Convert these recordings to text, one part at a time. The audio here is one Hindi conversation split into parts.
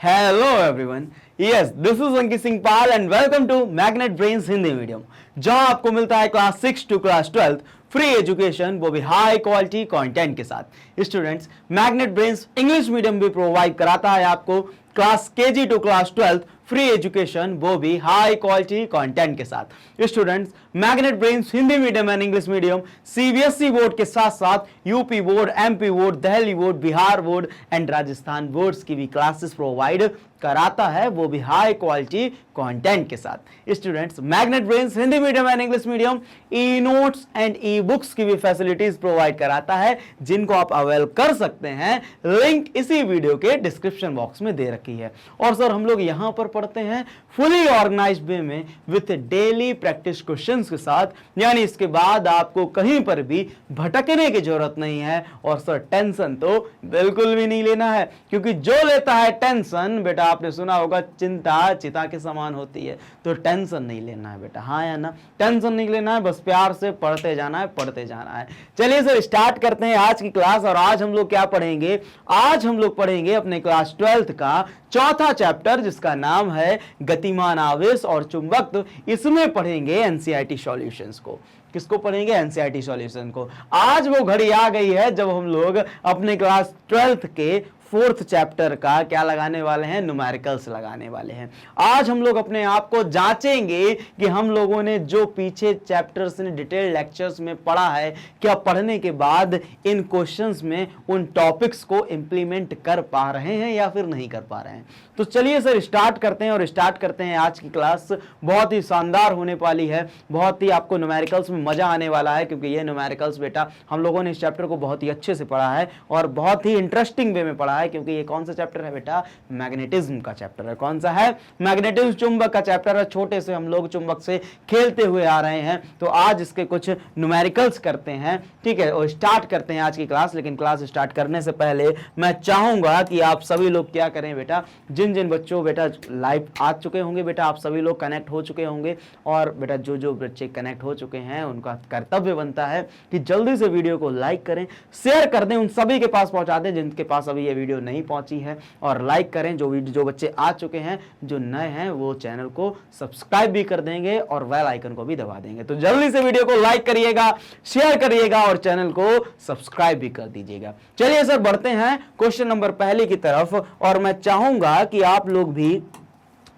Hello everyone, yes this is Ankit Singh Pal and welcome to Magnet brains Hindi medium, जहां आपको मिलता है class 6 to class 12 free education, वो भी हाई क्वालिटी कंटेंट के साथ। Students, magnet Brains English medium भी प्रोवाइड कराता है आपको class KG to class 12 free education, वो भी हाई क्वालिटी कंटेंट के साथ। Students, magnet brains Hindi medium and English medium CBSE board के साथ साथ UP board, MP board, Delhi board, Bihar board and Rajasthan boards की भी क्लासेस प्रोवाइड कराता है, वो भी हाई क्वालिटी कंटेंट के साथ। Students, magnet brains Hindi medium and English medium e notes and e books की भी फैसिलिटीज प्रोवाइड कराता है, जिनको आप अवेल कर सकते हैं। लिंक इसी वीडियो के डिस्क्रिप्शन बॉक्स में दे रखी है। और सर, हम लोग यहां पर पढ़ते हैं फुली ऑर्गेनाइज्ड वे में विथ डेली प्रैक्टिस क्वेश्चंस के साथ, यानी इसके बाद आपको कहीं पर भी भटकने की जरूरत नहीं है। और सर, टेंशन तो बिल्कुल भी नहीं लेना है, क्योंकि जो लेता है टेंशन, बेटा आपने सुना होगा चिंता चिता के समान होती है, तो टेंशन नहीं लेना है बेटा, हाँ या ना? टेंशन नहीं लेना है, बस प्यार से पढ़ते जाना है, पढ़ते जाना है। चलिए सर, स्टार्ट करते हैं आज की क्लास। और आज हम लोग क्या पढ़ेंगे? आज हम लोग पढ़ेंगे अपने क्लास 12th का चौथा चैप्टर, जिसका नाम है गतिमान आवेश और चुंबकत्व। इसमें पढ़ेंगे एनसीईआरटी सॉल्यूशंस को। किसको पढ़ेंगे? एनसीईआरटी सॉल्यूशन को। आज वो घड़ी आ गई है जब हम लोग अपने क्लास 12th के 4th चैप्टर का क्या लगाने वाले हैं? न्यूमेरिकल्स लगाने वाले हैं। आज हम लोग अपने आप को जांचेंगे कि हम लोगों ने जो पीछे चैप्टर्स ने डिटेल लेक्चर्स में पढ़ा है, क्या पढ़ने के बाद इन क्वेश्चंस में उन टॉपिक्स को इंप्लीमेंट कर पा रहे हैं या फिर नहीं कर पा रहे हैं। तो चलिए सर, स्टार्ट करते हैं। और स्टार्ट करते हैं आज की क्लास, बहुत ही शानदार होने वाली है, बहुत ही आपको न्यूमेरिकल्स में मजा आने वाला है, क्योंकि ये न्यूमेरिकल्स बेटा हम लोगों ने इस चैप्टर को बहुत ही अच्छे से पढ़ा है और बहुत ही इंटरेस्टिंग वे में पढ़ा है। क्योंकि ये कौन सा चैप्टर है बेटा? मैग्नेटिज्म का चैप्टर है। कौन सा है? मैग्नेटिज्म, चुंबक का चैप्टर है। छोटे से हम लोग चुंबक से खेलते हुए आ रहे हैं, तो आज इसके कुछ न्यूमेरिकल्स करते हैं, ठीक है, और स्टार्ट करते हैं आज की क्लास। लेकिन क्लास स्टार्ट करने से पहले मैं चाहूंगा कि आप सभी लोग क्या करें बेटा, जिन जिन बच्चों बेटा लाइव आ चुके होंगे बेटा, आप सभी लोग कनेक्ट हो चुके होंगे, और बेटा जो जो बच्चे कनेक्ट हो चुके हैं उनका कर्तव्य बनता है कि जल्दी से वीडियो को लाइक करें, शेयर कर दें, उन सभी के पास पहुंचा दें जिनके पास अभी ये वीडियो नहीं पहुंची है, और लाइक करें। जो बच्चे आ चुके हैं, जो नए हैं, वो चैनल को सब्सक्राइब भी कर देंगे और बेल आइकन को भी दबा देंगे। तो जल्दी से वीडियो को लाइक करिएगा, शेयर करिएगा और चैनल को सब्सक्राइब भी कर दीजिएगा। चलिए सर, बढ़ते हैं क्वेश्चन नंबर पहले की तरफ। और मैं चाहूंगा कि आप लोग भी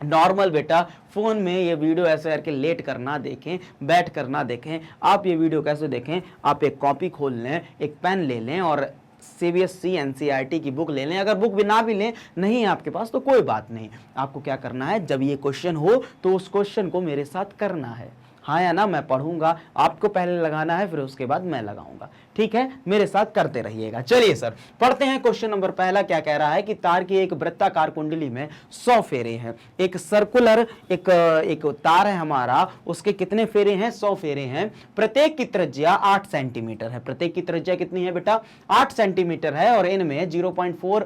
नॉर्मल बेटा फोन में ये वीडियो ऐसे करके लेट कर ना देखें, बैठ कर ना देखें। आप ये वीडियो कैसे देखें? आप एक कॉपी खोल लें, एक पेन ले लें और सीबीएसई एनसीईआरटी की बुक ले लें। अगर बुक भी ना भी लें, नहीं है आपके पास, तो कोई बात नहीं। आपको क्या करना है, जब ये क्वेश्चन हो तो उस क्वेश्चन को मेरे साथ करना है, हाँ या ना? मैं पढ़ूंगा, आपको पहले लगाना है, फिर उसके बाद मैं लगाऊंगा, ठीक है? मेरे साथ करते रहिएगा। चलिए सर, पढ़ते हैं क्वेश्चन नंबर पहला। क्या कह रहा है कि तार की एक वृत्ताकार कुंडली में 100 फेरे हैं। एक सर्कुलर एक तार है हमारा, उसके कितने फेरे हैं? 100 फेरे हैं। प्रत्येक की त्रिज्या 8 सेंटीमीटर है। प्रत्येक की त्रिज्या कितनी है बेटा? 8 सेंटीमीटर है। और इनमें 0.40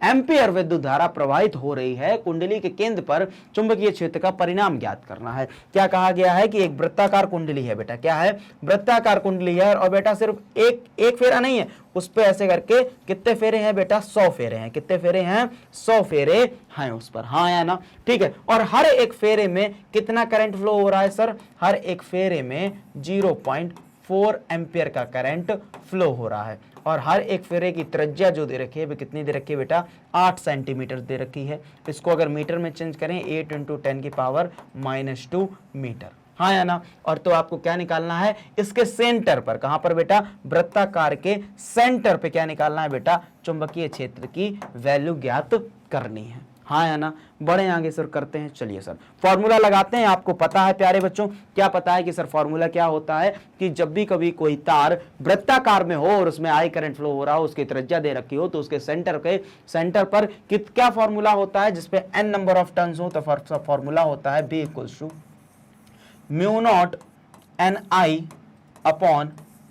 एम्पियर विद्युत धारा प्रवाहित हो रही है। कुंडली के केंद्र पर चुंबकीय क्षेत्र का परिणाम ज्ञात करना है। क्या कहा गया है कि एक वृत्ताकार कुंडली है बेटा। क्या है? वृत्ताकार कुंडली है। और बेटा सिर्फ एक फेरा नहीं है, उस पे ऐसे करके कितने फेरे हैं बेटा? 100 फेरे हैं। कितने फेरे हैं? 100 फेरे हैं उस पर, हाँ या ना? ठीक है। और हर एक फेरे में कितना करंट फ्लो हो रहा है सर? हर एक फेरे में 0.4 एम्पियर का करंट फ्लो हो रहा है। और हर एक फेरे की त्रिज्या जो दे रखी है, कितनी दे रखी है बेटा? 8 सेंटीमीटर दे रखी है। इसको अगर मीटर में चेंज करें, 8 × 10⁻⁻2 मीटर, हाँ या ना? और तो आपको क्या निकालना है? इसके सेंटर पर, कहां पर बेटा? वृत्ताकार के सेंटर पे क्या निकालना है बेटा? चुंबकीय क्षेत्र की वैल्यू ज्ञात करनी है, हाँ या ना? बड़े आगे सर करते हैं। चलिए सर, फॉर्मूला लगाते हैं। आपको पता है प्यारे बच्चों, क्या पता है कि सर फॉर्मूला क्या होता है? कि जब भी कभी कोई तार वृत्ताकार में हो और उसमें आई करंट फ्लो हो रहा हो, उसकी त्रिज्या दे रखी हो, तो उसके सेंटर पर क्या फॉर्मूला होता है? जिसपे n नंबर ऑफ टर्न्स हो, तो फॉर्मूला होता है B = μ0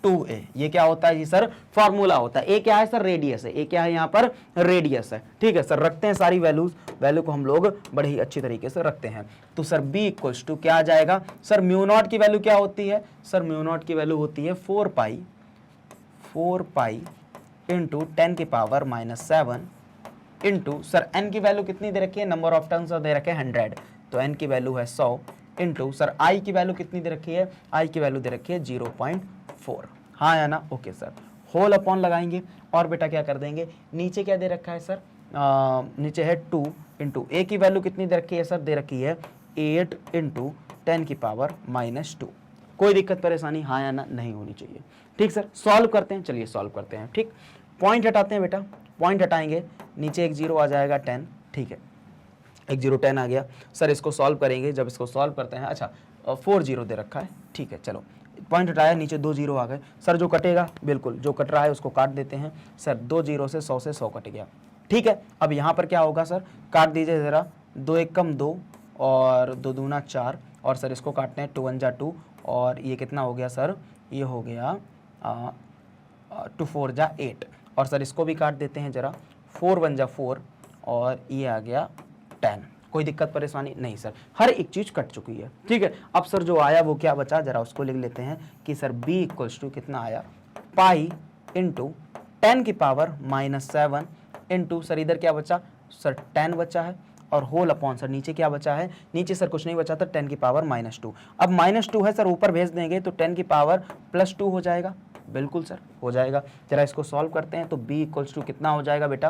Ni/2a। ये क्या होता है जी सर? फॉर्मूला होता है। ए क्या है सर? रेडियस है। ए क्या है यहाँ पर? रेडियस है। ठीक है सर, रखते हैं सारी वैल्यू को हम लोग बड़े ही अच्छी तरीके से रखते हैं। तो सर B = क्या आ जाएगा सर? μ0 की वैल्यू क्या होती है सर? μ0 की वैल्यू होती है 4 पाई × 10⁻⁷ इंटू सर n की वैल्यू कितनी दे रखी है, नंबर ऑफ टर्न्स दे रखे हैं 100, तो n की वैल्यू है 100 इंटू सर i की वैल्यू कितनी दे रखी है, i की वैल्यू दे रखी है 0.4, हाँ या ना, ओके सर। होल अपॉन लगाएंगे और बेटा क्या कर देंगे, नीचे क्या दे रखा है सर, नीचे है 2 इंटू a की वैल्यू कितनी दे रखी है सर, दे रखी है 8 इंटू 10 की पावर -2। कोई दिक्कत परेशानी हाँ या ना नहीं होनी चाहिए, ठीक सर। सॉल्व करते हैं, चलिए सॉल्व करते हैं, ठीक। पॉइंट हटाते हैं बेटा, पॉइंट हटाएंगे, नीचे एक 0 आ जाएगा 10, ठीक है, एक 0 10 आ गया सर। इसको सॉल्व करेंगे, जब इसको सॉल्व करते हैं, अच्छा 4 0 दे रखा है, ठीक है, चलो पॉइंट हटाया, नीचे 2 0 आ गए सर। जो कटेगा बिल्कुल जो कट रहा है उसको काट देते हैं सर, 2 0 से 100 कट गया, ठीक है। अब यहाँ पर क्या होगा सर, काट दीजिए ज़रा, 2 1 कम 2 और 2 दूना 4, और सर इसको काटते हैं 2 1 जा 2, और ये कितना हो गया सर, ये हो गया 2 4 जा 8, और सर इसको भी काट देते हैं ज़रा, 4 1 जा 4, और ये आ गया 10। कोई दिक्कत परेशानी नहीं सर, हर एक चीज़ कट चुकी है, ठीक है। अब सर जो आया वो क्या बचा, जरा उसको लिख लेते हैं कि सर b इक्वल्स टू कितना आया, पाई इंटू 10 की पावर -7 इंटू सर इधर क्या बचा सर 10 बचा है, और होल अपॉन सर नीचे क्या बचा है, नीचे सर कुछ नहीं बचा था, 10 की पावर -2। अब -2 है सर, ऊपर भेज देंगे तो 10 की पावर +2 हो जाएगा, बिल्कुल सर हो जाएगा। जरा इसको सॉल्व करते हैं, तो b इक्वल्स टू कितना हो जाएगा बेटा,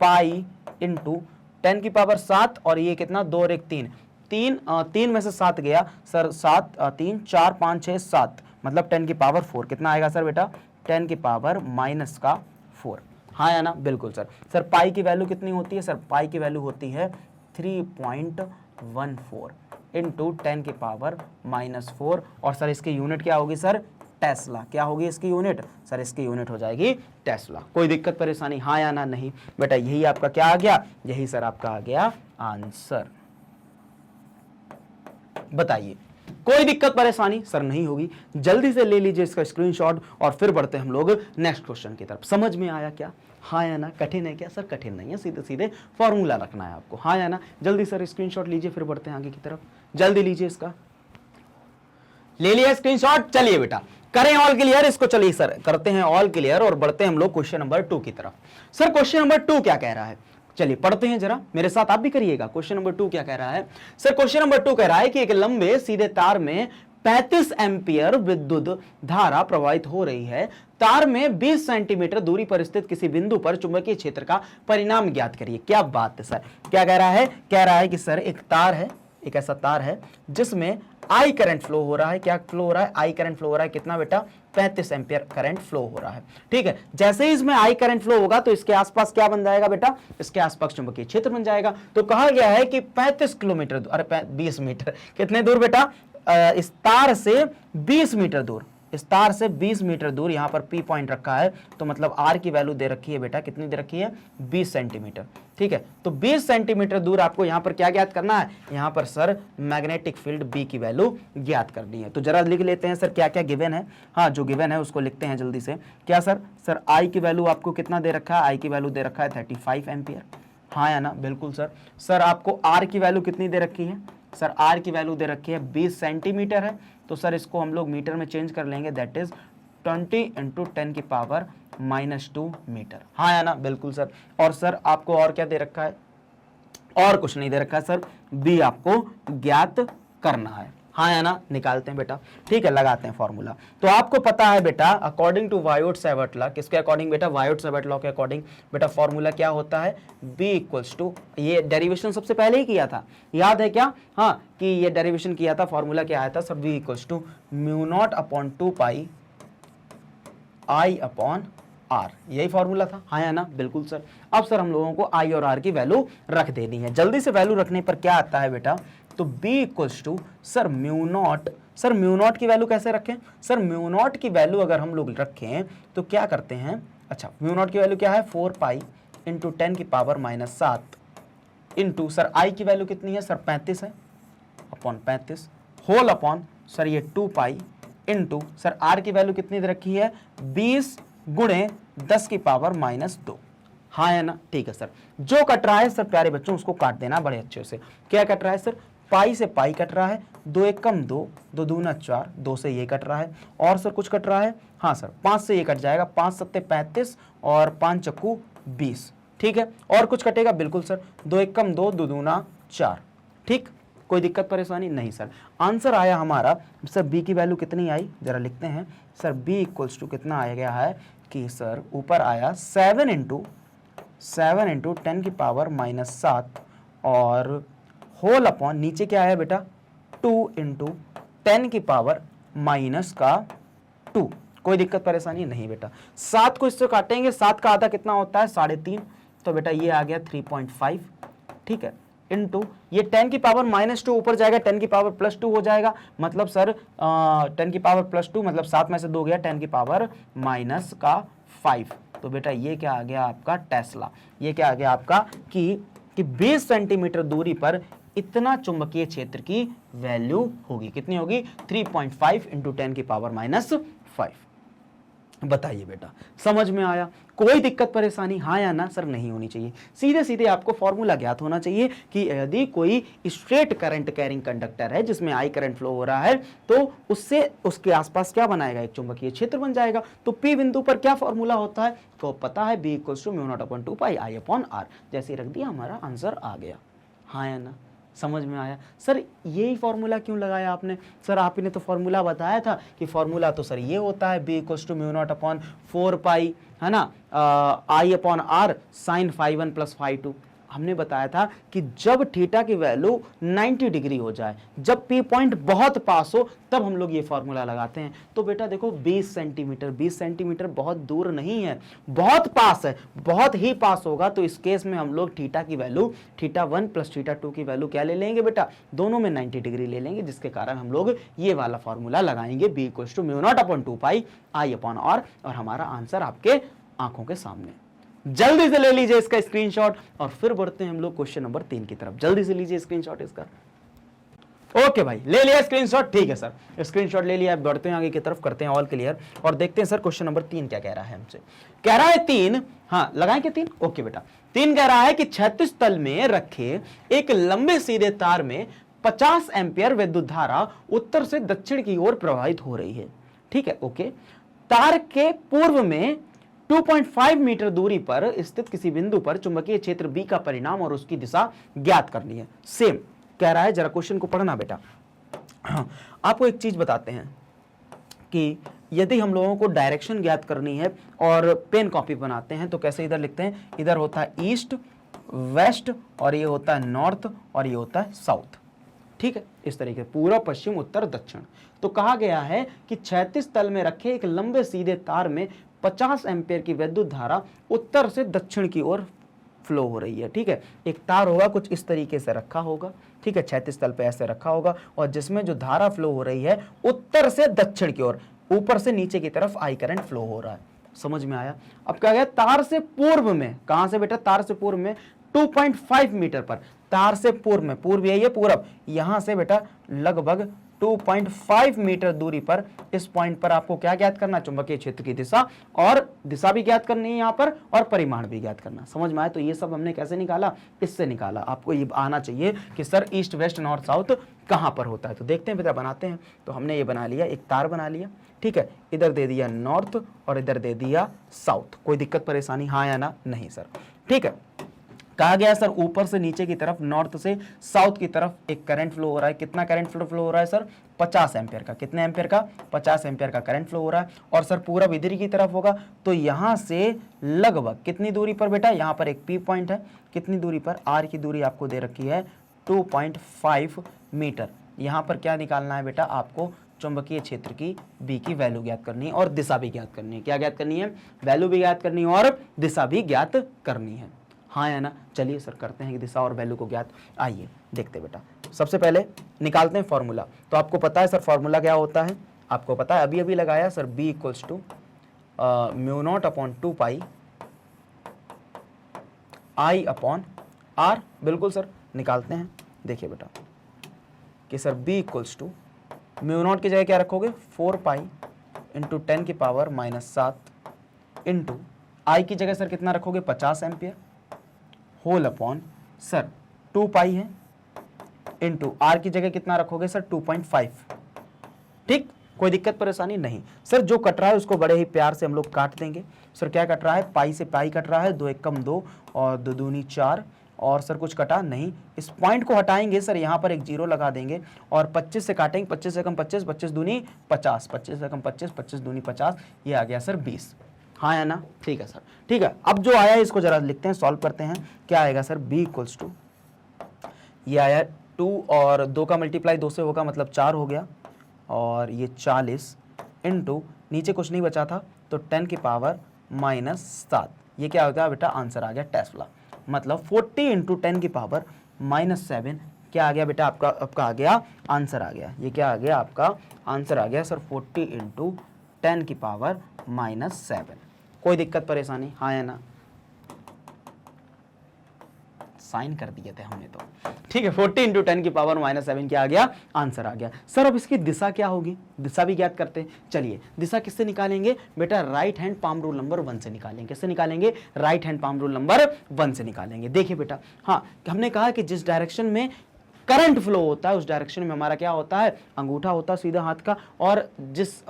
पाई इंटू 10 की पावर 7, और ये कितना 2 और 1 3, 3 में से 7 गया सर, 7 3 4 5 6 7, मतलब 10 की पावर 4 कितना आएगा सर बेटा, 10 की पावर -4, हाँ या ना, बिल्कुल सर। सर पाई की वैल्यू कितनी होती है सर, पाई की वैल्यू होती है 3.14 इंटू 10 की पावर -4, और सर इसकी यूनिट क्या होगी सर, टेस्ला। क्या होगी इसकी यूनिट सर, इसकी यूनिट हो जाएगी टेस्ला। कोई दिक्कत परेशानी हाँ या ना नहीं बेटा, यही आपका क्या आ गया, यही सर आपका आ गया आंसर। बताइए कोई दिक्कत परेशानी सर नहीं होगी, जल्दी से ले लीजिए इसका स्क्रीनशॉट और फिर बढ़ते हैं हम लोग नेक्स्ट क्वेश्चन की तरफ। समझ में आया क्या, हाँ या ना, कठिन है क्या सर, कठिन नहीं है, सीधे सीधे फॉर्मूला रखना है आपको, हाँ या ना। जल्दी सर स्क्रीनशॉट लीजिए, फिर बढ़ते हैं आगे की तरफ, जल्दी लीजिए इसका, ले लिया स्क्रीनशॉट। चलिए बेटा करें ऑल क्लियर इसको, चलिए सर करते हैं ऑल क्लियर और बढ़ते हैं हम लोग क्वेश्चन नंबर 2 की तरफ। सर क्वेश्चन नंबर 2 क्या कह रहा है, चलिए पढ़ते हैं जरा मेरे साथ, आप भी करिएगा। क्वेश्चन नंबर 2 क्या कह रहा है सर, क्वेश्चन नंबर 2 कह रहा है कि एक लंबे सीधे तार में 35 एम्पियर विद्युत धारा प्रवाहित हो रही है, तार में 20 सेंटीमीटर दूरी पर स्थित किसी बिंदु पर चुंबकीय क्षेत्र का परिणाम ज्ञात करिए। क्या बात है सर, क्या कह रहा है, कह रहा है कि सर एक तार है, एक ऐसा तार है जिसमें आई करंट फ्लो हो रहा है, क्या फ्लो हो रहा है, आई करंट फ्लो हो रहा है, कितना बेटा 35 एम्पियर करंट फ्लो हो रहा है, ठीक है। जैसे ही इसमें आई करंट फ्लो होगा तो इसके आसपास क्या बन जाएगा बेटा, इसके आसपास चुंबकीय क्षेत्र बन जाएगा। तो कहा गया है कि 35 किलोमीटर, अरे 20 मीटर, कितने दूर बेटा, इस तार से 20 मीटर दूर, इस तार से 20 मीटर दूर, यहां पर P पॉइंट रखा है, तो मतलब R की वैल्यू दे रखी है बेटा, कितनी दे रखी है 20 सेंटीमीटर, ठीक है। तो 20 सेंटीमीटर दूर आपको यहां पर क्या ज्ञात करना है, यहां पर सर मैग्नेटिक फील्ड B की वैल्यू ज्ञात करनी है। तो जरा लिख लेते हैं सर क्या क्या गिवन है, हाँ जो गिवन है उसको लिखते हैं जल्दी से। क्या सर I की वैल्यू आपको कितना दे रखा है, I की वैल्यू दे रखा है 35 एम्पियर, हाँ या ना, बिल्कुल सर। सर आपको R की वैल्यू कितनी दे रखी है, सर R की वैल्यू दे रखी है 20 सेंटीमीटर है, तो सर इसको हम लोग मीटर में चेंज कर लेंगे, दैट इज 20 इंटू 10 की पावर -2 मीटर, हाँ या ना, बिल्कुल सर। और सर आपको और क्या दे रखा है, और कुछ नहीं दे रखा है सर, B आपको ज्ञात करना है, हाँ या ना, निकालते हैं बेटा, ठीक है, लगाते हैं फॉर्मूला। तो आपको पता है बेटा अकॉर्डिंग टू वायोट-सावर्ट लॉ, किसके अकॉर्डिंग बेटा, वायोट-सावर्ट लॉ के अकॉर्डिंग बेटा फॉर्मूला क्या होता है, B इक्वल्स टू, ये डेरिवेशन सबसे पहले ही किया था, याद है क्या, हाँ कि ये डेरिवेशन किया था, फॉर्मूला क्या आया था sir, B equals to μ0/2 pi I upon R, यही फॉर्मूला था, हाँ या ना, बिल्कुल सर। अब सर हम लोगों को I और R की वैल्यू रख देनी है, जल्दी से वैल्यू रखने पर क्या आता है बेटा, तो B equals to sir μ0, sir μ0 की वैल्यू कैसे रखें, सर μ0 की वैल्यू अगर हम लोग रखें तो क्या करते हैं, अच्छा μ0 की वैल्यू क्या है 4 पाई इंटू 10 की पावर -7 इंटू सर I की वैल्यू कितनी है सर 35 है, अपॉन 35 होल अपॉन सर ये 2 पाई इंटू सर R की वैल्यू कितनी दे रखी है 20 गुणे 10 की पावर -2, हाँ या ना, ठीक है सर। जो कट रहा है सर प्यारे बच्चों उसको काट देना बड़े अच्छे से। क्या कट रहा है सर, पाई से पाई कट रहा है, 2 1 कम 2, 2 दूना 4, 2 से ये कट रहा है, और सर कुछ कट रहा है, हाँ सर 5 से ये कट जाएगा, 5 7 35 और 5 चक्कू 20, ठीक है, और कुछ कटेगा? बिल्कुल सर, 2 एक कम 2, 2 दूना 4। ठीक, कोई दिक्कत परेशानी नहीं सर। आंसर आया हमारा सर बी की वैल्यू कितनी आई, जरा लिखते हैं सर। बी इक्वल्स टू कितना आया गया है कि सर ऊपर आया 7 इंटू 10 की पावर -7 और होल अपॉन नीचे क्या आया बेटा 2 इंटू 10 की पावर -2। कोई दिक्कत परेशानी नहीं बेटा। 7 को इससे काटेंगे, 7 का आधा कितना होता है 3.5, तो बेटा ये आ गया 3.5। ठीक है, इंटू ये 10 की पावर -2 ऊपर जाएगा, 10 की पावर +2 हो जाएगा, मतलब सर 10 की पावर +2 मतलब 7 में से 2 गया, 10 की पावर -5। तो बेटा ये क्या आ गया आपका टेस्ला। ये क्या आ गया आपका कि 20 सेंटीमीटर दूरी पर इतना चुंबकीय क्षेत्र की वैल्यू होगी। कितनी होगी? 3.5 इंटू 10 की पावर -5। बताइए बेटा, समझ में आया? कोई दिक्कत परेशानी हाँ या ना? सर नहीं होनी चाहिए। सीधे सीधे आपको फॉर्मूला ज्ञात होना चाहिए कि यदि कोई स्ट्रेट करंट कैरिंग कंडक्टर है जिसमें आई करंट फ्लो हो रहा है तो उससे उसके आसपास क्या बनाएगा? एक चुंबकीय क्षेत्र बन जाएगा। तो पी बिंदु पर क्या फॉर्मूला होता है? तो पता है B equals to μ0/2 pi I upon R. जैसे रख दिया हमारा आंसर आ गया। हाँ या ना? समझ में आया? सर यही फॉर्मूला क्यों लगाया आपने? सर आपने तो फॉर्मूला बताया था कि फॉर्मूला तो सर ये होता है बी इक्वल्स टू μ0/4 पाई, है ना, आई अपॉन आर साइन φ1 प्लस φ2। हमने बताया था कि जब थीटा की वैल्यू 90 डिग्री हो जाए, जब पी पॉइंट बहुत पास हो, तब हम लोग ये फॉर्मूला लगाते हैं। तो बेटा देखो 20 सेंटीमीटर बहुत दूर नहीं है, बहुत पास है, बहुत ही पास होगा। तो इस केस में हम लोग थीटा की वैल्यू θ1 प्लस θ2 की वैल्यू क्या ले लेंगे बेटा? दोनों में 90 डिग्री ले लेंगे, जिसके कारण हम लोग ये वाला फॉर्मूला लगाएंगे B equals to μ0/2 pi I upon R, और हमारा आंसर आपके आंखों के सामने। जल्दी से ले लीजिए इसका स्क्रीनशॉट और फिर बढ़ते हैं हम लोग क्वेश्चन नंबर 3 की तरफ। जल्दी से लीजिए स्क्रीनशॉट इसका। ओके भाई, ले लिया स्क्रीनशॉट? ठीक है सर, स्क्रीनशॉट ले लिया। बढ़ते हैं आगे की तरफ, करते हैं ऑल क्लियर और देखते हैं सर क्वेश्चन नंबर 3 क्या कह रहा है हमसे। कह रहा है 3, हाँ लगाएं क्या 3? ओके बेटा, 3 कह रहा है कि क्षैतिज तल में रखे एक लंबे सीधे तार में 50 एम्पियर विद्युत धारा उत्तर से दक्षिण की ओर प्रवाहित हो रही है। ठीक है, ओके। तार के पूर्व में 2.5 मीटर दूरी पर स्थित किसी बिंदु पर चुंबकीय क्षेत्र B का परिणाम और उसकी दिशा ज्ञात करनी है। सेम कह रहा है, जरा क्वेश्चन को पढ़ना बेटा। आपको एक चीज बताते हैं कि यदि हम लोगों को डायरेक्शन ज्ञात करनी है और पेन कॉपी बनाते हैं तो कैसे इधर लिखते हैं? इधर होता है ईस्ट, वेस्ट, और ये होता है नॉर्थ, और ये होता है साउथ। ठीक है, इस तरीके पूर्व, पश्चिम, उत्तर, दक्षिण। तो कहा गया है कि क्षैतिज तल में रखे एक लंबे सीधे तार में 50 एम्पियर की विद्युत धारा उत्तर से दक्षिण की ओर फ्लो हो रही है। ठीक है, एक तार होगा कुछ इस तरीके से रखा होगा, ठीक है, क्षैतिज तल पे ऐसे रखा होगा, और जिसमें जो धारा फ्लो हो रही है उत्तर से दक्षिण की ओर, ऊपर से नीचे की तरफ आई करंट फ्लो हो रहा है। समझ में आया? अब क्या गया, तार से पूर्व में, कहां से बेटा? तार से पूर्व में 2.5 मीटर पर, तार से पूर्व में, पूर्व यही है पूरब, यहां से बेटा लगभग 2.5 मीटर दूरी पर इस पॉइंट पर आपको क्या ज्ञात करना? चुंबकीय क्षेत्र की दिशा, और दिशा भी ज्ञात करनी है यहां पर, और परिमाण भी ज्ञात करना। समझ में आया? तो ये सब हमने कैसे निकाला? इससे निकाला। आपको ये आना चाहिए कि sir east, west, north, south कहां पर होता है। तो देखते हैं बेटा, बनाते हैं। तो हमने ये बना लिया, एक तार बना लिया, ठीक है, इधर दे दिया नॉर्थ और इधर दे दिया साउथ। कोई दिक्कत परेशानी हाँ या ना? नहीं सर। ठीक है, कहा गया सर ऊपर से नीचे की तरफ, नॉर्थ से साउथ की तरफ एक करंट फ्लो हो रहा है। कितना करंट फ्लो हो रहा है सर? 50 एम्पियर का। कितने एम्पियर का? 50 एम्पियर का करंट फ्लो हो रहा है। और सर पूरा इधर की तरफ होगा, तो यहां से लगभग कितनी दूरी पर बेटा? यहां पर एक पी पॉइंट है, कितनी दूरी पर? आर की दूरी आपको दे रखी है 2.5 मीटर। यहां पर क्या निकालना है बेटा? आपको चुंबकीय क्षेत्र की बी की वैल्यू ज्ञात करनी है और दिशा भी ज्ञात करनी है। क्या ज्ञात करनी है? वैल्यू भी ज्ञात करनी है और दिशा भी ज्ञात करनी है। हाँ या ना? चलिए सर करते हैं कि दिशा और वैल्यू को ज्ञात। आइए देखते बेटा, सबसे पहले निकालते हैं फॉर्मूला। तो आपको पता है सर फॉर्मूला क्या होता है? आपको पता है, अभी अभी लगाया sir, B equals to μ0/2 pi I upon R. बिल्कुल सर, निकालते हैं। देखिए बेटा कि सर बी इक्वल्स टू μ0 की जगह क्या रखोगे? 4 पाई इंटू 10 की पावर -7 इंटू आई की जगह सर कितना रखोगे? 50 एम्पियर, होल अपॉन सर 2 पाई है, इंटू आर की जगह कितना रखोगे सर? 2.5। ठीक, कोई दिक्कत परेशानी नहीं। सर जो कट रहा है उसको बड़े ही प्यार से हम लोग काट देंगे। सर क्या कट रहा है, पाई से पाई कट रहा है, 2 एकम 2 और 2 दूनी 4, और सर कुछ कटा नहीं। इस पॉइंट को हटाएंगे सर, यहाँ पर एक जीरो लगा देंगे और 25 से काटेंगे, 25 एकम 25, 25 दूनी 50, 25 एकम 25, 25 दूनी 50, ये आ गया सर 20। हाँ या ना, ठीक है सर, ठीक है। अब जो आया इसको जरा लिखते हैं, सॉल्व करते हैं। क्या आएगा सर, b इक्वल्स टू, ये आया 2 और 2 का मल्टीप्लाई 2 से होगा मतलब 4 हो गया, और ये 40 इंटू नीचे कुछ नहीं बचा था तो 10 की पावर -7, ये क्या हो गया बेटा, आंसर आ गया टेस्ला। मतलब 40 इंटू 10 की पावर -7 क्या आ गया बेटा, आपका आ गया आंसर आ गया। ये क्या आ गया, आपका आंसर आ गया सर 40 इंटू 10 की पावर -7। कोई दिक्कत परेशानी, हाँ या ना, साइन कर दिए थे हमने तो, ठीक है। 40 इंटू 10 की पावर -7 क्या आ गया, आंसर आ गया। सर अब इसकी दिशा क्या होगी, दिशा भी ज्ञात करते हैं। चलिए दिशा किससे निकालेंगे बेटा, right hand palm rule number 1 से निकालेंगे। किससे निकालेंगे, right hand palm rule number 1 से निकालेंगे। देखिए बेटा, हाँ हमने कहा कि जिस डायरेक्शन में करंट फ्लो होता है उस डायरेक्शन में हमारा क्या होता है, अंगूठा होता है सीधा हाथ का, और जिस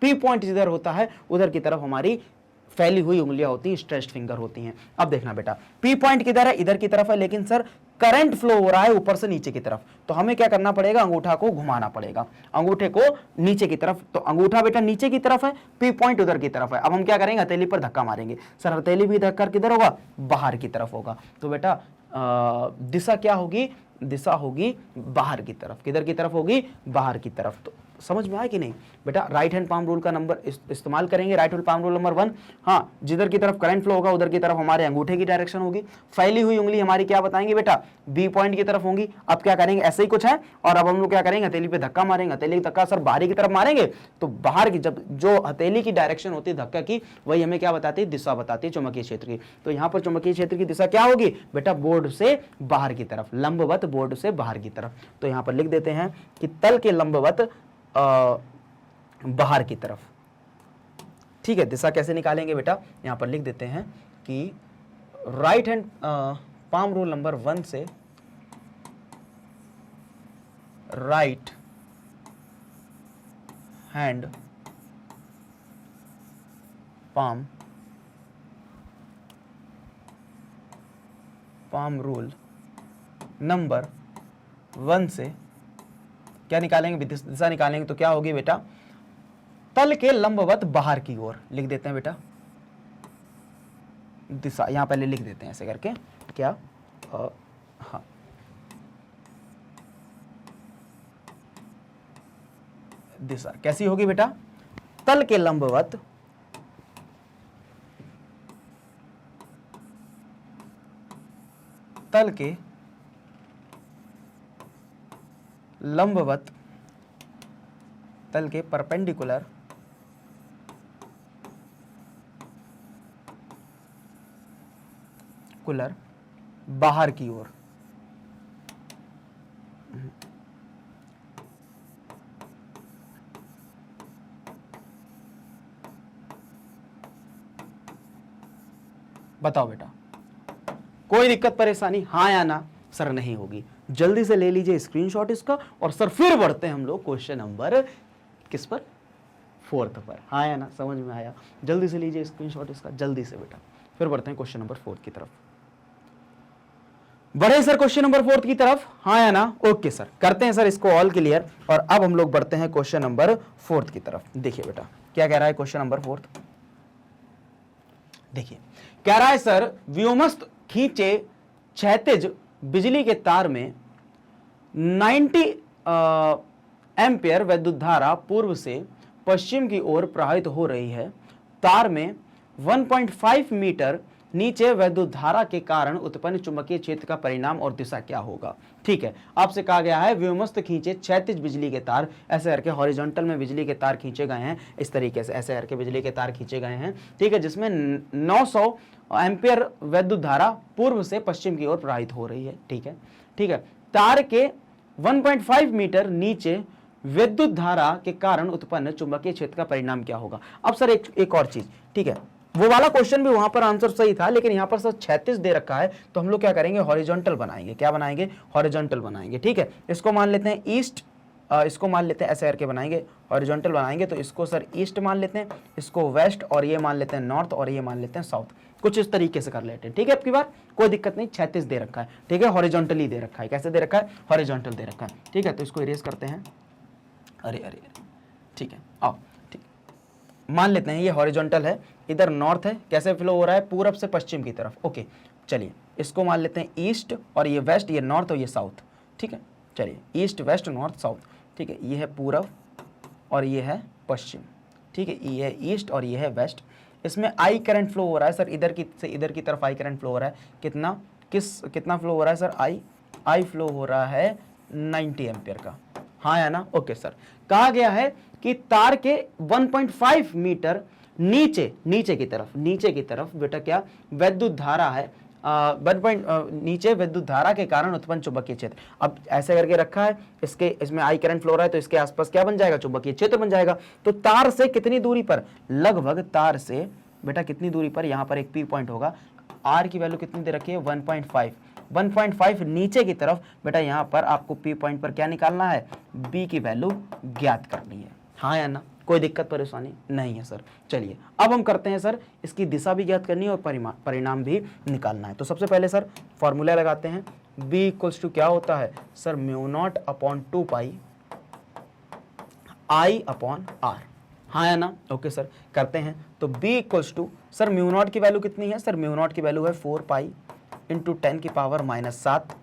पी पॉइंट जिधर होता है उधर की तरफ हमारी फैली हुई उंगलियां होती हैं, स्ट्रेच्ड फिंगर होती हैं। अब देखना बेटा, पी पॉइंट किधर है, इधर की तरफ है, लेकिन सर करंट फ्लो हो रहा है ऊपर से नीचे की तरफ, तो हमें क्या करना पड़ेगा, अंगूठा को घुमाना पड़ेगा, अंगूठे को नीचे की तरफ। तो अंगूठा बेटा नीचे की तरफ है, पी पॉइंट उधर की तरफ है। अब हम क्या करेंगे, हथेली पर धक्का मारेंगे। सर हथेली भी धक्का किधर होगा, बाहर की तरफ होगा। तो बेटा दिशा क्या होगी, दिशा होगी बाहर की तरफ। किधर की तरफ होगी, बाहर की तरफ। तो समझ में आया कि नहीं बेटा, राइट हैंड पाम रूल का नंबर इस्तेमाल करेंगे, right hand palm rule number 1। हाँ, जिधर की तरफ करंट फ्लो होगा उधर की तरफ हमारे अंगूठे की डायरेक्शन होगी, फैली हुई उंगली हमारी क्या बताएंगे बेटा, बी पॉइंट की तरफ होंगी। अब क्या करेंगे, ऐसे ही कुछ है, और अब हम लोग क्या करेंगे, हथेली पे धक्का मारेंगे। हथेली धक्का सर बाहरी की तरफ मारेंगे, तो बाहर की जब जो हथेली की डायरेक्शन होती है धक्का की, वही हमें क्या बताती है, दिशा बताती है चुंबकीय क्षेत्र की। तो यहाँ पर चुंबकीय क्षेत्र की दिशा क्या होगी बेटा, बोर्ड से बाहर की तरफ, लंबवत बोर्ड से बाहर की तरफ। तो यहाँ पर लिख देते हैं कि तल के लंबवत बाहर की तरफ, ठीक है। दिशा कैसे निकालेंगे बेटा, यहां पर लिख देते हैं कि right hand palm rule number 1 से right hand palm rule number 1 से क्या निकालेंगे, दिशा निकालेंगे। तो क्या होगी बेटा, तल के लंबवत बाहर की ओर, लिख देते हैं बेटा दिशा, यहां पहले लिख देते हैं ऐसे करके, क्या हाँ, दिशा कैसी होगी बेटा, तल के लंबवत तल के परपेंडिकुलर बाहर की ओर। बताओ बेटा, कोई दिक्कत परेशानी, हाँ या ना, सर नहीं होगी। जल्दी से ले लीजिए स्क्रीनशॉट इसका, और सर फिर बढ़ते हैं हम लोग क्वेश्चन नंबर किस पर, 4th पर। हाँ या ना, समझ में आया, जल्दी से लीजिए स्क्रीनशॉट इसका, जल्दी से बेटा। फिर बढ़ते हैं क्वेश्चन नंबर 4 की तरफ। बढ़े सर क्वेश्चन नंबर 4 की तरफ, हाँ या ना, ओके सर, करते हैं सर इसको ऑल क्लियर। और अब हम लोग बढ़ते हैं क्वेश्चन नंबर 4 की तरफ। देखिए बेटा क्या कह रहा है क्वेश्चन नंबर 4, देखिए कह रहा है सर, व्योमस्थ खींचे क्षैतिज बिजली के तार में 90 एम्पियर वैद्युत धारा पूर्व से पश्चिम की ओर प्रवाहित हो रही है। तार में 1.5 मीटर नीचे वैद्युत धारा के कारण उत्पन्न चुंबकीय क्षेत्र का परिणाम और दिशा क्या होगा। ठीक है, आपसे कहा गया है व्योमस्थ खींचे क्षैतिज बिजली के तार, ऐसे करके हॉरिजॉन्टल में बिजली के तार खींचे गए हैं, इस तरीके से ऐसे करके बिजली के तार खींचे गए हैं। ठीक है, जिसमें 900 एम्पियर वैद्युत धारा पूर्व से पश्चिम की ओर प्रवाहित हो रही है। ठीक है, ठीक है, तार के 1.5 मीटर नीचे विद्युत धारा के कारण उत्पन्न चुंबकीय क्षेत्र का परिणाम क्या होगा। अब सर एक और चीज, ठीक है, वो वाला क्वेश्चन भी वहां पर आंसर सही था, लेकिन यहां पर सर 36 दे रखा है, तो हम लोग क्या करेंगे, हॉरिजॉन्टल बनाएंगे। क्या बनाएंगे, हॉरिजॉन्टल बनाएंगे। ठीक है, इसको मान लेते हैं ईस्ट इसको मान लेते हैं ऐसे करके बनाएंगे, हॉरिजॉन्टल बनाएंगे तो इसको सर ईस्ट मान लेते हैं, इसको वेस्ट, और ये मान लेते हैं नॉर्थ, और ये मान लेते हैं साउथ। कुछ इस तरीके से कर लेते हैं, ठीक है। आपकी बार कोई दिक्कत नहीं, 36 दे रखा है, ठीक है। हॉरिजॉन्टली दे रखा है, कैसे दे रखा है, हॉरिजॉन्टल दे रखा है, ठीक है। तो इसको इरेज करते हैं, अरे अरे अरे, ठीक है, आओ, ठीक, मान लेते हैं ये हॉरिजॉन्टल है, इधर नॉर्थ है, कैसे फ्लो हो रहा है, पूरब से पश्चिम की तरफ, ओके। चलिए इसको मान लेते हैं ईस्ट, और ये वेस्ट, ये नॉर्थ और ये साउथ, ठीक है। चलिए ईस्ट वेस्ट नॉर्थ साउथ, ठीक है। ये है पूरब और ये है पश्चिम, ठीक है। ये है ईस्ट और ये है वेस्ट। इसमें आई करंट फ्लो हो रहा है सर, इधर की से इधर की तरफ आई करंट फ्लो हो रहा है, कितना फ्लो हो रहा है सर, आई फ्लो हो रहा है 90 एम्पियर का, हाँ या ना, ओके सर। कहा गया है कि तार के 1.5 मीटर नीचे की तरफ बेटा क्या विद्युत धारा है, नीचे विद्युत धारा के कारण उत्पन्न चुंबकीय क्षेत्र। अब ऐसे करके रखा है, इसमें आई करंट फ्लो रहा है तो इसके आसपास क्या बन जाएगा, चुंबकीय क्षेत्र बन जाएगा। तो तार से कितनी दूरी पर, लगभग तार से बेटा कितनी दूरी पर, यहां पर एक पी पॉइंट होगा, आर की वैल्यू कितनी दे रखी है 1.5 नीचे की तरफ, बेटा यहां पर आपको पी पॉइंट पर क्या निकालना है, बी की वैल्यू ज्ञात करनी है, हाँ या ना, कोई दिक्कत परेशानी नहीं है सर। चलिए अब हम करते हैं सर, इसकी दिशा भी ज्ञात करनी है और परिणाम भी निकालना है। तो सबसे पहले सर फॉर्मूला लगाते हैं, b इक्वल्स टू क्या होता है sir, μ0 upon 2 pi I upon R, हाँ या ना, ओके सर। करते हैं तो b इक्वल्स टू सर μ0 की वैल्यू कितनी है सर, μ0 की वैल्यू है 4 पाई इंटू 10 की पावर -7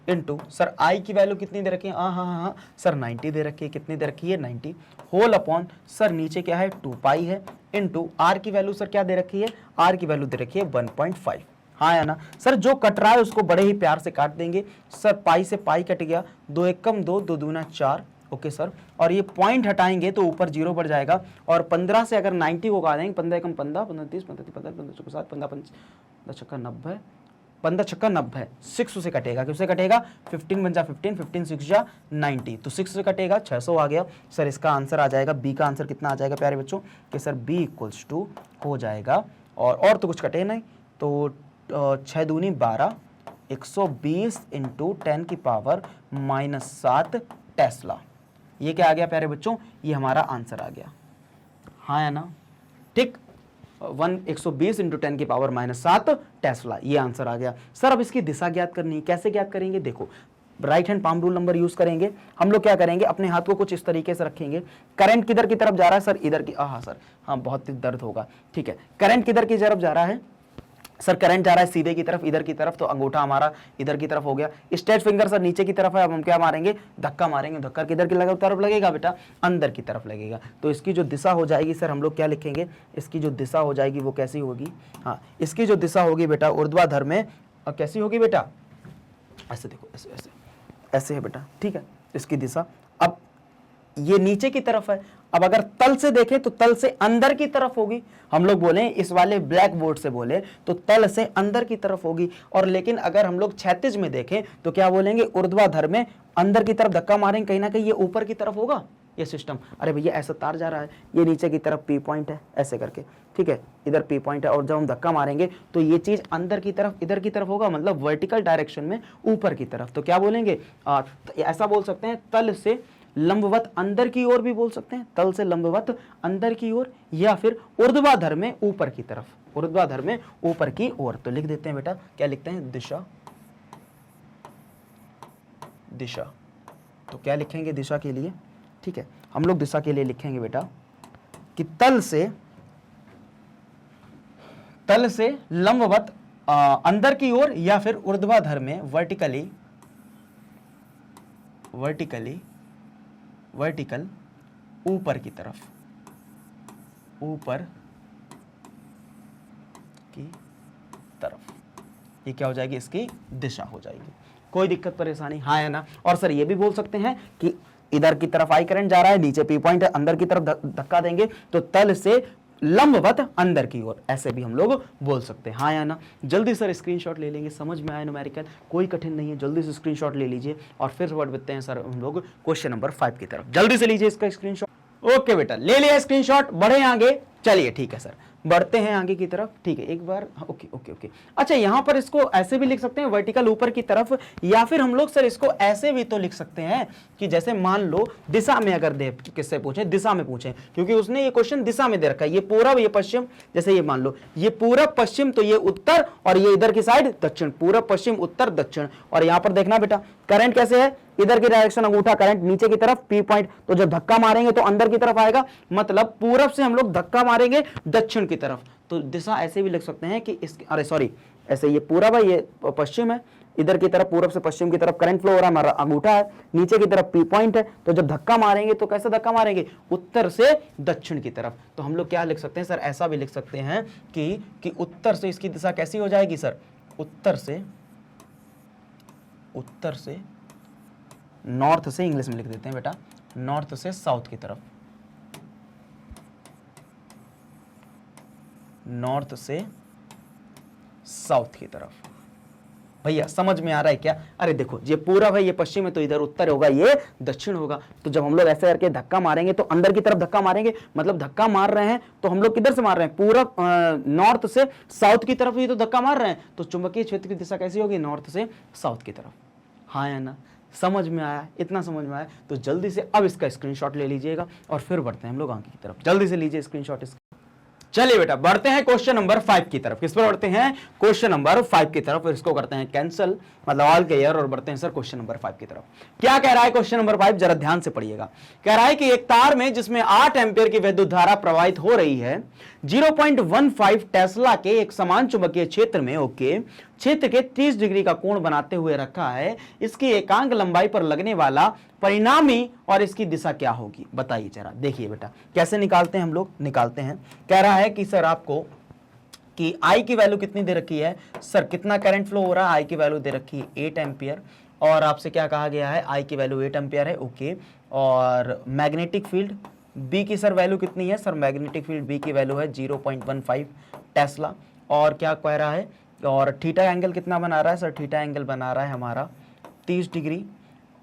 इंटू सर आई की वैल्यू कितनी दे रखी है, हाँ सर 90 दे रखी है, कितनी दे रखी है 90, होल अपॉन सर नीचे क्या है 2 पाई है, इंटू आर की वैल्यू सर क्या दे रखी है, आर की वैल्यू दे रखी है 1.5, हाँ या ना सर। जो कट रहा है उसको बड़े ही प्यार से काट देंगे सर, पाई से पाई कट गया, 2 एकम 2, 2 दूना 4, ओके सर। और ये पॉइंट हटाएंगे तो ऊपर 0 बढ़ जाएगा, और 15 से अगर 90 को काट देंगे, 15 एकम 15, 15 30, 15 30, 15 15 7, 15 15 छक्का 90, 15 छक्का 90, 6 से कटेगा, किससे कटेगा, 15 बन जा 15, 15 6 जा 90, तो 6 से कटेगा 600 आ गया सर। इसका आंसर आ जाएगा, बी का आंसर कितना आ जाएगा प्यारे बच्चों, कि सर बी इक्वल्स टू हो जाएगा, और तो कुछ कटे नहीं, तो 6 दूनी 12, 120 इंटू 10 की पावर -7 टेस्ला। ये क्या आ गया प्यारे बच्चों, ये हमारा आंसर आ गया, हाँ या ना, ठीक। 120 इंटू 10 की पावर -7 टेस्ला, ये आंसर आ गया सर। अब इसकी दिशा ज्ञात करनी है, कैसे ज्ञात करेंगे, देखो right hand palm rule number use करेंगे हम लोग। क्या करेंगे, अपने हाथ को कुछ इस तरीके से रखेंगे, करंट किधर की तरफ जा रहा है सर, इधर की, हाँ सर, हाँ बहुत दर्द होगा, ठीक है। करंट किधर की तरफ जा रहा है सर, करंट जा रहा है सीधे की तरफ, इधर की तरफ, तो अंगूठा हमारा इधर की तरफ हो गया, स्ट्रेट फिंगर सर नीचे की तरफ है। अब हम क्या मारेंगे, धक्का मारेंगे, धक्का किधर की तरफ लगेगा बेटा, अंदर की तरफ लगेगा। तो इसकी जो दिशा हो जाएगी सर, हम लोग क्या लिखेंगे, इसकी जो दिशा हो जाएगी वो कैसी होगी, हाँ इसकी जो दिशा होगी बेटा ऊर्ध्वाधर में, कैसी होगी बेटा, ऐसे देखो, ऐसे ऐसे ऐसे है बेटा, ठीक है इसकी दिशा। अब ये नीचे की तरफ है, अब अगर तल से देखें तो तल से अंदर की तरफ होगी, हम लोग बोले इस वाले ब्लैक बोर्ड से बोले तो तल से अंदर की तरफ होगी। और लेकिन अगर हम लोग क्षैतिज में देखें तो क्या बोलेंगे, ऊर्ध्वाधर में अंदर की तरफ धक्का मारेंगे, कहीं ना कहीं ये ऊपर की तरफ होगा ये सिस्टम। अरे भैया ऐसा तार जा रहा है, ये नीचे की तरफ पी पॉइंट है ऐसे करके, ठीक है इधर पी पॉइंट है, और जब हम धक्का मारेंगे तो ये चीज अंदर की तरफ इधर की तरफ होगा, मतलब वर्टिकल डायरेक्शन में ऊपर की तरफ। तो क्या बोलेंगे, ऐसा बोल सकते हैं तल से लंबवत अंदर की ओर भी बोल सकते हैं, तल से लंबवत अंदर की ओर, या फिर ऊर्ध्वाधर में ऊपर की तरफ, ऊर्ध्वाधर में ऊपर की ओर। तो लिख देते हैं बेटा, क्या लिखते हैं, दिशा, दिशा। तो क्या लिखेंगे दिशा के लिए, ठीक है हम लोग दिशा के लिए लिखेंगे बेटा कि तल से लंबवत अंदर की ओर, या फिर ऊर्ध्वाधर में वर्टिकल ऊपर की तरफ, ऊपर की तरफ, ये क्या हो जाएगी, इसकी दिशा हो जाएगी। कोई दिक्कत परेशानी, हाँ या ना। और सर ये भी बोल सकते हैं कि इधर की तरफ आई करंट जा रहा है, नीचे पी पॉइंट है, अंदर की तरफ धक्का देंगे तो तल से लंबवत अंदर की ओर, ऐसे भी हम लोग बोल सकते हैं, हाँ या ना। जल्दी सर स्क्रीनशॉट ले लेंगे, समझ में आया न्यूमेरिकल, कोई कठिन नहीं है, जल्दी से स्क्रीनशॉट ले लीजिए और फिर बढ़ते हैं सर हम लोग क्वेश्चन नंबर 5 की तरफ। जल्दी से लीजिए इसका स्क्रीनशॉट। ओके बेटा ले लिया स्क्रीनशॉट, बढ़े आगे, चलिए ठीक है सर। बढ़ते हैं आगे की तरफ, ठीक है, एक बार, ओके ओके ओके। अच्छा, यहां पर इसको ऐसे भी लिख सकते हैं वर्टिकल ऊपर की तरफ, या फिर हम लोग सर इसको ऐसे भी तो लिख सकते हैं कि जैसे मान लो दिशा में अगर दे, किससे पूछे, दिशा में पूछे, क्योंकि उसने ये क्वेश्चन दिशा में दे रखा है, ये पूरब ये पश्चिम, जैसे ये मान लो ये पूरब पश्चिम तो ये उत्तर, और ये इधर की साइड दक्षिण, पूरब पश्चिम उत्तर दक्षिण। और यहां पर देखना बेटा करंट कैसे है, इधर की डायरेक्शन अंगूठा करंट नीचे की तरफ पी पॉइंट, तो जब धक्का मारेंगे तो अंदर की तरफ आएगा, मतलब पूरब से हम लोग धक्का मारेंगे दक्षिण की तरफ। तो दिशा ऐसे भी लिख सकते हैं कि इस, अरे सॉरी, ऐसे ये पूरब है ये पश्चिम है, इधर की तरफ पूरब से पश्चिम की तरफ करंट फ्लो हो रहा है, हमारा अंगूठा है, नीचे की तरफ पी पॉइंट है, तो जब धक्का मारेंगे तो कैसे धक्का मारेंगे, उत्तर से दक्षिण की तरफ। तो हम लोग क्या लिख सकते हैं सर, ऐसा भी लिख सकते हैं कि उत्तर से इसकी दिशा कैसी हो जाएगी सर, उत्तर से नॉर्थ से, इंग्लिश में लिख देते हैं बेटा, नॉर्थ से साउथ की तरफ, नॉर्थ से साउथ की तरफ। भैया समझ में आ रहा है क्या? अरे देखो ये पूरब है, ये पश्चिम है, तो इधर उत्तर होगा, ये दक्षिण होगा। तो जब हम लोग ऐसे करके धक्का मारेंगे तो अंदर की तरफ धक्का मारेंगे, मतलब धक्का मार रहे हैं तो हम लोग किधर से मार रहे हैं, पूरब नॉर्थ से साउथ की तरफ ही तो धक्का मार रहे हैं, तो चुंबकीय क्षेत्र की दिशा कैसी होगी, नॉर्थ से साउथ की तरफ। हाँ या ना, समझ में आया? इतना समझ में आया तो जल्दी से अब इसका स्क्रीनशॉट ले लीजिएगा और फिर बढ़ते हैं हम लोग आगे की तरफ। जल्दी से लीजिए स्क्रीनशॉट इसका। चलिए बेटा बढ़ते हैं क्वेश्चन नंबर 5 की तरफ। किस पर बढ़ते हैं, क्वेश्चन नंबर 5 की तरफ। इसको करते हैं कैंसिल, मतलब ऑल क्लियर, और बढ़ते हैं सर क्वेश्चन नंबर 5 की तरफ। क्या कह रहा है क्वेश्चन नंबर 5, जरा ध्यान से पढ़िएगा। कह रहा है कि एक तार में जिसमें 8 एम्पीयर की विद्युत धारा प्रवाहित हो रही है, 0.15 टेस्ला के एक समान चुंबकीय क्षेत्र में, ओके, क्षेत्र के 30 डिग्री का कोण बनाते हुए रखा है। इसकी एकांक लंबाई पर लगने वाला परिणामी और इसकी दिशा क्या होगी, बताइए जरा। देखिए बेटा कैसे निकालते हैं हम लोग, निकालते हैं। कह रहा है कि सर आपको कि I की वैल्यू कितनी दे रखी है, सर कितना करंट फ्लो हो रहा है, I की वैल्यू दे रखी है 8 एम्पियर, और आपसे क्या कहा गया है, I की वैल्यू 8 एम्पियर है, ओके। और मैग्नेटिक फील्ड B की सर वैल्यू कितनी है, सर मैग्नेटिक फील्ड B की वैल्यू है 0.15 टेस्ला। और क्या कह रहा है, और थीटा एंगल कितना बना रहा है, सर थीटा एंगल बना रहा है हमारा 30 डिग्री।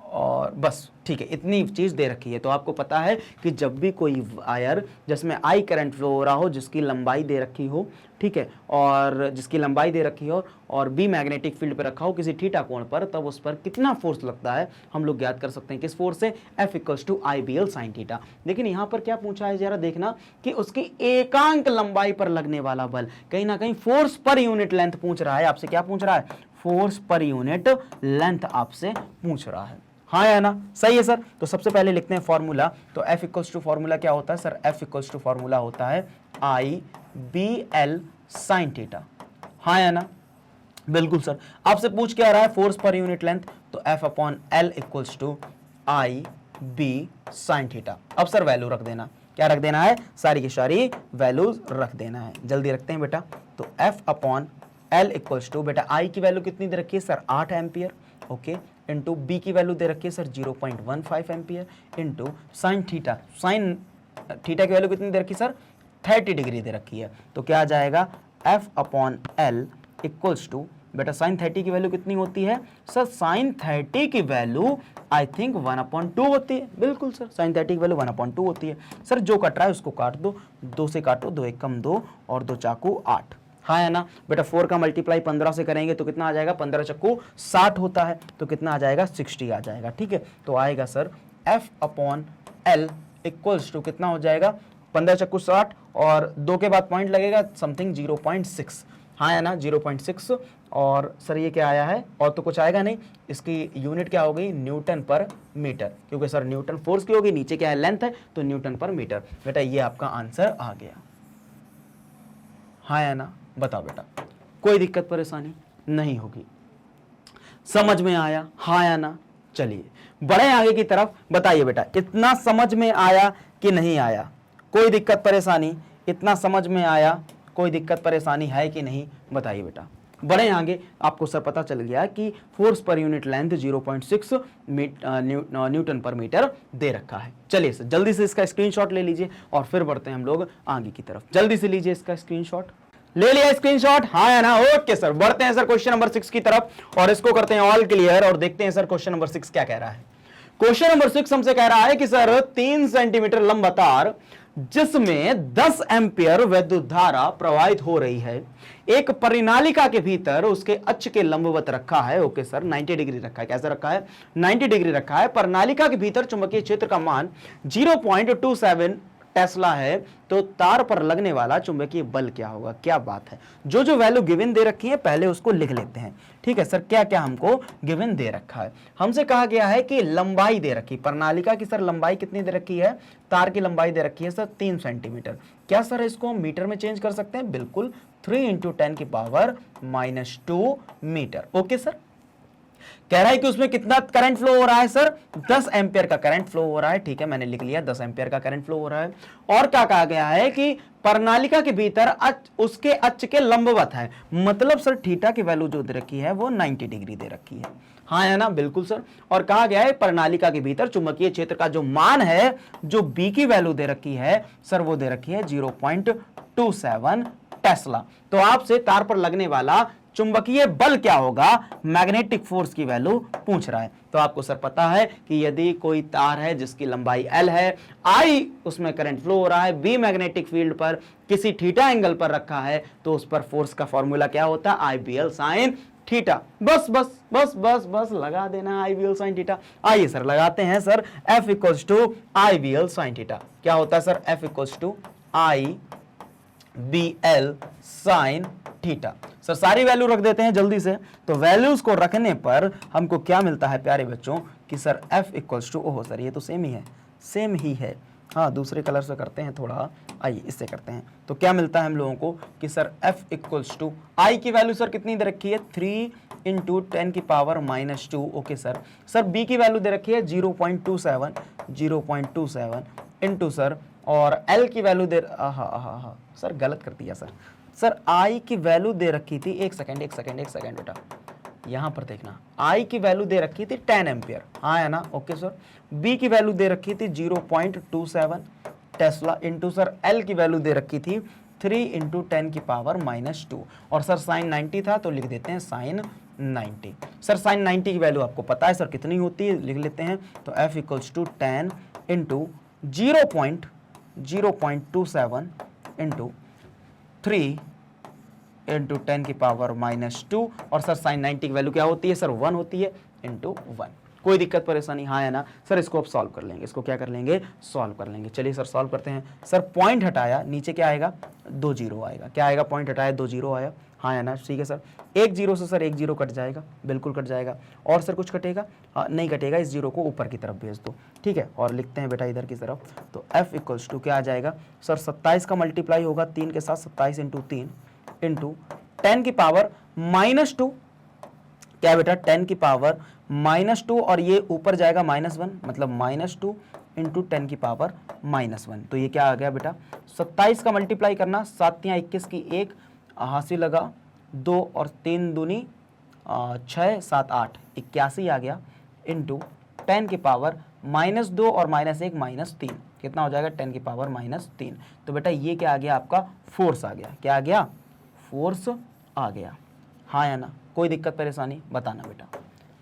और बस ठीक है, इतनी चीज दे रखी है। तो आपको पता है कि जब भी कोई वायर जिसमें I करंट फ्लो हो रहा हो, जिसकी लंबाई दे रखी हो, ठीक है, और जिसकी लंबाई दे रखी हो और B मैग्नेटिक फील्ड पे रखा हो किसी थीटा कोण पर, तब उस पर कितना फोर्स लगता है हम लोग ज्ञात कर सकते हैं। किस फोर्स से, F = IBL sin थीटा। लेकिन यहाँ पर क्या पूछा है, जरा देखना कि उसकी एकांक लंबाई पर लगने वाला बल, कहीं ना कहीं फोर्स पर यूनिट लेंथ पूछ रहा है आपसे। क्या पूछ रहा है, फोर्स पर यूनिट लेंथ आपसे पूछ रहा है। हाँ या ना, सही है सर। तो सबसे पहले लिखते हैं फॉर्मूला। तो F = फॉर्मूला क्या होता है सर, F = फॉर्मूला होता है IBL sin थीटा। हाँ या ना, बिल्कुल सर। आपसे पूछ क्या रहा है, फोर्स पर यूनिट लेंथ, तो F/L = IB sin थीटा। अब सर वैल्यू रख देना, क्या रख देना है, सारी की सारी वैल्यूज रख देना है। जल्दी रखते हैं बेटा। तो F/L = बेटा I की वैल्यू कितनी दे रखी है sir, 8 ampere, okay, into B की वैल्यू दे रखी है sir 0.15 ampere, into sine theta, sine theta की वैल्यू कितनी दे रखी है सर, 30 डिग्री दे रखी है। तो क्या आ जाएगा, F/L = बेटा साइन 30 की वैल्यू कितनी होती है सर, साइन 30 की वैल्यू आई थिंक 1/2 होती है। बिल्कुल सर, साइन 30 की वैल्यू 1/2 होती है। सर जो कट रहा है उसको काट दो, 2 से काटो, 2 × 1 = 2 और 2 × 8। हाँ है ना बेटा, 4 का मल्टीप्लाई 15 से करेंगे तो कितना आ जाएगा, 15 × 60 होता है, तो कितना आ जाएगा, 60 आ जाएगा। ठीक है, तो आएगा सर F/L = कितना हो जाएगा, 15 × 60 और 2 के बाद पॉइंट लगेगा समथिंग 0.6। हाँ है ना, 0.6। और सर ये क्या आया है, और तो कुछ आएगा नहीं, इसकी यूनिट क्या हो गई, न्यूटन पर मीटर, क्योंकि सर न्यूटन फोर्स की होगी, नीचे क्या है लेंथ है, तो न्यूटन पर मीटर। बेटा ये आपका आंसर आ गया। हाँ या ना, बताओ बेटा, कोई दिक्कत परेशानी नहीं होगी, समझ में आया, हाँ या ना। चलिए बढ़े आगे की तरफ, बताइए बेटा इतना समझ में आया कि नहीं आया, कोई दिक्कत परेशानी, इतना समझ में आया, कोई दिक्कत परेशानी है कि नहीं, बताइए बेटा। बढ़े आगे, आपको सर पता चल गया कि force per unit length 0.6 Newton पर मीटर दे रखा है। चलिए सर जल्दी से इसका स्क्रीनशॉट ले लीजिए और फिर बढ़ते हैं हम लोग आगे की तरफ। जल्दी से लीजिए इसका स्क्रीनशॉट, ले लिया स्क्रीनशॉट, हाँ है ना, ओके सर। बढ़ते हैं सर क्वेश्चन नंबर 6 की तरफ और इसको करते हैं ऑल क्लियर और देखते हैं सर क्वेश्चन नंबर 6 क्या कह रहा है। क्वेश्चन नंबर 6 हमसे कह रहा है कि सर 3 सेंटीमीटर लंबा तार जिसमें 10 एम्पियर विद्युत धारा प्रवाहित हो रही है, एक परिनालिका के भीतर उसके अक्ष के लंबवत रखा है। ओके सर, 90 डिग्री रखा है। कैसे रखा है? 90 डिग्री रखा है। परिनालिका के भीतर चुंबकीय क्षेत्र का मान 0.27 टेस्ला है, तो तार पर लगने वाला चुंबकीय बल क्या होगा? क्या बात है। जो जो वैल्यू गिवन दे रखी है पहले उसको लिख लेते हैं। ठीक है सर, क्या क्या हमको गिवन दे रखा है? हमसे कहा गया है कि लंबाई दे रखी, प्रणालिका की सर लंबाई कितनी दे रखी है? तार की लंबाई दे रखी है सर 3 सेंटीमीटर। क्या सर इसको हम मीटर में चेंज कर सकते हैं? बिल्कुल, 3 × 10⁻⁻2 मीटर। ओके सर, कह रहा है कि उसमें कितना करंट फ्लो हो रहा है सर? 10 एम्पियर का करंट फ्लो हो रहा है। ठीक है, मैंने लिख लिया 10 एम्पियर का करंट फ्लो हो रहा है। और क्या कहा गया है कि प्रणालिका के भीतर उसके अक्ष के लंबवत है, मतलब सर थीटा की वैल्यू जो दे रखी है वो 90 डिग्री दे रखी है। हाँ है ना? बिल्कुल सर। और कहा गया है प्रणालिका के भीतर चुंबकीय क्षेत्र का जो मान है, जो बी की वैल्यू दे रखी है सर, वो दे रखी है 0.27 टेस्ला। तो आपसे तार पर लगने वाला चुंबकीय बल क्या होगा, मैग्नेटिक फोर्स की वैल्यू पूछ रहा है। तो आपको सर पता है कि यदि कोई तार है जिसकी लंबाई L है, I उसमें करंट फ्लो हो रहा है, B मैग्नेटिक फील्ड पर किसी थीटा एंगल पर रखा है, तो उस पर फोर्स का फॉर्मूला क्या होता है? IBL sin theta. बस बस बस बस बस लगा देना IBL sin थीटा। आइए सर लगाते हैं sir, F = IBL sin theta. क्या होता है sir? F = IBL sin theta. Sir सारी वैल्यू रख देते हैं जल्दी से। तो वैल्यूज को रखने पर हमको क्या मिलता है प्यारे बच्चों कि सर F = ओहो सर ये तो सेम ही है, सेम ही है। हाँ, दूसरे कलर से करते हैं थोड़ा, आइए इससे करते हैं। तो क्या मिलता है हम लोगों को कि सर F = I की वैल्यू सर कितनी दे रखी है? 3 × 10⁻⁻2। Okay sir. सर B की वैल्यू दे रखी है 0.27 इंटू सर, और L की वैल्यू दे सर गलत कर दिया सर I की वैल्यू दे रखी थी, एक सेकेंड बेटा, यहां पर देखना, I की वैल्यू दे रखी थी 10 एम्पियर। हाँ है ना? Okay sir. B की वैल्यू दे रखी थी 0.27 टेस्ला इंटू सर L की वैल्यू दे रखी थी 3 × 10⁻⁻2, और सर साइन 90 था तो लिख देते हैं साइन 90। सर साइन 90 की वैल्यू आपको पता है सर कितनी होती है, लिख लेते हैं। तो F = 10 × 0.27 इंटू 3 × 10⁻⁻2, और सर साइन 90 की वैल्यू क्या होती है सर? 1 होती है, इंटू 1। कोई दिक्कत परेशानी? हाँ है ना सर। इसको अब सॉल्व कर लेंगे, इसको क्या कर लेंगे? सॉल्व कर लेंगे। चलिए सर सॉल्व करते हैं। सर पॉइंट हटाया, नीचे क्या आएगा? 2 0 आएगा। क्या आएगा? पॉइंट हटाया 2 0 आया। हाँ है ना? ठीक है सर। 1 0 से सर 1 0 कट जाएगा, बिल्कुल कट जाएगा। और सर कुछ कटेगा? नहीं कटेगा, इस 0 को ऊपर की तरफ भेज दो। ठीक है, और लिखते हैं बेटा इधर की तरफ। तो F = क्या आ जाएगा सर? 27 का मल्टीप्लाई होगा 3 के साथ, 27 × 3 इंटू 10⁻⁻2। क्या बेटा? 10⁻⁻2, और ये ऊपर जाएगा -1, मतलब -2 इंटू 10⁻⁻1। तो ये क्या आ गया बेटा? 27 का मल्टीप्लाई करना, 7 × 21 की 1, हाथ लगा 2 और 3 दूनी 6 7 8 81 आ गया, इंटू 10⁻⁻2 और -1 -3, कितना हो जाएगा? 10⁻⁻3। तो बेटा ये क्या आ गया आपका? फोर्स आ गया। क्या आ गया? फोर्स आ गया। हाँ या ना? कोई दिक्कत परेशानी बताना बेटा।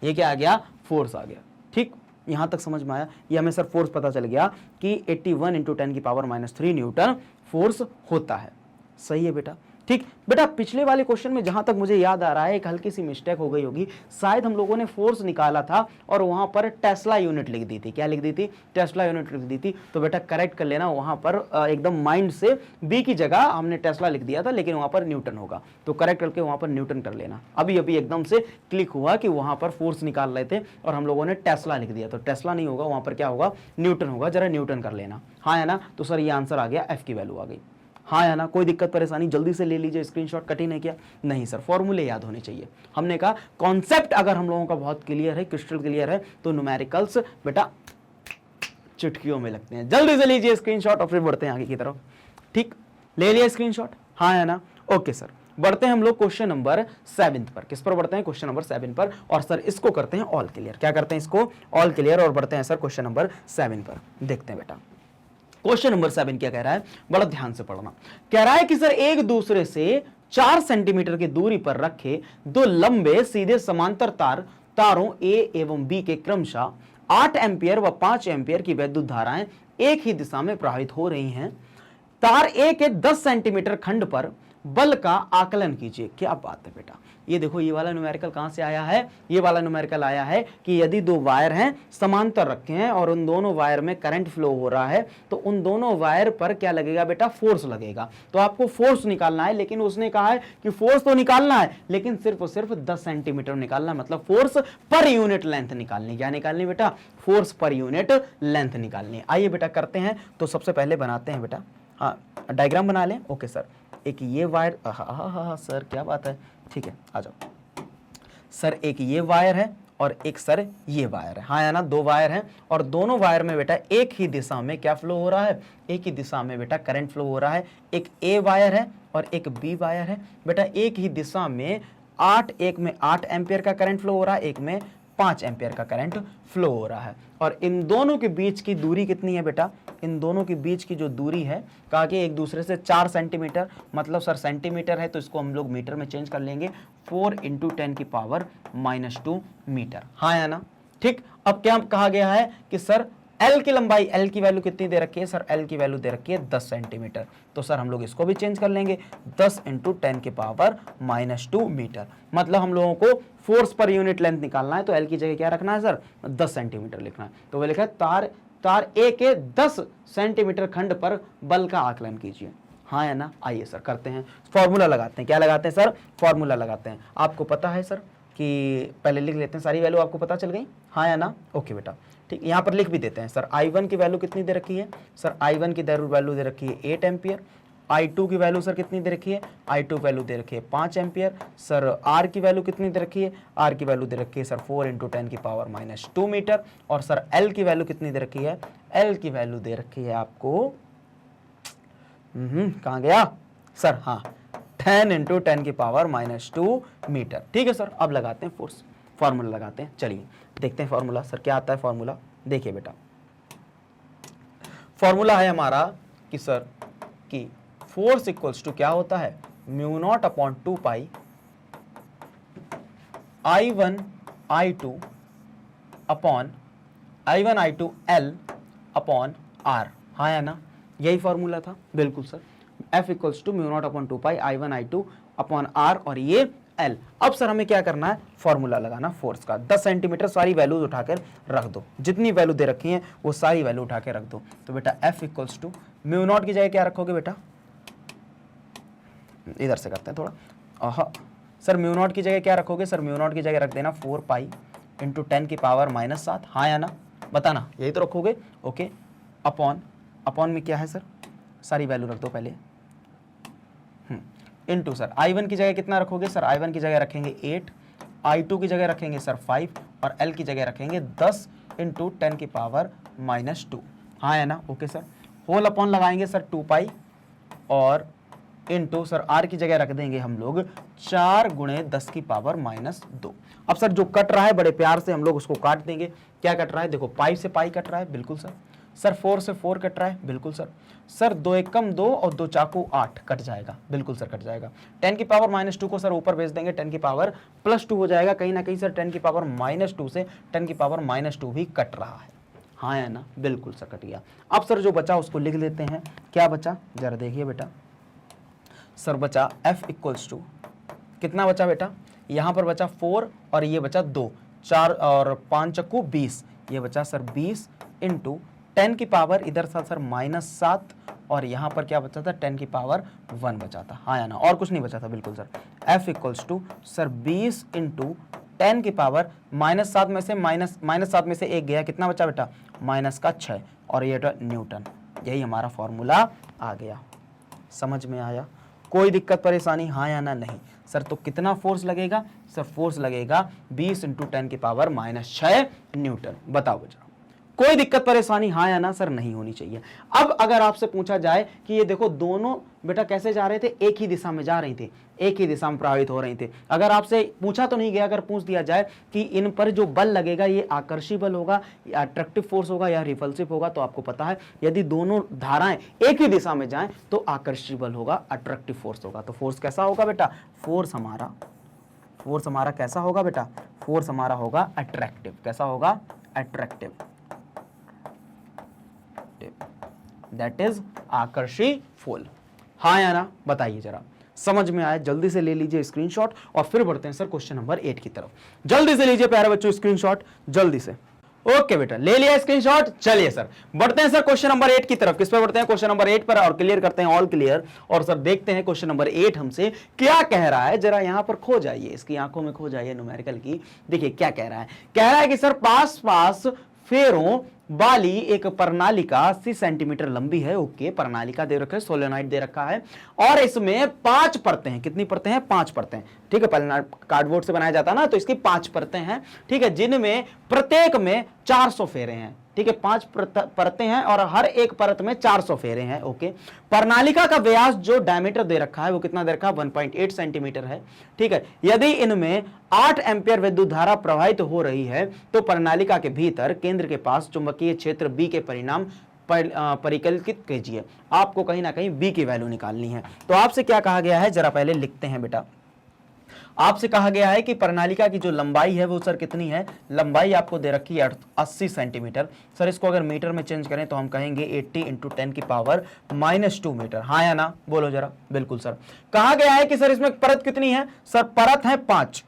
ये क्या आ गया? फोर्स आ गया। ठीक, यहां तक समझ में आया? ये हमें सर फोर्स पता चल गया कि 81 × 10⁻⁻3 न्यूटन फोर्स होता है। सही है बेटा। ठीक बेटा, पिछले वाले क्वेश्चन में जहां तक मुझे याद आ रहा है एक हल्की सी मिस्टेक हो गई होगी। शायद हम लोगों ने फोर्स निकाला था और वहां पर टेस्ला यूनिट लिख दी थी। क्या लिख दी थी? टेस्ला यूनिट लिख दी थी। तो बेटा करेक्ट कर लेना, वहां पर एकदम माइंड से बी की जगह हमने टेस्ला लिख दिया था, लेकिन वहां पर न्यूटन होगा। तो करेक्ट करके वहां पर न्यूटन कर लेना। अभी अभी एकदम से क्लिक हुआ कि वहां पर फोर्स निकाल रहे थे और हम लोगों ने टेस्ला लिख दिया। तो टेस्ला नहीं होगा, वहां पर क्या होगा? न्यूटन होगा। जरा न्यूटन कर लेना। हाँ है ना? तो सर ये आंसर आ गया, एफ की वैल्यू आ गई। हाँ है ना? कोई दिक्कत परेशानी? जल्दी से ले लीजिए स्क्रीनशॉट। कठिन है क्या? नहीं सर, फॉर्मूले याद होने चाहिए। हमने कहा कॉन्सेप्ट अगर हम लोगों का बहुत क्लियर है, क्रिस्टल क्लियर है, तो न्यूमेरिकल्स बेटा चुटकियों में लगते हैं। जल्दी से लीजिए स्क्रीनशॉट और फिर बढ़ते हैं आगे की तरफ। ठीक, ले लिया स्क्रीनशॉट? हाँ है ना? ओके सर, बढ़ते हैं हम लोग क्वेश्चन नंबर 7 पर। किस पर बढ़ते हैं? क्वेश्चन नंबर 7 पर। और सर इसको करते हैं ऑल क्लियर। क्या करते हैं? इसको ऑल क्लियर, और बढ़ते हैं सर क्वेश्चन नंबर 7 पर। देखते हैं बेटा क्वेश्चन नंबर 7 क्या कह रहा है, बड़ा ध्यान से पढ़ना। कह रहा है कि सर एक दूसरे से 4 सेंटीमीटर की दूरी पर रखे दो लंबे सीधे समांतर तारों ए एवं बी के क्रमशः 8 एम्पियर व 5 एम्पियर की वैद्युत धाराएं एक ही दिशा में प्रवाहित हो रही हैं। तार ए के 10 सेंटीमीटर खंड पर बल का आकलन कीजिए। क्या बात है बेटा, ये देखो ये वाला न्यूमेरिकल कहां से आया है, ये वाला न्यूमेरिकल आया है कि यदि दो वायर हैं समांतर रखे हैं और उन दोनों वायर में करंट फ्लो हो रहा है तो उन दोनों वायर पर क्या लगेगा बेटा, फोर्स लगेगा। तो आपको फोर्स निकालना है, लेकिन उसने कहा है कि फोर्स तो निकालना है लेकिन सिर्फ और सिर्फ 10 सेंटीमीटर निकालना, मतलब फोर्स पर यूनिट लेंथ निकालनी। क्या निकालनी बेटा, फोर्स पर यूनिट लेंथ निकालनी। आइए बेटा करते हैं। तो सबसे पहले बनाते हैं बेटा, हाँ डायग्राम बना लें। ओके सर, एक ये वायर, हाँ सर क्या बात है, ठीक है आ जाओ सर। एक ये वायर है और एक सर ये वायर है, हाँ या ना, दो वायर हैं और दोनों वायर में बेटा एक ही दिशा में क्या फ्लो हो रहा है, एक ही दिशा में बेटा करंट फ्लो हो रहा है। एक ए वायर है और एक बी वायर है बेटा, एक ही दिशा में एक में 8 एम्पियर का करंट फ्लो हो रहा है, एक में 5 एम्पियर का करंट फ्लो हो रहा है। और इन दोनों के बीच की दूरी कितनी है बेटा, इन दोनों के बीच की जो दूरी है, कहा कि एक दूसरे से 4 सेंटीमीटर, मतलब सर सेंटीमीटर है तो इसको हम लोग मीटर में चेंज कर लेंगे, 4 × 10⁻² मीटर, हाँ या ना। ठीक, अब क्या कहा गया है कि सर एल की लंबाई, एल की वैल्यू कितनी दे रखी है सर, एल की वैल्यू दे रखी है 10 सेंटीमीटर। तो सर हम लोग इसको भी चेंज कर लेंगे, 10 × 10⁻² मीटर। मतलब हम लोगों को फोर्स पर यूनिट लेंथ निकालना है तो एल की जगह क्या रखना है सर, 10 सेंटीमीटर लिखना है। तो वो लिखा है तार ए के 10 सेंटीमीटर खंड पर बल का आकलन कीजिए, हाँ या ना। आइए सर करते हैं, फॉर्मूला लगाते हैं। क्या लगाते हैं सर, फॉर्मूला लगाते हैं। आपको पता है सर कि पहले लिख लेते हैं, सारी वैल्यू आपको पता चल गई, हाँ या ना। ओके बेटा, ठीक, यहाँ पर लिख भी देते हैं सर। I1 की वैल्यू कितनी दे रखी है सर, I1 की वैल्यू दे रखी है 8 एम्पियर। I2 की वैल्यू सर कितनी दे रखी है, I2 वैल्यू दे रखी है 5 एम्पियर। सर R की वैल्यू कितनी दे रखी है, R की वैल्यू दे रखी है सर 4 × 10⁻² मीटर। और सर L की वैल्यू कितनी दे रखी है, L की वैल्यू दे रखी है आपको, कहाँ गया सर, हाँ 10 × 10⁻² मीटर। ठीक है सर, अब लगाते हैं फोर्स, फॉर्मूला लगाते हैं। चलिए देखते हैं फॉर्मूला सर क्या आता है। फॉर्मूला देखिए बेटा, फॉर्मूला है हमारा कि सर कि फोर्स इक्वल्स टू क्या होता है, μ0/2π I1 I2 L upon R, हाँ या ना, यही फॉर्मूला था, बिल्कुल sir. F equals to μ0/2π I1 I2 upon R और ये L। अब सर हमें क्या करना है, फॉर्मूला लगाना फोर्स का। 10 सेंटीमीटर सारी वैल्यूज उठाकर रख दो, जितनी वैल्यू दे रखी है वो सारी वैल्यू उठा के रख दो। तो बेटा F इक्वल्स टू μ0 की जगह क्या रखोगे बेटा, इधर से करते हैं थोड़ा, सर μ0 की जगह क्या रखोगे सर, μ0 की जगह रख देना 4π × 10⁻⁷, हाँ या ना, बताना, यही तो रखोगे। ओके, अपॉन में क्या है सर, सारी वैल्यू रख दो पहले, इनटू सर I1 की जगह कितना रखोगे सर, I1 की जगह रखेंगे 8, I2 की जगह रखेंगे सर 5 और L की जगह रखेंगे 10 × 10⁻², हाँ है ना। ओके सर, होल अपॉन लगाएंगे सर 2π और इनटू सर R की जगह रख देंगे हम लोग 4 × 10⁻²। अब सर जो कट रहा है बड़े प्यार से हम लोग उसको काट देंगे। क्या कट रहा है, देखो पाई से पाई कट रहा है, बिल्कुल सर। सर 4 से 4 कट रहा है, बिल्कुल सर। सर 2 एकम 2 और 2 चाकू 8 कट जाएगा, बिल्कुल सर कट जाएगा। 10⁻² को सर ऊपर भेज देंगे, 10⁻+2 हो जाएगा। कहीं ना कहीं सर 10⁻² से 10⁻² भी कट रहा है, हाँ या ना, बिल्कुल सर कट गया। अब सर जो बचा उसको लिख लेते हैं। क्या बचा जरा देखिए बेटा, सर बचा F इक्वल्स टू कितना बचा बेटा, यहाँ पर बचा 4 और ये बचा 2, 4 और 5 चक्कू 20, ये बचा सर 20 × 10 की पावर इधर था सर -7 और यहाँ पर क्या बचा था 10⁻1 बचा था, हाँ या ना, और कुछ नहीं बचा था, बिल्कुल sir. F equals to sir 20 × 10 की पावर -7 में से -7 में से 1 गया, कितना बचा बेटा -6 और ये न्यूटन। यही हमारा फॉर्मूला आ गया, समझ में आया, कोई दिक्कत परेशानी, हाँ या ना, नहीं सर। तो कितना फोर्स लगेगा सर, फोर्स लगेगा 20 × 10⁻6 न्यूटन। बताओ बच्चों, कोई दिक्कत परेशानी, हाँ या ना सर, नहीं होनी चाहिए। अब अगर आपसे पूछा जाए कि ये देखो दोनों बेटा कैसे जा रहे थे, एक ही दिशा में जा रही थी, एक ही दिशा में प्रभावित हो रही थी। अगर आपसे पूछा तो नहीं गया, अगर पूछ दिया जाए कि इन पर जो बल लगेगा ये आकर्षी बल होगा या अट्रैक्टिव फोर्स होगा या रिपल्सिव होगा, तो आपको पता है यदि दोनों धाराएं एक ही दिशा में जाएं तो आकर्षी बल होगा, अट्रैक्टिव फोर्स होगा। तो फोर्स कैसा होगा बेटा, फोर्स हमारा कैसा होगा बेटा, फोर्स हमारा होगा अट्रैक्टिव। कैसा होगा, अट्रैक्टिव। दैट इज आकर्षी फूल। हाँ या ना बताइए जरा, समझ में आया? जल्दी से ले लीजिए स्क्रीनशॉट और फिर बढ़ते हैं सर क्वेश्चन नंबर 8 की तरफ। जल्दी से लीजिए प्यारे बच्चों स्क्रीनशॉट, जल्दी से। ओके बेटा, ले लिया स्क्रीनशॉट। चलिए सर बढ़ते हैं सर क्वेश्चन नंबर 8 की तरफ। किस पर बढ़ते हैं? क्वेश्चन नंबर 8 पर, और क्लियर करते हैं ऑल क्लियर। और सर देखते हैं क्वेश्चन नंबर 8 हमसे क्या कह रहा है। जरा यहां पर खो जाइए, इसकी आंखों में खो जाइए न्यूमेरिकल की। देखिए क्या कह रहा है। कह रहा है कि सर पास पास फेरों वाली एक प्रणालिका 80 सेंटीमीटर लंबी है। ओके, प्रणालिका दे रखा है, सोलेनॉइड दे रखा है, और इसमें 5 परतें हैं। कितनी परतें हैं? 5 परतें। ठीक है, कार्डबोर्ड से बनाया जाता है ना, तो इसकी 5 परतें हैं। ठीक है, जिनमें प्रत्येक में 400 फेरे हैं। ठीक है, 5 परतें हैं और हर एक परत में 400 फेरे हैं। ओके, प्रणालिका का व्यास जो डायमीटर दे रखा है वो कितना दे रखा है? 1.8 सेंटीमीटर है। ठीक है, यदि इनमें 8 एम्पियर विद्युत धारा प्रवाहित हो रही है तो प्रणालिका के भीतर केंद्र के पास चुंबकीय क्षेत्र बी के परिणाम परिकलित कीजिए। आपको कहीं ना कहीं बी की वैल्यू निकालनी है। तो आपसे क्या कहा गया है, जरा पहले लिखते हैं बेटा। आपसे कहा गया है कि प्रणालिका की जो लंबाई है वो सर कितनी है? लंबाई आपको दे रखी है 80 सेंटीमीटर। सर इसको अगर मीटर में चेंज करें तो हम कहेंगे 80 × 10 की पावर -2 मीटर। हाँ या ना बोलो जरा। बिल्कुल सर। कहा गया है कि सर इसमें परत कितनी है? सर परत है 5।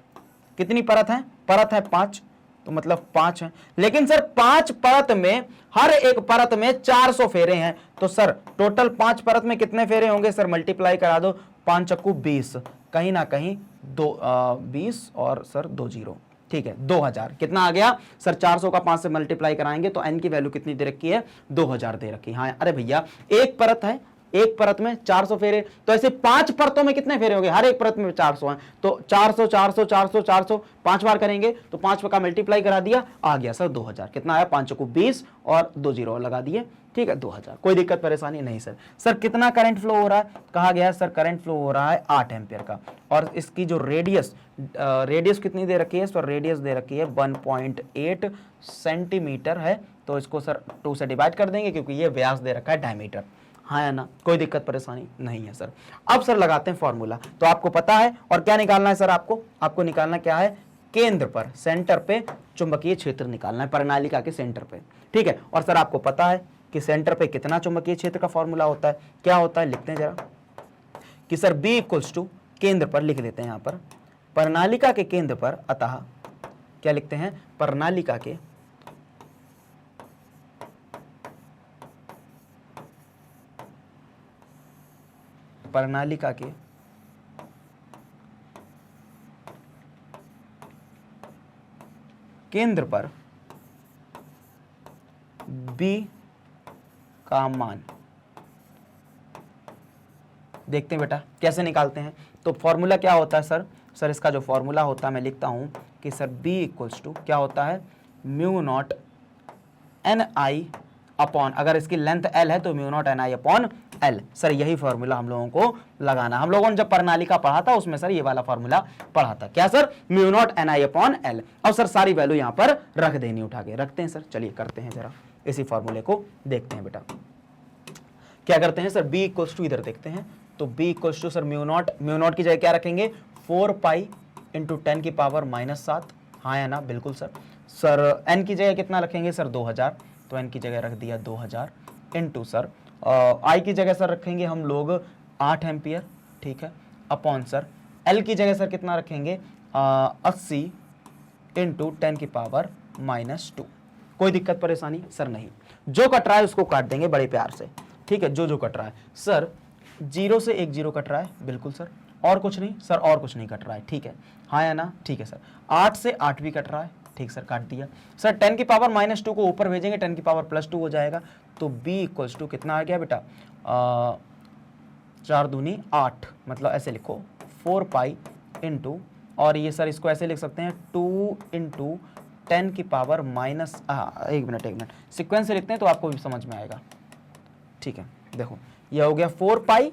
कितनी परत है? परत है 5, तो मतलब 5 है। लेकिन सर 5 परत में हर एक परत में 400 फेरे हैं, तो सर टोटल 5 परत में कितने फेरे होंगे? सर मल्टीप्लाई करा दो, 5 चक्कू 20, कहीं ना कहीं 20 और सर 2 जीरो। ठीक है, 2000 कितना आ गया सर? 400 का 5 से मल्टीप्लाई कराएंगे तो n की वैल्यू कितनी दे रखी है? 2000 दे रखी है। हाँ, अरे भैया एक परत है, एक परत में 400 फेरे, तो ऐसे 5 परतों में कितने फेरे होंगे? हर एक परत में 400 हैं, तो 400 400 400 400 5 बार करेंगे तो 5 का मल्टीप्लाई करा दिया, आ गया सर 2000। कितना आया? 5 चौको 20 और 2 जीरो लगा दिए। ठीक है, 2000। कोई दिक्कत परेशानी नहीं सर। सर कितना करंट फ्लो हो रहा है? कहा गया सर करंट फ्लो हो रहा है 8 एम्पियर का, और इसकी जो रेडियस कितनी दे रखी है? सर रेडियस दे रखी है 1.8 सेंटीमीटर है, तो इसको सर 2 से डिवाइड कर देंगे क्योंकि ये व्यास दे रखा है डायमीटर। हाँ या ना? कोई दिक्कत परेशानी नहीं है सर। अब सर लगाते हैं फॉर्मूला। तो आपको पता है, और क्या निकालना है सर? आपको निकालना क्या है? केंद्र पर, सेंटर पे चुंबकीय क्षेत्र निकालना है, प्रणालिका के सेंटर पे। ठीक है, और सर आपको पता है कि सेंटर पे कितना चुंबकीय क्षेत्र का फॉर्मूला होता है? क्या होता है? लिखते हैं जरा कि सर B इक्वल्स टू, केंद्र पर लिख लेते हैं यहां पर, प्रणालिका के केंद्र पर, अतः क्या लिखते हैं? प्रणालिका के केंद्र पर B का मान। देखते हैं बेटा कैसे निकालते हैं। तो फॉर्मूला क्या होता है सर? सर इसका जो फॉर्मूला होता है मैं लिखता हूं कि सर B इक्वल्स टू क्या होता है? μ0 Ni अपॉन, अगर इसकी लेंथ L है तो μ0 Ni अपॉन L। सर यही फॉर्मूला हम लोगों को लगाना। हम लोगों ने जब प्रणालिका पढ़ा था उसमें सर ये वाला फॉर्मूला पढ़ा था। क्या सर? μ0 Ni upon L। अब सर सारी वैल्यू यहां पर रख देनी, उठा के रखते हैं सर। चलिए करते हैं जरा इसी फॉर्मूले को, देखते हैं बेटा क्या करते हैं सर। B इक्वल्स टू इधर देखते हैं, तो B equals to sir mu naught की जगह क्या रखेंगे? 4 पाई इंटू 10 की पावर -7। हाँ या ना? बिल्कुल सर। सर n की जगह कितना रखेंगे सर? 2000, तो n की जगह रख दिया 2000 इंटू सर I की जगह सर रखेंगे हम लोग 8 एम्पियर। ठीक है, अपॉन सर L की जगह सर कितना रखेंगे? 80 इंटू 10 की पावर -2। कोई दिक्कत परेशानी सर नहीं? जो कट रहा है उसको काट देंगे बड़े प्यार से। ठीक है, जो कट रहा है सर, 0 से 1 0 कट रहा है। बिल्कुल सर। और कुछ नहीं सर? और कुछ नहीं कट रहा है। ठीक है, हाँ या ना? ठीक है सर। 8 से 8 भी कट रहा है। ठीक सर, काट दिया सर। 10 की पावर -2 को ऊपर भेजेंगे, 10 की पावर +2 हो जाएगा, तो B इक्वल्स टू कितना आ गया बेटा? 4 दूनी 8, मतलब ऐसे लिखो 4 पाई इंटू, और ये सर इसको ऐसे लिख सकते हैं 2 इंटू 10 की पावर एक मिनट सीक्वेंस से लिखते हैं तो आपको भी समझ में आएगा। ठीक है, देखो ये हो गया 4 पाई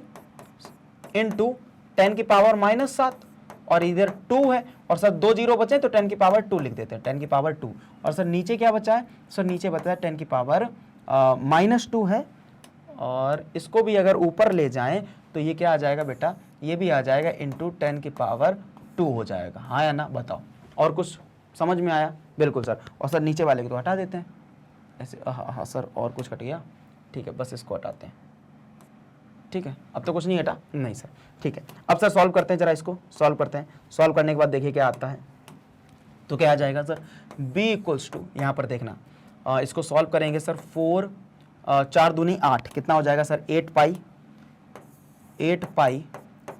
इंटू 10 की पावर -7, और इधर 2 है, और सर 2 जीरो बचे तो 10 की पावर 2 लिख देते हैं, 10 की पावर 2। और सर नीचे क्या बचा है? सर नीचे बचा है 10 की पावर -2 है, और इसको भी अगर ऊपर ले जाएं तो ये क्या आ जाएगा बेटा? ये भी आ जाएगा इंटू 10 की पावर 2 हो जाएगा। हाँ या ना? बताओ और कुछ समझ में आया? बिल्कुल सर। और सर नीचे वाले को तो हटा देते हैं ऐसे। हाँ सर, और कुछ कट गया? ठीक है, बस इसको हटाते हैं। ठीक है, अब तो कुछ नहीं हटा, नहीं सर, ठीक है। अब सर सॉल्व करते हैं, जरा इसको सॉल्व करते हैं। सॉल्व करने के बाद देखिए क्या आता है, तो क्या आ जाएगा सर, b इक्वल्स टू, यहाँ पर देखना, इसको सॉल्व करेंगे सर, 4 4 दूनी 8, कितना हो जाएगा सर, 8 पाई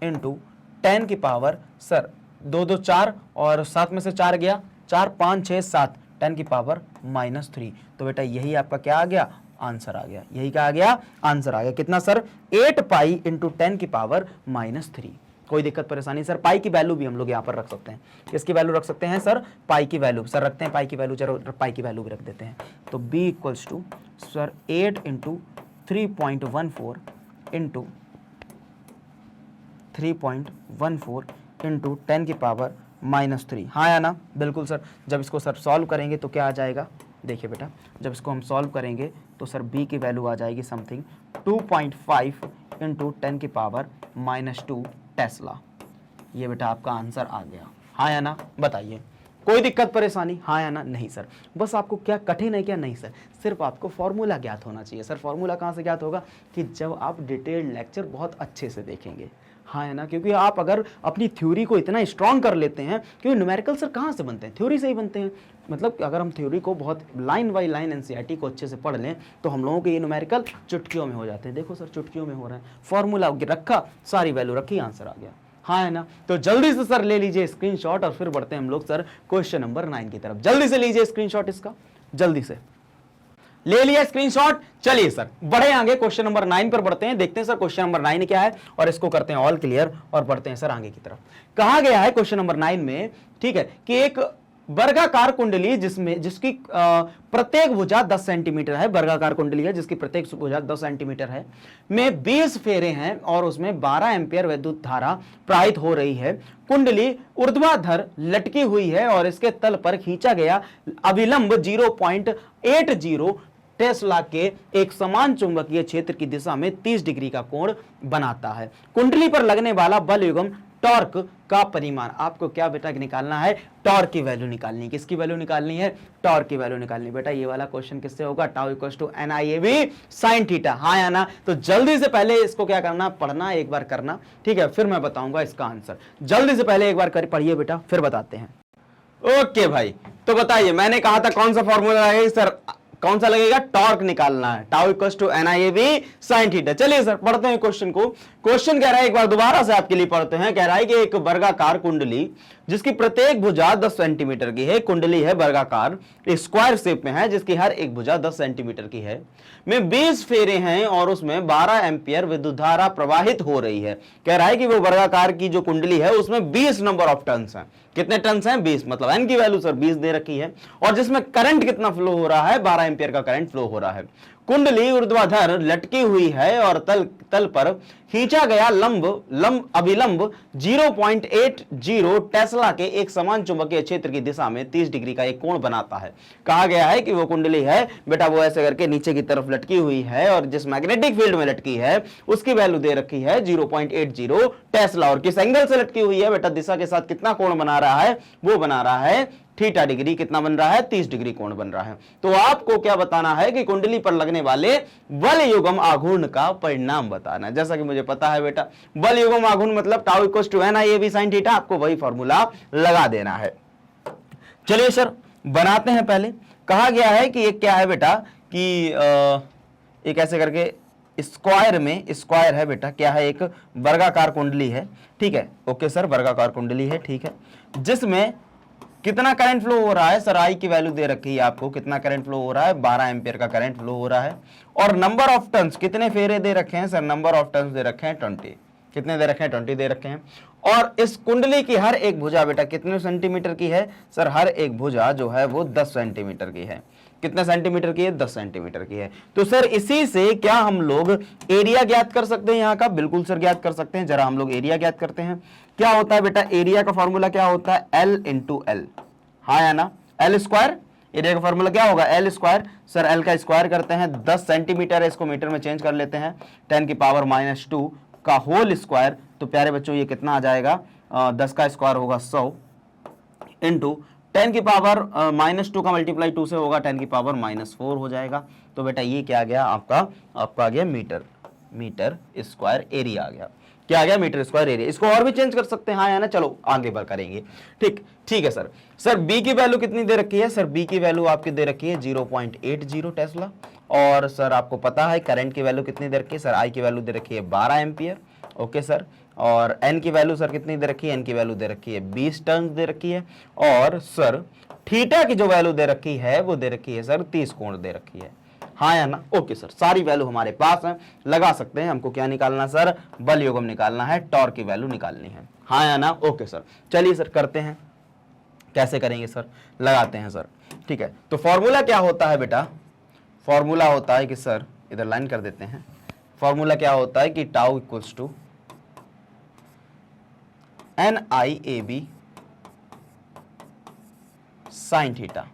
इंटू 10 की पावर सर 2 2 4 और 7 में से 4 गया, 4 5 6 7, 10 की पावर -3। तो बेटा यही आपका क्या आ गया, आंसर आ गया। यही क्या आ गया, आंसर आ गया। कितना सर, 8 पाई इंटू 10 की पावर -3। कोई दिक्कत परेशानी सर, पाई की वैल्यू भी हम लोग यहाँ पर रख सकते हैं। किसकी वैल्यू रख सकते हैं सर, पाई की वैल्यू सर रखते हैं, पाई की वैल्यू, चलो पाई की वैल्यू भी रख देते हैं। तो b equals to sir 8 into 3.14 into 3.14 into 10 की पावर -3। हाँ या ना, बिल्कुल सर। जब इसको सर सॉल्व करेंगे तो क्या आ जाएगा, देखिए बेटा, जब इसको हम सॉल्व करेंगे तो सर b की वैल्यू आ जाएगी समथिंग 2.5 इंटू 10 की पावर -2 टेस्ला। ये बेटा आपका आंसर आ गया। हाँ या ना, बताइए कोई दिक्कत परेशानी, हाँ या ना, नहीं सर। बस आपको क्या कठिन है क्या, नहीं सर, सिर्फ आपको फॉर्मूला ज्ञात होना चाहिए। सर फॉर्मूला कहाँ से ज्ञात होगा, कि जब आप डिटेल्ड लेक्चर बहुत अच्छे से देखेंगे। हाँ है ना, क्योंकि आप अगर अपनी थ्योरी को इतना स्ट्रांग कर लेते हैं, क्योंकि न्यूमेरिकल सर कहाँ से बनते हैं, थ्योरी से ही बनते हैं। मतलब अगर हम थ्योरी को बहुत लाइन बाई लाइन एनसीईआरटी को अच्छे से पढ़ लें तो हम लोगों के ये न्यूमेरिकल चुटकियों में हो जाते हैं। देखो सर चुटकियों में हो रहे हैं, फॉर्मूला रखा, सारी वैल्यू रखी, आंसर आ गया। हाँ है ना, तो जल्दी से सर ले लीजिए स्क्रीनशॉट और फिर बढ़ते हैं हम लोग सर क्वेश्चन नंबर 9 की तरफ। जल्दी से लीजिए स्क्रीनशॉट इसका, जल्दी से ले लिया स्क्रीनशॉट। चलिए सर बढ़े आगे, क्वेश्चन नंबर 9 पर बढ़ते हैं, देखते हैं सर क्वेश्चन नंबर 9 क्या है और इसको करते हैं ऑल क्लियर और बढ़ते हैं सर आगे की तरफ। कहा गया है क्वेश्चन नंबर 9 में, ठीक है, कि एक वर्गाकार कुंडली जिसकी प्रत्येक भुजा 10 सेंटीमीटर है, वर्गाकार कुंडली है जिसकी प्रत्येक भुजा 10 सेंटीमीटर है, में 20 फेरे हैं और उसमें 12 एम्पियर विद्युत धारा प्रवाहित हो रही है। कुंडली ऊर्ध्वाधर लटकी हुई है और इसके तल पर खींचा गया अभिलंब 0.80 टेस्ला के एक समान चुंबकीय क्षेत्र की दिशा में 30 डिग्री का कोण बनाता है। कुंडली पर लगने वाला बल एवं टॉर्क का परिमाण आपको क्या बेटा निकालना है, टॉर्क की वैल्यू निकालनी है। किसकी वैल्यू निकालनी है, टॉर्क की वैल्यू निकालनी है। बेटा ये वाला क्वेश्चन किससे होगा, tau equals to NIAB sin theta. हाँ या ना, तो जल्दी से पहले इसको क्या करना, पढ़ना, एक बार करना, ठीक है, फिर मैं बताऊंगा इसका आंसर। जल्दी से पहले एक बार पढ़िए बेटा, फिर बताते हैं। ओके भाई, तो बताइए, मैंने कहा था कौन सा फॉर्मूला लगेगा सर, कौन सा लगेगा, टॉर्क निकालना है, tau equals to NIAB sin theta. चलिए सर पढ़ते हैं क्वेश्चन को। क्वेश्चन कह रहा है, एक बार दोबारा से आपके लिए पढ़ते हैं। कह रहा है कि एक वर्गाकार कुंडली जिसकी प्रत्येक भुजा 10 सेंटीमीटर की है, कुंडली है वर्गाकार, स्क्वायर शेप में है, जिसकी हर एक भुजा 10 सेंटीमीटर की है, में 20 फेरे हैं और उसमें 12 एम्पियर विद्युत धारा प्रवाहित हो रही है। कह रहा है कि वो वर्गाकार की जो कुंडली है उसमें 20 नंबर ऑफ टर्न्स हैं। कितने टर्न्स हैं, 20, मतलब एन की वैल्यू सर 20 दे रखी है, और जिसमें करंट कितना फ्लो हो रहा है, 12 एम्पियर का करंट फ्लो हो रहा है। कुंडली ऊर्ध्वाधर लटकी हुई है और तल पर खींचा गया अभिलंब 0.80 टेस्ला के एक समान चुंबकीय क्षेत्र की दिशा में 30 डिग्री का एक कोण बनाता है। कहा गया है कि वो कुंडली है बेटा, वो ऐसे करके नीचे की तरफ लटकी हुई है और जिस मैग्नेटिक फील्ड में लटकी है उसकी वैल्यू दे रखी है 0.80 टेस्ला, और किस एंगल से लटकी हुई है बेटा, दिशा के साथ कितना कोण बना रहा है, वो बना रहा है थीटा डिग्री। कितना बन रहा है, 30 डिग्री कोण बन रहा है। तो आपको क्या बताना है कि कुंडली पर लगने वाले बल युग्म आघूर्ण का परिणाम बताना है। जैसा कि मुझे पता है बेटा, बल युग्म आघूर्ण मतलब tau equals to NIAB sin theta, आपको वही फॉर्मूला लगा देना है। चलिए सर बनाते हैं। पहले कहा गया है कि एक क्या है बेटा, कि एक ऐसे करके स्क्वायर में, स्क्वायर है बेटा, क्या है, एक वर्गाकार कुंडली है, ठीक है, ओके सर, वर्गाकार कुंडली है, ठीक है, जिसमें कितना करंट फ्लो हो रहा है सर, आई की वैल्यू दे रखी है आपको, कितना करंट फ्लो हो रहा है, 12 एम्पियर का करंट फ्लो हो रहा है, और नंबर ऑफ टर्न्स कितने फेरे दे रखे हैं सर, नंबर ऑफ टर्न्स दे रखे हैं 20। कितने दे रखे हैं, 20 दे रखे हैं। और इस कुंडली की हर एक भुजा बेटा कितने सेंटीमीटर की है सर, हर एक भुजा जो है वो 10 सेंटीमीटर की है। कितने सेंटीमीटर की है, 10 सेंटीमीटर की है। तो सर इसी से क्या हम लोग एरिया ज्ञात कर सकते हैं यहाँ का, बिल्कुल सर ज्ञात कर सकते हैं। जरा हम लोग एरिया ज्ञात करते हैं। क्या होता है बेटा, एरिया का फॉर्मूला क्या होता है, L इंटू L। हाँ या ना, L स्क्वायर, एरिया का फॉर्मूला क्या होगा, L स्क्वायर। सर L का स्क्वायर करते हैं, 10 सेंटीमीटर है, इसको मीटर में चेंज कर लेते हैं, 10 की पावर -2 का होल स्क्वायर। तो प्यारे बच्चों ये कितना आ जाएगा, 10 का स्क्वायर होगा 100 इंटू 10 की पावर -2 का मल्टीप्लाई 2 से होगा 10 की पावर -4 हो जाएगा। तो बेटा ये क्या आ गया आपका आ गया मीटर स्क्वायर एरिया आ गया। क्या आ गया? Metre square area. इसको और भी चेंज कर सकते हैं, हाँ या ना? चलो आगे बढ़ करेंगे। ठीक है सर बी की वैल्यू कितनी दे रखी है? सर बी की वैल्यू आपकी दे रखी है 0.80 टेस्ला। और सर आपको पता है करंट की वैल्यू कितनी दे रखी है? सर आई की वैल्यू दे रखी है 12 एम्पियर। Okay sir. और एन की वैल्यू सर कितनी दे रखी है? एन की वैल्यू दे रखी है 20 टर्न्स दे रखी है। और सर थीटा की जो वैल्यू दे रखी है वो दे रखी है सर 30 कोण दे रखी है, हाँ या ना? ओके सर, सारी वैल्यू हमारे पास है, लगा सकते हैं। हमको क्या निकालना सर? बल युग्म निकालना है, टॉर्क की वैल्यू निकालनी है, हाँ या ना? ओके सर, चलिए सर करते हैं। कैसे करेंगे सर? लगाते हैं सर। ठीक है, तो फॉर्मूला क्या होता है बेटा? फॉर्मूला होता है कि सर इधर लाइन कर देते हैं। फॉर्मूला क्या होता है कि tau equals to NIAB sine theta.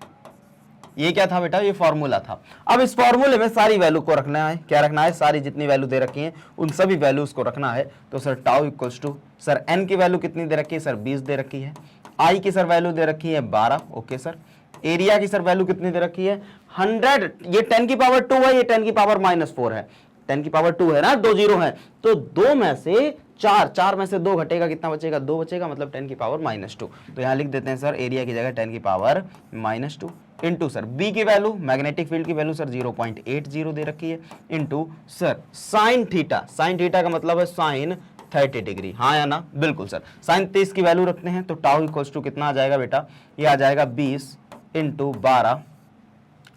ये क्या था बेटा? ये फॉर्मूला था। अब इस फॉर्मूले में सारी वैल्यू को रखना है। क्या रखना है? सारी जितनी वैल्यू दे रखी हैं उन सभी वैल्यूज को रखना है। तो sir tau equals to sir N की वैल्यू कितनी दे रखी है? सर 20 दे रखी है। आई की सर वैल्यू दे रखी है 12। Okay sir. एरिया की सर वैल्यू कितनी दे रखी है? 100। ये 10 की पावर 2 है, ये 10 की पावर -4 है। 10 की पावर 2 है ना, 2 जीरो है, तो 2 में से 4 में से 2 घटेगा, कितना बचेगा? 2 बचेगा, मतलब 10 की पावर -2। तो यहाँ लिख देते हैं सर एरिया की जगह 10 की पावर -2 इंटू सर बी की वैल्यू, मैग्नेटिक फील्ड की वैल्यू सर 0.80 दे रखी है, into sir sine theta. Sine theta का मतलब है साइन 30 डिग्री, हाँ या ना? बिल्कुल सर। साइन 30 की वैल्यू रखते हैं तो टाउ इक्वल्स टू कितना आ जाएगा बेटा? ये आ जाएगा 20 इंटू 12।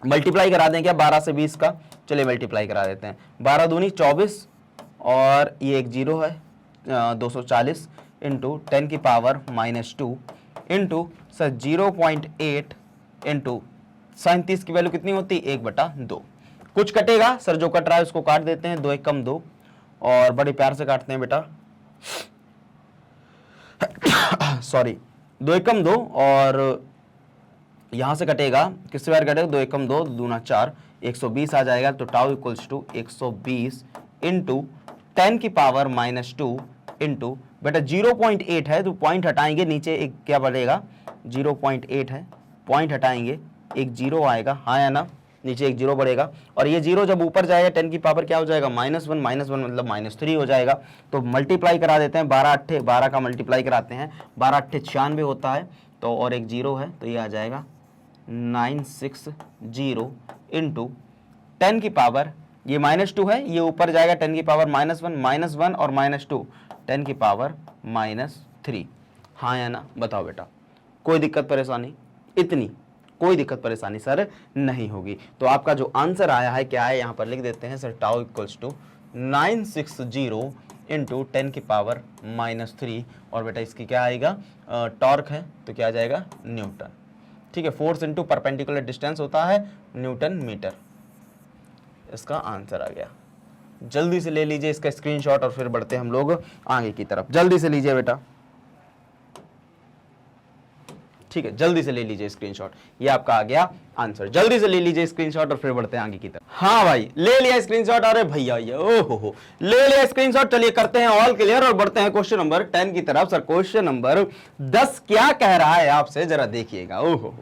मल्टीप्लाई करा दें क्या 12 से 20 का? चलिए मल्टीप्लाई करा देते हैं। 12 दूनी 24 और ये एक जीरो है 240 इंटू 10 की power -2 into sir 0.8 into sine 30 की वैल्यू कितनी होती? 1/2। कुछ कटेगा सर, जो कट रहा है उसको काट देते हैं। 2 1 कम 2 और बड़े प्यार से काटते हैं बेटा। सॉरी, 2 1 कम 2 और यहां से कटेगा, किससे बाहर कटेगा? 2 1 कम 2 दूना 4, 120 आ जाएगा। तो टाउ इक्वल्स टू 120 इंटू 10 की पावर -2 इंटू बेटा 0.8 है तो पॉइंट हटाएंगे, नीचे एक क्या बढ़ेगा? 0.8 है, पॉइंट हटाएंगे, एक जीरो आएगा, हाँ या ना? नीचे एक जीरो बढ़ेगा और ये जीरो जब ऊपर जाएगा 10 की पावर क्या हो जाएगा? -1 मतलब -3 हो जाएगा। तो मल्टीप्लाई करा देते हैं, 12 8 12 का मल्टीप्लाई कराते हैं, 12 8 96 होता है। तो और एक जीरो है तो ये आ जाएगा 960 इंटू 10 की पावर, ये -2 है, ये ऊपर जाएगा 10 की पावर -1 और -2 10 की पावर -3, हाँ या ना? बताओ बेटा, कोई दिक्कत परेशानी? इतनी कोई दिक्कत परेशानी सर नहीं होगी। तो आपका जो आंसर आया है क्या है? यहाँ पर लिख देते हैं sir tau equals to 960 into 10 की पावर -3 और बेटा इसकी क्या आएगा? टॉर्क है तो क्या आ जाएगा? न्यूटन। ठीक है, फोर्स इंटू परपेंडिकुलर डिस्टेंस होता है न्यूटन मीटर। इसका आंसर आ गया। जल्दी से ले लीजिए इसका स्क्रीनशॉट और फिर बढ़ते हैं हम लोग आगे की तरफ। जल्दी से लीजिए बेटा, ठीक है, जल्दी से ले लीजिए स्क्रीनशॉट। ये आपका आ गया आंसर। जल्दी से ले लीजिए स्क्रीनशॉट और फिर बढ़ते हैं आगे की तरफ। हाँ भाई, ले लिया स्क्रीनशॉट। अरे भैया ये ओहो, ले लिया स्क्रीनशॉट। चलिए करते हैं ऑल क्लियर और बढ़ते हैं क्वेश्चन नंबर 10 की तरफ। सर क्वेश्चन नंबर 10 क्या कह रहा है आपसे, जरा देखिएगा। ओहो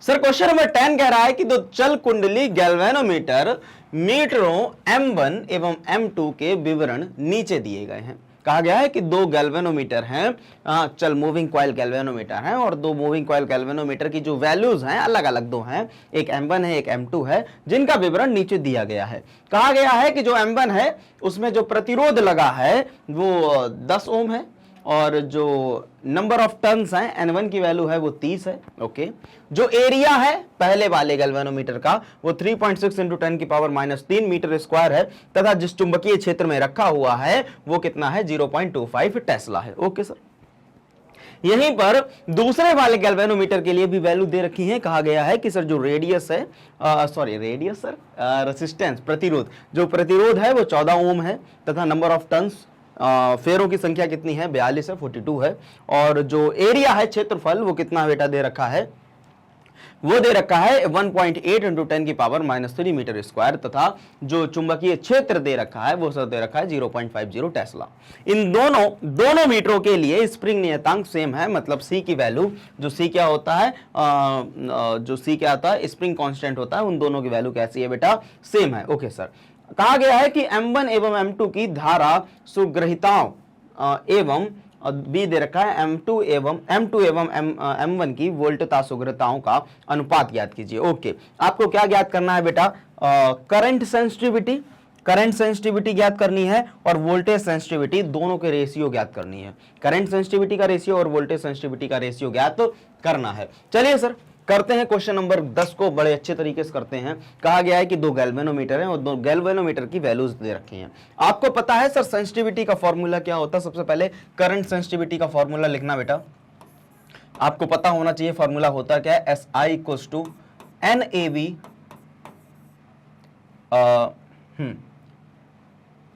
सर, क्वेश्चन नंबर 10 कह रहा है कि दो चल कुंडली गैल्वेनोमीटर मीटरों M1 एवं M2 के विवरण नीचे दिए गए हैं। कहा गया है कि दो गैल्वेनोमीटर हैं, चल मूविंग कॉइल गैल्वेनोमीटर हैं, और दो मूविंग कॉइल गैल्वेनोमीटर की जो वैल्यूज हैं अलग अलग दो हैं, एक M1 है एक M2 है, जिनका विवरण नीचे दिया गया है। कहा गया है कि जो M1 है उसमें जो प्रतिरोध लगा है वो 10 ओम है और जो नंबर ऑफ टर्न्स हैं N1 की वैल्यू है वो 30 है। ओके, जो एरिया है पहले वाले गैल्वेनोमीटर का वो 3.6 इंटू 10 की पावर -3 मीटर स्क्वायर है, तथा जिस चुंबकीय क्षेत्र में रखा हुआ है वो कितना है? 0.25 टेस्ला है। ओके सर, यहीं पर दूसरे वाले गैल्वेनोमीटर के लिए भी वैल्यू दे रखी है। कहा गया है कि सर जो रेडियस है, रेसिस्टेंस प्रतिरोध, जो प्रतिरोध है वो 14 ओम है, तथा नंबर ऑफ टर्न्स फेरों की संख्या कितनी है? 42 है, 42 है, और जो एरिया है क्षेत्रफल वो कितना बेटा दे रखा है? वो दे रखा है 1.8 इंटू 10 की पावर -3 मीटर स्क्वायर, तथा जो चुंबकीय क्षेत्र दे रखा है वो सर दे रखा है 0.50 टेस्ला। इन दोनों मीटरों के लिए स्प्रिंग नियतांक सेम है, मतलब सी की वैल्यू, जो सी क्या होता है, जो सी क्या होता है, स्प्रिंग कांस्टेंट होता है, उन दोनों की वैल्यू कैसी है बेटा, सेम है। ओके सर, कहा गया है कि M1 एवं M2 की धारा सुग्रहिताओं एवं बी दे रखा है M2 एवं M1 की वोल्टता सुग्रहिताओं का अनुपात ज्ञात कीजिए। ओके, आपको क्या ज्ञात करना है बेटा, करंट सेंसिटिविटी ज्ञात करनी है और वोल्टेज सेंसिटिविटी, दोनों के रेशियो ज्ञात करनी है। करंट सेंसिटिविटी का रेशियो और वोल्टेज सेंसिटिविटी का रेशियो ज्ञात करना है। चलिए सर करते हैं क्वेश्चन नंबर 10 को बड़े अच्छे तरीके से करते हैं। कहा गया है कि 2 गैल्वेनोमीटर हैं और 2 गैल्वेनोमीटर की वैल्यूज दे रखी हैं। आपको पता है सर सेंसिटिविटी का फॉर्मूला क्या होता है? सबसे पहले करंट सेंसिटिविटी का फॉर्मूला लिखना बेटा, आपको पता होना चाहिए फॉर्मूला होता क्या है, SI = NAB,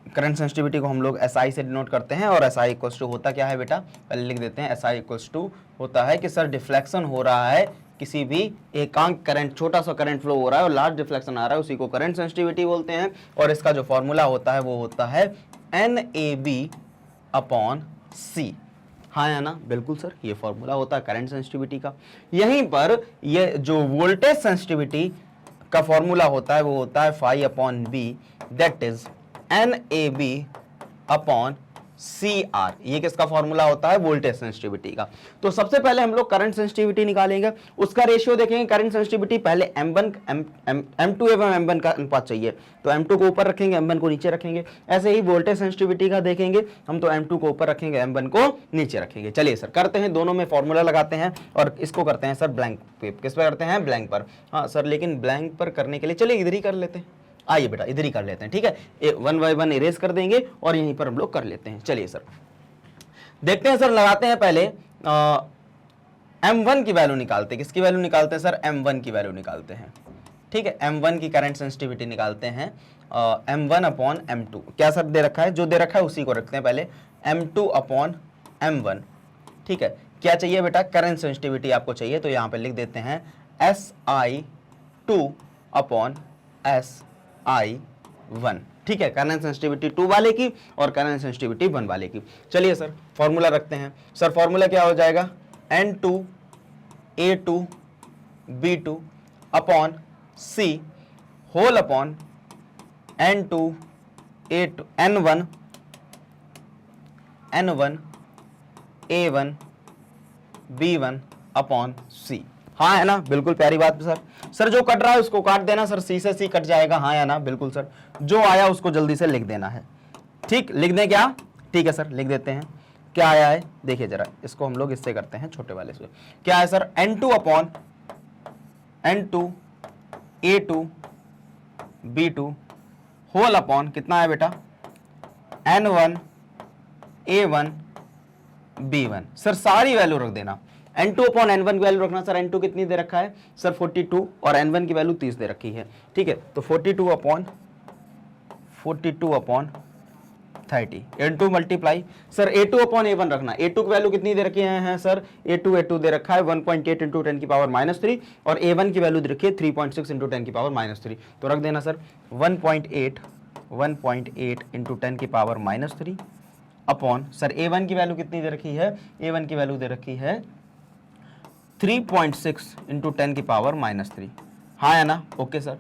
करंट सेंसिटिविटी को हम लोग SI से डिनोट करते हैं और SI = होता क्या है बेटा, पहले लिख देते हैं। SI = होता है कि सर डिफ्लेक्शन हो रहा है, किसी भी एकांक करंट, छोटा सा करंट फ्लो हो रहा है और लार्ज डिफ्लेक्शन आ रहा है, उसी को करंट सेंसिटिविटी बोलते हैं। और इसका जो फॉर्मूला होता है वो होता है NAB/C। हाँ या ना? बिल्कुल सर, ये फॉर्मूला होता है करंट सेंसिटिविटी का। यहीं पर ये जो वोल्टेज सेंसिटिविटी का फॉर्मूला होता है वो होता है phi/B, दैट इज NAB/CR। ये किसका फॉर्मूला होता है? वोल्टेज सेंसिटिविटी का। तो सबसे पहले हम लोग करंट सेंसिटिविटी निकालेंगे, उसका रेशियो देखेंगे। करंट सेंसिटिविटी पहले M2 एवं M1 का अनुपात चाहिए, तो M2 को ऊपर रखेंगे, M1 को नीचे रखेंगे। ऐसे ही वोल्टेज सेंसिटिविटी का देखेंगे हम, तो M2 को ऊपर रखेंगे, M1 को नीचे रखेंगे। चलिए सर करते हैं, दोनों में फॉर्मूला लगाते हैं और इसको करते हैं सर ब्लैंक पे। किस पे करते हैं? ब्लैंक पर। हाँ सर, लेकिन ब्लैंक पर करने के लिए चलिए इधर ही कर लेते हैं। आइए बेटा इधर ही कर लेते हैं, ठीक है। 1 बाय 1 इरेज कर देंगे और यहीं पर हम लोग कर लेते हैं। चलिए सर देखते हैं सर, लगाते हैं पहले M1 की वैल्यू निकालते हैं। किसकी वैल्यू निकालते हैं सर? M1 की वैल्यू निकालते हैं, ठीक है। M1 की करंट सेंसिटिविटी निकालते हैं, M1/M2। क्या सर दे रखा है? जो दे रखा है उसी को रखते हैं पहले, M2/M1, ठीक है। क्या चाहिए बेटा? करंट सेंसिटिविटी आपको चाहिए, तो यहाँ पे लिख देते हैं SI2/SI1, ठीक है। करंट सेंसिटिविटी 2 वाले की और करंट सेंसिटिविटी 1 वाले की। चलिए सर फॉर्मूला रखते हैं। सर फॉर्मूला क्या हो जाएगा? N2A2B2/C whole upon N1A1B1/C। हाँ है ना? बिल्कुल प्यारी बात सर। सर जो कट रहा है उसको काट देना सर, C से C कट जाएगा। हाँ या ना? बिल्कुल सर, जो आया उसको जल्दी से लिख देना है, ठीक। लिख दें क्या? ठीक है सर, लिख देते हैं। क्या आया है देखिए जरा, इसको हम लोग इससे करते हैं, छोटे वाले से। क्या है सर? N2/A2B2 होल अपॉन कितना है बेटा? N1A1B1। सर सारी वैल्यू रख देना। N2/N1 की वैल्यू रखना। सर N2 कितनी दे रखा है सर? 42 और N1 की वैल्यू 30 दे रखी है, ठीक है। तो 42/30 N2 मल्टीप्लाई सर A2/A1 रखना। A2 की वैल्यू कितनी दे रखी है सर? A2 दे रखा है 1.8 इंटू 10 की पावर -3 और A1 की वैल्यू दे रखी है 3.6 इंटू 10 की पावर -3। तो रख देना सर 1.8 इंटू 10 की पावर -3 अपॉन सर A1 की वैल्यू कितनी दे रखी है? A1 की वैल्यू दे रखी है 3.6 इंटू 10 की पावर -3। हाँ है ना? ओके सर,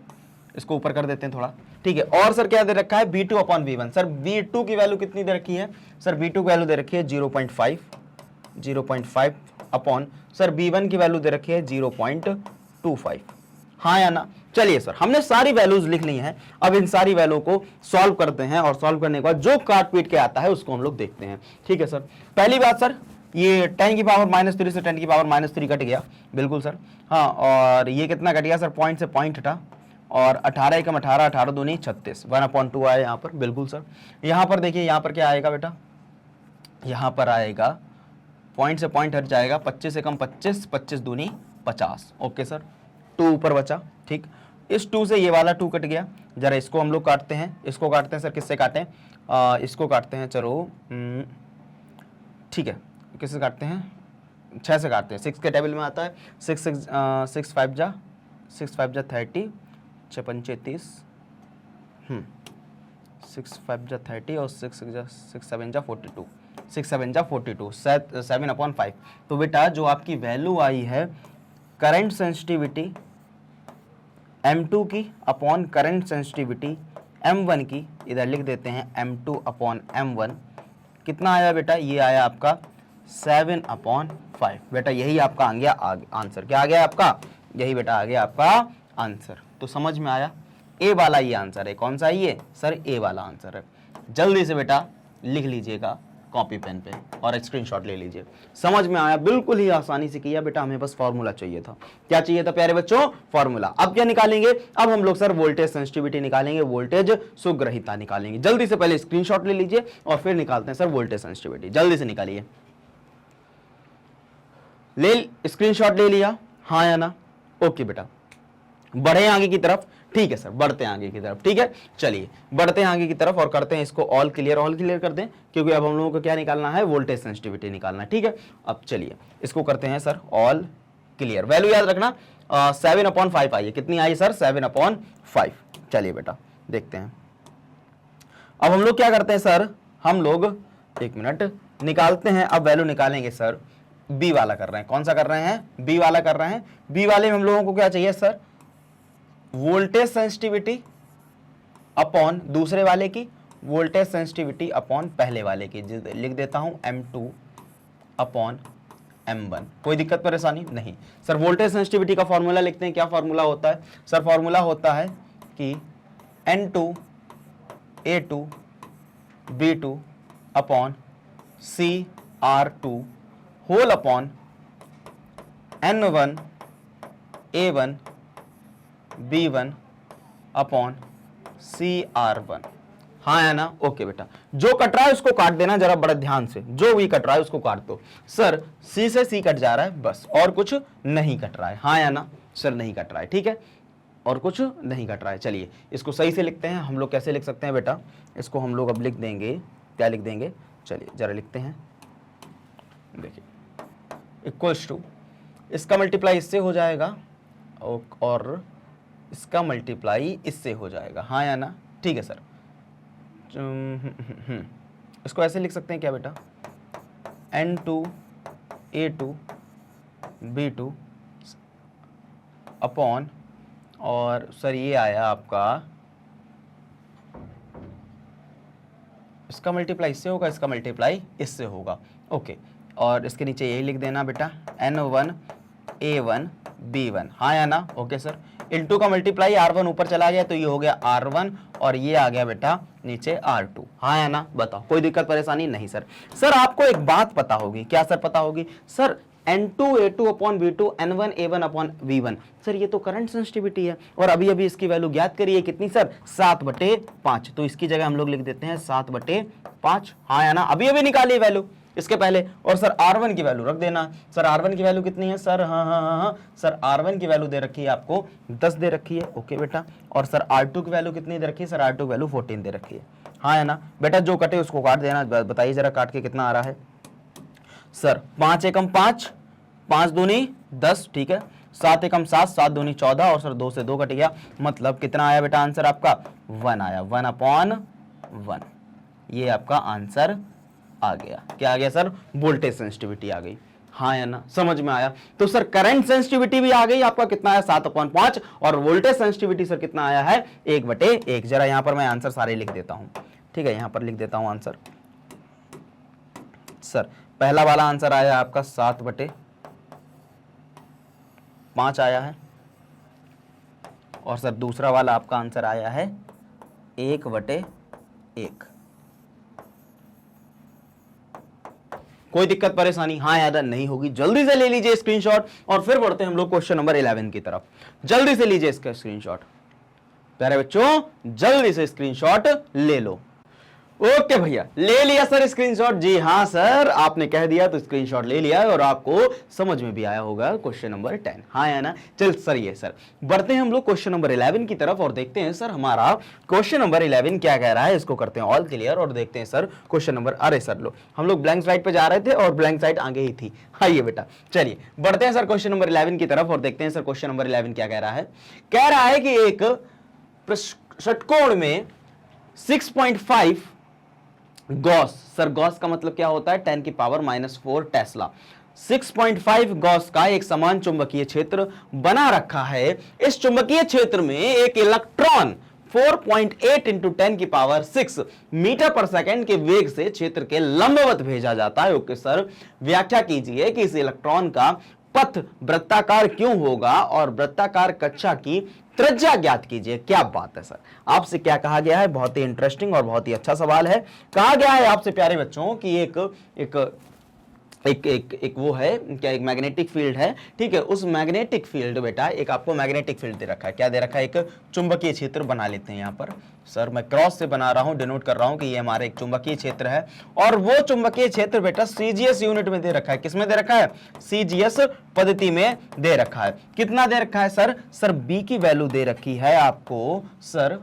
इसको ऊपर कर देते हैं थोड़ा, ठीक है। और सर क्या दे रखा है? B2/V1। सर B2 की वैल्यू कितनी दे रखी है? सर B2 की वैल्यू दे रखी है 0.5 अपॉन सर B1 की वैल्यू दे रखी है 0.25। हाँ या ना? चलिए सर हमने सारी वैल्यूज लिख ली हैं, अब इन सारी वैल्यू को सॉल्व करते हैं और सॉल्व करने के बाद जो काट पीट के आता है उसको हम लोग देखते हैं, ठीक है सर। पहली बात सर, ये 10 की पावर -3 से 10 की पावर -3 कट गया, बिल्कुल सर। हाँ, और ये कितना कट गया सर? पॉइंट से पॉइंट हटा और 18 एकम 18, 18 दूनी 36, 1/2 आया यहाँ पर, बिल्कुल सर। यहाँ पर देखिए, यहाँ पर क्या आएगा बेटा? यहाँ पर आएगा पॉइंट से पॉइंट हट जाएगा, 25 एकम 25, 25 दूनी 50। ओके सर, 2 ऊपर बचा, ठीक। इस 2 से ये वाला 2 कट गया। जरा इसको हम लोग काटते हैं, इसको काटते हैं सर। किससे काटें? इसको काटते हैं, चलो ठीक है, किससे काटते हैं? 6 से काटते हैं, 6 के टेबल में आता है 6 5 जा 30, 6 पंचे 30, 6 5 जा 30 और 6 7 जा 42, 6 7 जा 42, 7/5। तो बेटा जो आपकी वैल्यू आई है करंट सेंसिटिविटी M2 की अपॉन करंट सेंसिटिविटी M1 की, इधर लिख देते हैं M2 अपॉन M1, कितना आया बेटा? ये आया आपका 7/5। बेटा यही आपका आ गया आंसर। क्या आ गया आपका? यही बेटा आ गया आपका आंसर। तो समझ में आया, ए वाला ये आंसर है। कौन सा ये? सर ए वाला आंसर है। जल्दी से बेटा लिख लीजिएगा कॉपी पेन पे और स्क्रीनशॉट ले लीजिए। समझ में आया? बिल्कुल ही आसानी से किया बेटा, हमें बस फॉर्मूला चाहिए था। क्या चाहिए था प्यारे बच्चों? फॉर्मूला। अब क्या निकालेंगे? अब हम लोग सर वोल्टेज सेंसिटिविटी निकालेंगे, वोल्टेज सुग्रहिता निकालेंगे। जल्दी से पहले स्क्रीनशॉट ले लीजिए और फिर निकालते हैं सर वोल्टेज सेंसिटिविटी। जल्दी से निकालिए। स्क्रीनशॉट ले लिया, हाँ या ना? ओके बेटा, बढ़े आगे की तरफ। ठीक है सर, बढ़ते हैं आगे की तरफ। ठीक है, चलिए बढ़ते हैं आगे की तरफ और करते हैं इसको ऑल क्लियर कर दें, क्योंकि अब हम लोगों को क्या निकालना है? वोल्टेज सेंसिटिविटी निकालना है। ठीक है, अब चलिए इसको करते हैं सर ऑल क्लियर। वैल्यू याद रखना 7/5 आई है। कितनी आई सर? 7/5। चलिए बेटा देखते हैं। अब हम लोग क्या करते हैं सर? हम लोग एक मिनट निकालते हैं। अब वैल्यू निकालेंगे सर, बी वाला कर रहे हैं। कौन सा कर रहे हैं? बी वाला कर रहे हैं। बी वाले में हम लोगों को क्या चाहिए सर? वोल्टेज सेंसिटिविटी अपॉन दूसरे वाले की, वोल्टेज सेंसिटिविटी अपॉन पहले वाले की। लिख देता हूं M2 अपॉन M1। कोई दिक्कत परेशानी नहीं सर। वोल्टेज सेंसिटिविटी का फॉर्मूला लिखते हैं। क्या फॉर्मूला होता है सर? फॉर्मूला होता है कि N2 A2 B2 upon CR2 whole upon N1 A1 B1 upon CR1। हाँ है ना? ओके बेटा, जो कट रहा है उसको काट देना जरा बड़े ध्यान से। जो भी कट रहा है उसको काट दो। सर C से C कट जा रहा है बस, और कुछ नहीं कट रहा है। हाँ या ना? सर नहीं कट रहा है। ठीक है, और कुछ नहीं कट रहा है। चलिए इसको सही से लिखते हैं। हम लोग कैसे लिख सकते हैं बेटा? इसको हम लोग अब लिख देंगे। क्या लिख देंगे? चलिए जरा लिखते हैं। देखिए इक्वल्स टू, इसका मल्टीप्लाई इससे हो जाएगा और इसका मल्टीप्लाई इससे हो जाएगा। हाँ या ना? ठीक है सर। इसको ऐसे लिख सकते हैं क्या बेटा? N2 A2 B2 अपॉन, और सर ये आया आपका, इसका मल्टीप्लाई इससे होगा, इसका मल्टीप्लाई इससे होगा। ओके, और इसके नीचे यही लिख देना बेटा N1 A1 B1। हाँ या ना? Okay sir. इंटू का मल्टीप्लाई R1 ऊपर चला गया तो ये हो गया R1 और ये आ गया बेटा नीचे R2। हाँ या ना? बताओ, कोई दिक्कत परेशानी नहीं सर। सर आपको एक बात पता होगी। क्या सर पता होगी? Sir N2 A2 upon B2 N1 A1 upon V1। Sir ये तो करंट सेंसिटिविटी है और अभी अभी इसकी वैल्यू ज्ञात करिए। कितनी सर? 7/5। तो इसकी जगह हम लोग लिख देते हैं 7/5। हाँ या ना? अभी अभी निकालिए वैल्यू इसके पहले। और सर R1 की वैल्यू रख देना। सर R1 की वैल्यू कितनी है सर? हाँ सर R1 की वैल्यू दे रखी है आपको 10 दे रखी है। ओके बेटा। और सर R2 की वैल्यू कितनी दे रखी है? सर R2 की वैल्यू 14 दे रखी है। हाँ है ना बेटा? जो कटे उसको काट देना। बताइए जरा काट के कितना आ रहा है सर? 5 एकम 5, 5 दूनी 10, ठीक है। 7 एकम 7, 7 दूनी 14, और सर 2 से 2 कट गया, मतलब कितना आया बेटा आंसर आपका? 1 आया। 1/1 ये आपका आंसर आ गया। क्या आ गया सर? वोल्टेज सेंसिटिविटी आ गई। हाँ या ना? समझ में आया? तो सर करंट सेंसिटिविटी भी आ गई आपका। कितना आया? 7/5। और वोल्टेज सेंसिटिविटी सर कितना आया है? 1/1। जरा यहां पर मैं आंसर सारे लिख देता हूं। ठीक है, यहां पर लिख देता हूं आंसर। सर पहला वाला आंसर आया आपका 7/5 आया है, और सर दूसरा वाला आपका आंसर आया है 1/1। कोई दिक्कत परेशानी हाँ याद नहीं होगी? जल्दी से ले लीजिए स्क्रीनशॉट और फिर बढ़ते हैं हम लोग क्वेश्चन नंबर 11 की तरफ। जल्दी से लीजिए इसका स्क्रीनशॉट प्यारे बच्चों, जल्दी से स्क्रीनशॉट ले लो। ओके भैया, ले लिया सर स्क्रीनशॉट। जी हाँ सर, आपने कह दिया तो स्क्रीनशॉट ले लिया है और आपको समझ में भी आया होगा क्वेश्चन नंबर 10। हाँ या ना? चल सर, ये सर बढ़ते हैं हम लोग क्वेश्चन नंबर 11 की तरफ और देखते हैं सर हमारा क्वेश्चन नंबर 11 क्या कह रहा है। इसको करते हैं ऑल क्लियर और देखते हैं सर क्वेश्चन नंबर, अरे सर लो, हम लोग ब्लैंक स्लाइड पे जा रहे थे और ब्लैंक स्लाइड आगे ही थी। हाँ ये बेटा, चलिए बढ़ते हैं सर क्वेश्चन नंबर 11 की तरफ और देखते हैं सर क्वेश्चन नंबर 11 क्या कह रहा है। कह रहा है कि एक षटकोण में 6.5 गॉस, सर गॉस का मतलब क्या होता है? 10 की पावर -4 टेस्ला। 6.5 गॉस का एक समान चुंबकीय क्षेत्र बना रखा है। इस चुंबकीय क्षेत्र में एक इलेक्ट्रॉन 4.8 इंटू 10 की पावर 6 मीटर पर सेकंड के वेग से क्षेत्र के लंबवत भेजा जाता है। ओके सर, व्याख्या कीजिए कि इस इलेक्ट्रॉन का पथ वृत्ताकार क्यों होगा और वृत्ताकार कक्षा की त्रिज्या ज्ञात कीजिए। क्या बात है सर, आपसे क्या कहा गया है? बहुत ही इंटरेस्टिंग और बहुत ही अच्छा सवाल है। कहा गया है आपसे प्यारे बच्चों कि एक वो है क्या, एक मैग्नेटिक फील्ड है, ठीक है। उस मैग्नेटिक फील्ड बेटा, एक आपको मैग्नेटिक फील्ड दे रखा है। क्या दे रखा है? एक चुंबकीय क्षेत्र बना लेते हैं। यहाँ पर सर मैं क्रॉस से बना रहा हूं, डिनोट कर रहा हूं कि ये हमारा एक चुंबकीय क्षेत्र है और वो चुंबकीय क्षेत्र बेटा सीजीएस यूनिट में दे रखा है। किसमें दे रखा है? सीजीएस पद्धति में दे रखा है। कितना दे रखा है सर? सर बी की वैल्यू दे रखी है आपको सर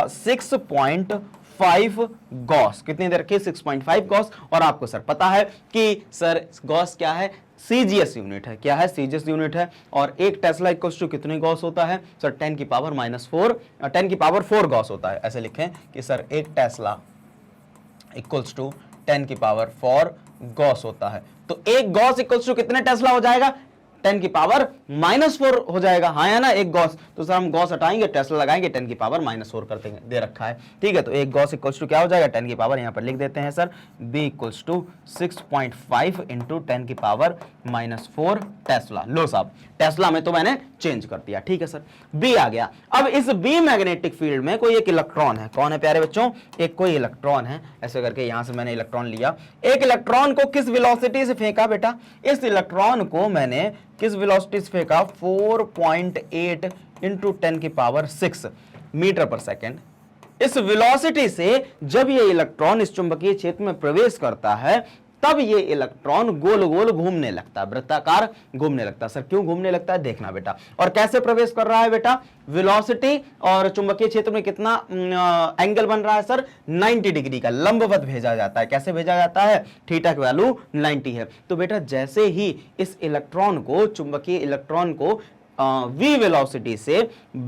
6.5 गॉस। कितनी दे रखी है? 6.5 गॉस। और आपको सर पता है कि सर गॉस क्या है? सीजीएस यूनिट है। क्या है? सीजीएस यूनिट है। और एक टेस्ला इक्वल्स टू कितने गॉस होता है सर? 10 की पावर -4, 10 की पावर 4 गॉस होता है। ऐसे लिखें कि सर एक टेस्ला इक्वल्स टू 10 की पावर 4 गॉस होता है। तो एक गॉस इक्वल्स टू कितने टेस्ला हो जाएगा? 10 की पावर -4 हो जाएगा। हाँ या ना? एक गॉस, तो सर हम गॉस हटाएंगे, टेस्ला लगाएंगे, 10 की पावर -4 कर देंगे, दे रखा है, ठीक है। तो एक गॉस इक्वल्स टू क्या हो जाएगा? 10 की पावर, यहां पर लिख देते हैं sir b equals to 6.5 into 10 की पावर -4 टेस्ला। लो साहब, टेस्ला में तो मैंने चेंज कर दिया, ठीक है सर। बी आ गया। अब इस बी मैग्नेटिक फील्ड में कोई एक इलेक्ट्रॉन है। कौन है प्यारे बच्चों? एक कोई इलेक्ट्रॉन है। ऐसे करके यहां से मैंने इलेक्ट्रॉन लिया। एक इलेक्ट्रॉन को किस वेलोसिटी से फेंका बेटा? इस इलेक्ट्रॉन को मैंने किस वेलोसिटी से फेंका? 4.8 इंटू 10 की पावर 6 मीटर पर सेकेंड। इस वेलोसिटी से जब ये इलेक्ट्रॉन इस चुंबकीय क्षेत्र में प्रवेश करता है तब ये इलेक्ट्रॉन गोल गोल घूमने लगता है, वृत्ताकार घूमने लगता है। सर क्यों घूमने लगता है? देखना बेटा। और कैसे प्रवेश कर रहा है बेटा? वेलोसिटी और चुंबकीय क्षेत्र में कितना एंगल बन रहा है सर? 90 डिग्री का लंबवत भेजा जाता है। कैसे भेजा जाता है? थीटा की वैल्यू 90 है। तो बेटा जैसे ही इस इलेक्ट्रॉन को, चुंबकीय इलेक्ट्रॉन को v वेलोसिटी से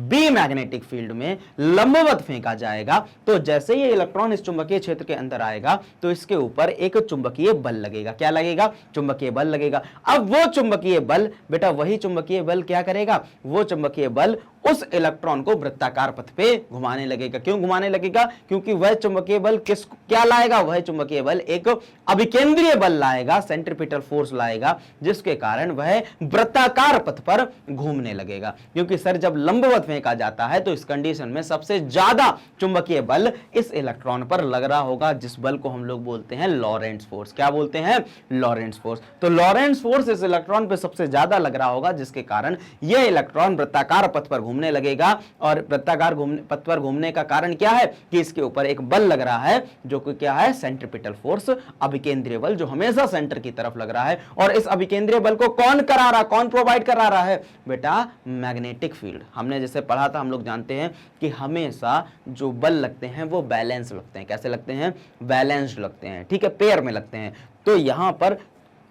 b मैग्नेटिक फील्ड में लंबवत फेंका जाएगा, तो जैसे ही इलेक्ट्रॉन इस चुंबकीय क्षेत्र के अंदर आएगा तो इसके ऊपर एक चुंबकीय बल लगेगा। क्या लगेगा? चुंबकीय बल लगेगा। अब वो चुंबकीय बल बेटा, वही चुंबकीय बल क्या करेगा? वो चुंबकीय बल उस इलेक्ट्रॉन को वृत्ताकार पथ पे घुमाने लगेगा। क्यों घुमाने लगेगा? क्योंकि वह चुंबकीय बल क्या लाएगा? वह चुंबकीय बल एक अभिकेंद्रीय बल लाएगा, सेंट्रीपिटल फोर्स लाएगा, जिसके कारण वह वृत्ताकार पथ पर घूमने लगेगा। क्योंकि सर जब लंबवत फेंका जाता है तो इस कंडीशन में सबसे ज्यादा चुंबकीय बल इस इलेक्ट्रॉन पर लग रहा होगा, जिस बल को हम लोग बोलते हैं लॉरेंट्ज फोर्स। क्या बोलते हैं? लॉरेंट्ज फोर्स। तो लॉरेंट्ज फोर्स इस इलेक्ट्रॉन पर सबसे ज्यादा लग रहा होगा, जिसके कारण यह इलेक्ट्रॉन वृत्ताकार पथ पर घूमने लगेगा। और वृत्ताकार पथ पर घूमने का कारण क्या है? कि इसके ऊपर एक बल लग रहा है, जो कि क्या है? सेंट्रीपिटल फोर्स, अभिकेंद्रीय बल, जो हमेशा सेंटर की तरफ लग रहा है। और इस अभिकेंद्रीय बल को कौन करा रहा, कौन प्रोवाइड करा रहा है बेटा? Magnetic field. हमने जैसे पढ़ा था, हम लोग जानते हैं कि हमेशा जो बल लगते हैं वो बैलेंस लगते हैं। कैसे लगते हैं? बैलेंस्ड लगते हैं, ठीक है, पेयर में लगते हैं। तो यहां पर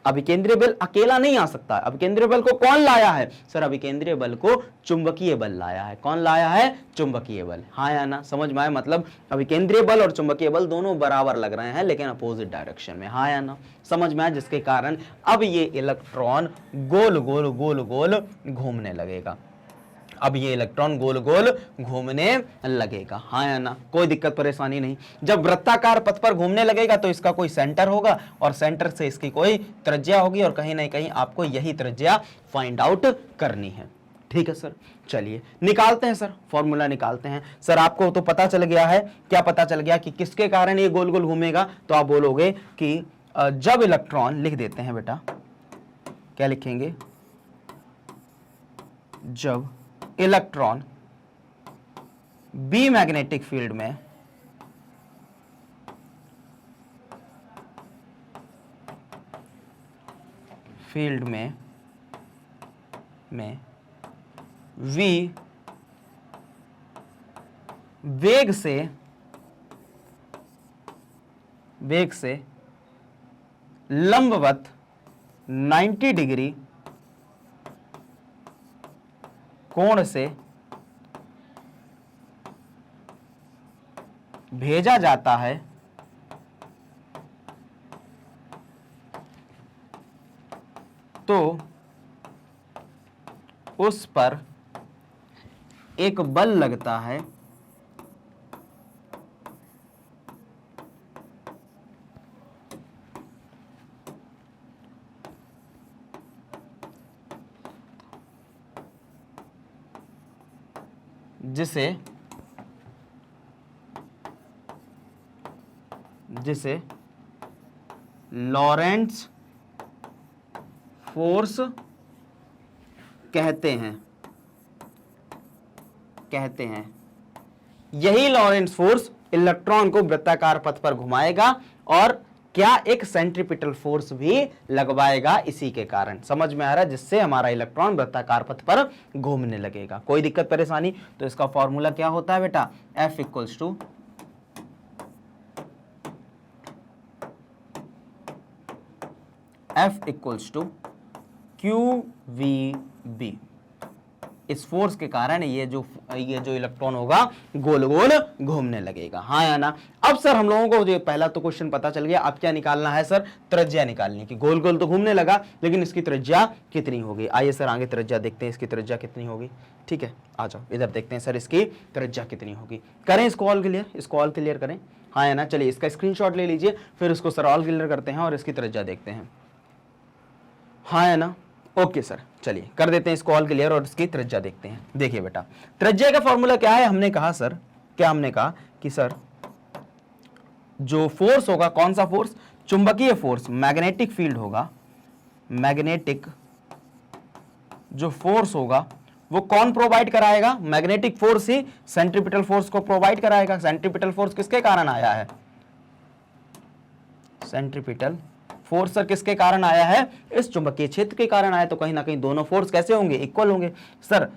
अभिकेंद्रीय बल अकेला नहीं आ सकता। अभिकेंद्रीय बल को कौन लाया है? सर अभिकेंद्रीय बल को चुंबकीय बल लाया है। कौन लाया है? चुंबकीय बल। हाँ या ना? समझ में आया? मतलब अभिकेंद्रीय बल और चुंबकीय बल दोनों बराबर लग रहे हैं, लेकिन अपोजिट डायरेक्शन में। हाँ या ना? समझ में आया? जिसके कारण अब ये इलेक्ट्रॉन गोल गोल गोल गोल घूमने लगेगा। अब ये इलेक्ट्रॉन गोल गोल घूमने लगेगा। हाँ या ना? कोई दिक्कत परेशानी नहीं। जब वृत्ताकार पथ पर घूमने लगेगा तो इसका कोई सेंटर होगा और सेंटर से इसकी कोई त्रिज्या होगी, और कहीं ना कहीं आपको यही त्रिज्या फाइंड आउट करनी है, ठीक है सर। चलिए निकालते हैं सर, फॉर्मूला निकालते हैं। सर आपको तो पता चल गया है, क्या पता चल गया कि किसके कारण ये गोल गोल घूमेगा? तो आप बोलोगे कि जब इलेक्ट्रॉन, लिख देते हैं बेटा, क्या लिखेंगे? जब इलेक्ट्रॉन बी मैग्नेटिक फील्ड में फील्ड में v वेग से लंबवत 90 डिग्री कोण से भेजा जाता है तो उस पर एक बल लगता है जिसे लॉरेंट्ज फोर्स कहते हैं। यही लॉरेंट्ज फोर्स इलेक्ट्रॉन को वृत्ताकार पथ पर घुमाएगा और क्या एक सेंट्रीपिटल फोर्स भी लगवाएगा इसी के कारण। समझ में आ रहा है? जिससे हमारा इलेक्ट्रॉन वृत्ताकार पथ पर घूमने लगेगा। कोई दिक्कत परेशानी? तो इसका फॉर्मूला क्या होता है बेटा? F equals to QVB। इस फोर्स के कारण ये जो इलेक्ट्रॉन होगा गोल गोल घूमने लगेगा, हाँ या ना। अब सर हम लोगों को जो पहला तो क्वेश्चन पता चल गया, अब क्या निकालना है सर? त्रिज्या निकालनी की। गोल गोल तो घूमने लगा, लेकिन इसकी त्रिज्या कितनी होगी? आइए सर आगे त्रिज्या देखते हैं, इसकी त्रिज्या कितनी होगी। ठीक है, आ जाओ इधर देखते हैं सर इसकी त्रिज्या कितनी होगी। करें इसको ऑल क्लियर, इसको ऑल क्लियर करें, हाँ या ना। चलिए इसका स्क्रीनशॉट ले लीजिए, फिर इसको सर ऑल क्लियर करते हैं और इसकी त्रिज्या देखते हैं, हाँ या ना। ओके सर, चलिए कर देते हैं इसको ऑल क्लियर और इसकी त्रिज्या देखते हैं। देखिए बेटा, त्रिज्या का फॉर्मूला क्या है? हमने कहा सर, क्या हमने कहा कि सर जो फोर्स होगा, कौन सा फोर्स? चुंबकीय फोर्स, मैग्नेटिक फील्ड होगा। मैग्नेटिक जो फोर्स होगा वो कौन प्रोवाइड कराएगा? मैग्नेटिक फोर्स ही सेंट्रीपिटल फोर्स को प्रोवाइड कराएगा। सेंट्रीपिटल फोर्स किसके कारण आया है? सेंट्रीपिटल फोर्स सर किसके कारण आया है? इस चुंबकीय क्षेत्र के कारण आया। तो कहीं ना कहीं दोनों फोर्स कैसे होंगे? इक्वल होंगे। सर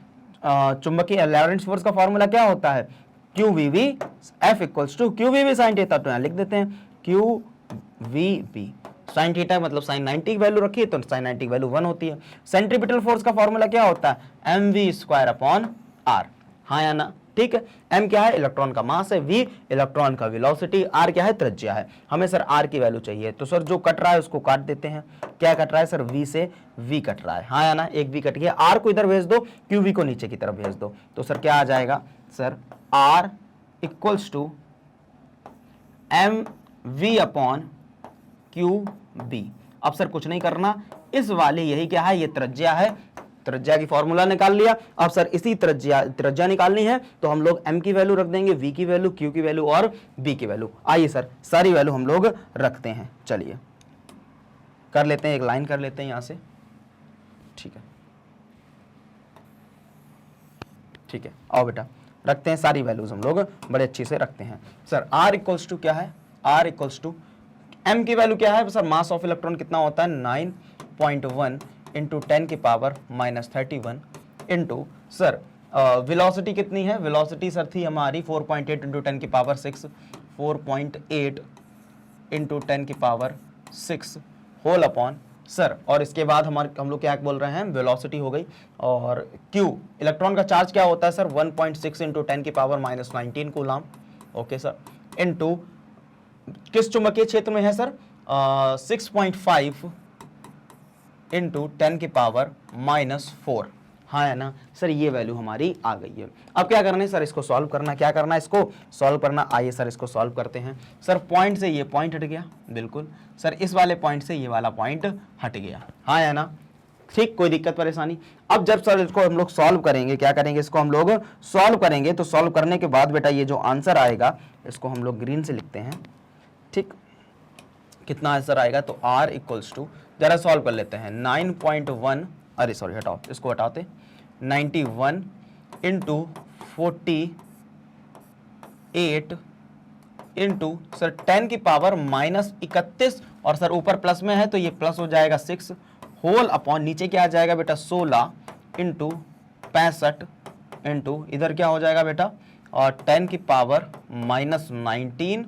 चुंबकीय लॉरेंट्ज फोर्स का फॉर्मूला क्या होता है? QVB F equals to QVB sine theta. तो यहां लिख देते हैं QVB साइन थीटा, मतलब साइन 90 की वैल्यू रखिए तो साइन 90 की वैल्यू 1 होती है। सेंट्रीपिटल फोर्स का फॉर्मूला क्या होता है? mv²/r, हाँ या ना। ठीक है, m क्या है? इलेक्ट्रॉन का मास है, v इलेक्ट्रॉन का वेलोसिटी, r क्या है? त्रिज्या है। हमें सर r की वैल्यू चाहिए, तो सर जो कट रहा है उसको काट देते हैं। क्या कट रहा है सर? v से v कट रहा है, हाँ या ना। एक v कट गया, r को इधर भेज दो, qv को नीचे की तरफ भेज दो। तो सर क्या आ जाएगा sir? r equals to mv/qb। अब सर कुछ नहीं करना, इस वाले यही क्या है? ये त्रिज्या है। त्रिज्या की फॉर्मूला निकाल लिया। अब सर इसी त्रिज्या निकालनी है तो हम लोग m की वैल्यू रख देंगे, v की वैल्यू, q की वैल्यू और b की वैल्यू। आइए सर सारी वैल्यू हम लोग रखते हैं। चलिए कर लेते हैं, एक लाइन कर लेते हैं यहां से। ठीक है, ठीक है, आओ बेटा रखते हैं सारी वैल्यूज, हम लोग बड़े अच्छे से रखते हैं। सर r इक्वल्स टू क्या है? r इक्वल्स टू m की वैल्यू क्या है सर? मास ऑफ इलेक्ट्रॉन कितना होता है? 9.1 इंटू 10 की पावर -31 इंटू सर वेलोसिटी कितनी है? वेलोसिटी सर थी हमारी 4.8 इंटू 10 की पावर 6, 4.8 इंटू 10 की पावर 6 होल अपॉन सर। और इसके बाद हम लोग क्या बोल रहे हैं? वेलोसिटी हो गई। और Q इलेक्ट्रॉन का चार्ज क्या होता है सर? 1.6 इंटू 10 की power -19 coulomb. Okay sir, into किस चुंबकीय क्षेत्र में है सर? 6.5 इंटू 10 की पावर -4, हाँ है ना सर। ये वैल्यू हमारी आ गई है। अब क्या करना है सर? इसको सॉल्व करना। क्या करना है? इसको सॉल्व करना। आइए सर इसको सॉल्व करते हैं। सर पॉइंट से ये पॉइंट हट गया, बिल्कुल सर। इस वाले पॉइंट से ये वाला पॉइंट हट गया, हाँ है ना। ठीक, कोई दिक्कत परेशानी? अब जब सर इसको हम लोग सॉल्व करेंगे, क्या करेंगे? इसको हम लोग सॉल्व करेंगे तो सॉल्व करने के बाद बेटा ये जो आंसर आएगा इसको हम लोग ग्रीन से लिखते हैं। ठीक, कितना आंसर आएगा? तो r इक्वल्स टू, जरा सॉल्व कर लेते हैं, 9.1, अरे सॉरी हटाओ, इसको हटाते, 91 इंटू 48 इंटू सर 10 की पावर -31 और सर ऊपर प्लस में है तो ये प्लस हो जाएगा 6 होल अपॉन नीचे क्या आ जाएगा बेटा 16 इंटू 65 इंटू इधर क्या हो जाएगा बेटा और 10 की पावर -19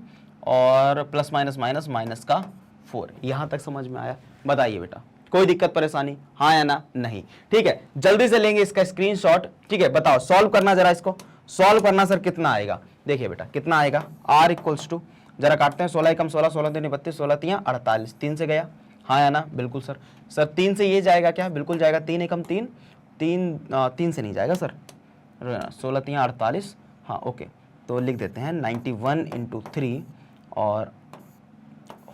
और प्लस माइनस माइनस माइनस का 4। यहां तक समझ में आया? बताइए बेटा कोई दिक्कत परेशानी, हाँ या ना? नहीं। ठीक है, जल्दी से लेंगे इसका स्क्रीनशॉट। ठीक है, बताओ सॉल्व करना जरा, इसको सॉल्व करना सर कितना आएगा? देखिए बेटा कितना आएगा, r इक्वल्स टू, जरा काटते हैं, 16 एकम 16, 16 दूनी 32, 16 तियां 48, 3 से गया, हाँ या ना? बिल्कुल सर। सर 3 से ये जाएगा क्या? बिल्कुल जाएगा, 3 एकम 3, 3 से नहीं जाएगा सर, 16 तियां 48, हाँ ओके। तो लिख देते हैं 91 इंटू 3 और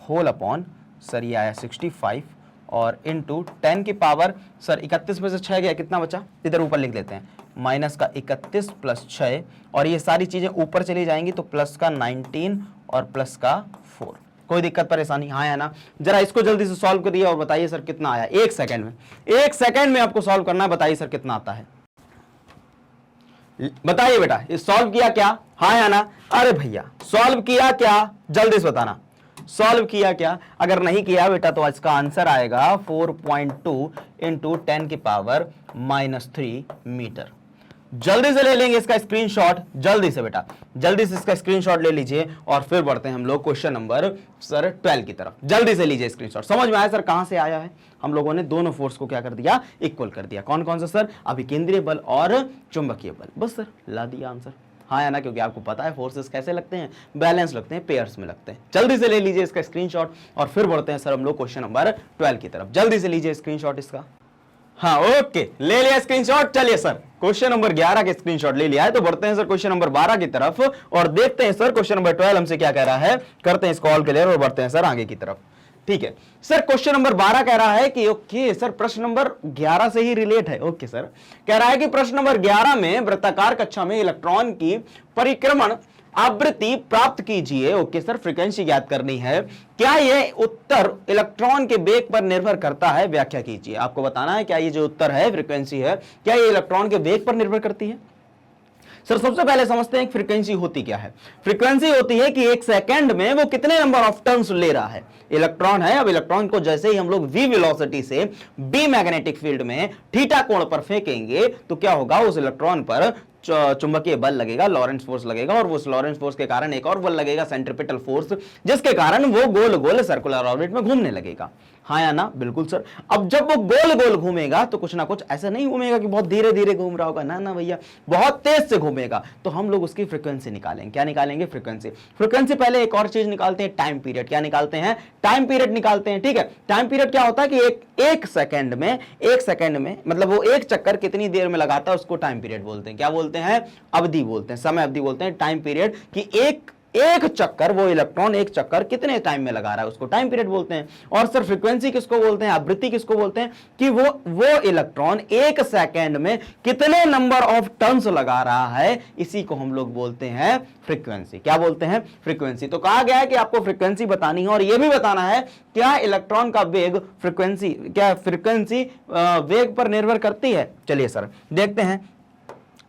होल अपॉन सर ये आया 65 और इंटू 10 की पावर सर 31 में से 6 गया, कितना बचा? इधर ऊपर लिख देते हैं, माइनस का 31 प्लस 6 और ये सारी चीजें ऊपर चली जाएंगी तो प्लस का 19 और प्लस का 4। कोई दिक्कत परेशानी, हाँ या ना? जरा इसको जल्दी से सॉल्व करिए और बताइए सर कितना आया। 1 सेकंड में, 1 सेकंड में आपको सॉल्व करना है, बताइए सर कितना आता है। बताइए बेटा ये सॉल्व किया क्या, हाँ या ना? अरे भैया सॉल्व किया क्या, जल्दी से बताना, सॉल्व किया क्या? अगर नहीं किया बेटा तो इसका आंसर आएगा 4.2 इंटू 10 की पावर -3 मीटर। जल्दी से ले लेंगे इसका स्क्रीनशॉट, जल्दी से बेटा, जल्दी से इसका स्क्रीनशॉट ले लीजिए और फिर बढ़ते हैं हम लोग क्वेश्चन नंबर सर 12 की तरफ। जल्दी से लीजिए स्क्रीनशॉट। समझ में आया सर कहां से आया है? हम लोगों ने दोनों फोर्स को क्या कर दिया, इक्वल कर दिया। कौन कौन सा सर? अभिकेंद्रीय बल और चुंबकीय बल। बस सर ला दिया आंसर, हाँ या ना? क्योंकि आपको पता है फोर्सेस कैसे लगते हैं, बैलेंस लगते हैं, पेयर्स में लगते हैं। जल्दी से ले लीजिए इसका स्क्रीनशॉट और फिर बढ़ते हैं सर हम लोग क्वेश्चन नंबर 12 की तरफ। जल्दी से लीजिए स्क्रीनशॉट इसका। हाँ ओके, ले लिया स्क्रीनशॉट। चलिए सर क्वेश्चन नंबर 11 के स्क्रीनशॉट ले लिया है, तो बढ़ते हैं सर क्वेश्चन नंबर 12 की तरफ और देखते हैं सर क्वेश्चन नंबर 12 हमसे क्या कह रहा है। करते हैं इसको ऑल क्लियर और बढ़ते हैं सर आगे की तरफ। ठीक है सर, क्वेश्चन नंबर 12 कह रहा है कि ओके सर प्रश्न नंबर 11 से ही रिलेट है। ओके सर, कह रहा है कि प्रश्न नंबर 11 में वृत्ताकार कक्षा में इलेक्ट्रॉन की परिक्रमण आवृत्ति प्राप्त कीजिए। ओके सर, फ्रीक्वेंसी ज्ञात करनी है। क्या ये उत्तर इलेक्ट्रॉन के वेग पर निर्भर करता है? व्याख्या कीजिए। आपको बताना है क्या ये जो उत्तर है फ्रीक्वेंसी है, क्या ये इलेक्ट्रॉन के वेग पर निर्भर करती है? सर सबसे पहले समझते हैं फ्रीक्वेंसी होती क्या है। फ्रीक्वेंसी होती है कि 1 सेकंड में वो कितने नंबर ऑफ टर्न्स ले रहा है। इलेक्ट्रॉन है, अब इलेक्ट्रॉन को जैसे ही हम लोग v वेलोसिटी से b मैग्नेटिक फील्ड में थीटा कोण पर फेंकेंगे तो क्या होगा, उस इलेक्ट्रॉन पर चुंबकीय बल लगेगा, लॉरेंस फोर्स लगेगा और उस लॉरेंस फोर्स के कारण एक और बल लगेगा, सेंट्रीपिटल फोर्स, जिसके कारण वो गोल गोल सर्कुलर ऑर्बिट में घूमने लगेगा। हाँ या ना? बिल्कुल सर। अब जब वो गोल गोल घूमेगा तो कुछ ना कुछ ऐसा नहीं घूमेगा कि बहुत धीरे धीरे घूम रहा होगा, ना ना भैया, बहुत तेज से घूमेगा। तो हम लोग उसकी फ्रीक्वेंसी निकालेंगे। क्या निकालेंगे? फ्रीक्वेंसी। फ्रीक्वेंसी पहले एक और चीज निकालते हैं, टाइम पीरियड। क्या निकालते हैं? टाइम पीरियड निकालते हैं। ठीक है, टाइम पीरियड क्या होता है कि एक सेकंड में मतलब वो एक चक्कर कितनी देर में लगाता है उसको टाइम पीरियड बोलते हैं। क्या बोलते हैं? अवधि बोलते हैं, समय अवधि बोलते हैं। टाइम पीरियड कि एक चक्कर, वो इलेक्ट्रॉन एक चक्कर कितने टाइम में लगा रहा है उसको टाइम पीरियड बोलते हैं। और सर फ्रीक्वेंसी किसको बोलते हैं, आवृत्ति किसको बोलते हैं, कि वो इलेक्ट्रॉन एक सेकंड में कितने नंबर ऑफ टर्न्स लगा रहा है, इसी को हम लोग बोलते हैं फ्रीक्वेंसी। क्या बोलते हैं? फ्रीक्वेंसी। तो कहा गया है कि आपको फ्रीक्वेंसी बतानी है और यह भी बताना है क्या इलेक्ट्रॉन का वेग फ्रीक्वेंसी वेग पर निर्भर करती है। चलिए सर देखते हैं।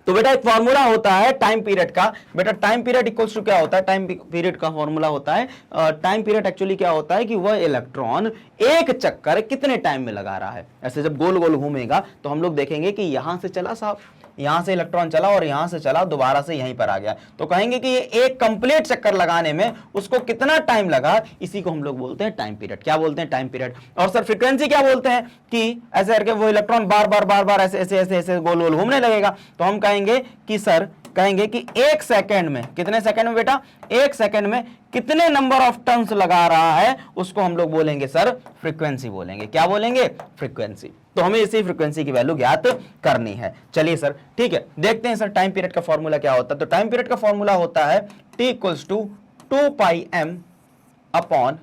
तो बेटा एक फॉर्मूला होता है टाइम पीरियड का। बेटा टाइम पीरियड इक्वल्स टू क्या होता है? टाइम पीरियड का फॉर्मूला होता है, टाइम पीरियड एक्चुअली क्या होता है कि वह इलेक्ट्रॉन एक चक्कर कितने टाइम में लगा रहा है। ऐसे जब गोल गोल घूमेगा तो हम लोग देखेंगे कि यहां से चला साहब, यहां से इलेक्ट्रॉन चला और यहां से चला, दोबारा से यहीं पर आ गया, तो कहेंगे कि ये एक कंप्लीट चक्कर लगाने में उसको कितना टाइम लगा, इसी को हम लोग बोलते हैं टाइम पीरियड। क्या बोलते हैं? Time period. और सर फ्रीक्वेंसी क्या बोलते हैं कि ऐसे करके वो इलेक्ट्रॉन बार बार ऐसे गोल गोल घूमने लगेगा, तो हम कहेंगे कि एक सेकंड में, कितने सेकंड में बेटा? एक सेकंड में कितने नंबर ऑफ टर्न्स लगा रहा है, उसको हम लोग बोलेंगे सर फ्रीक्वेंसी बोलेंगे। क्या बोलेंगे? फ्रीक्वेंसी। तो हमें इसी फ्रीक्वेंसी की वैल्यू ज्ञात करनी है। चलिए सर ठीक है, देखते हैं सर टाइम पीरियड का फॉर्मूला क्या होता है। तो टाइम पीरियड का फॉर्मूला होता है T equals to 2πm upon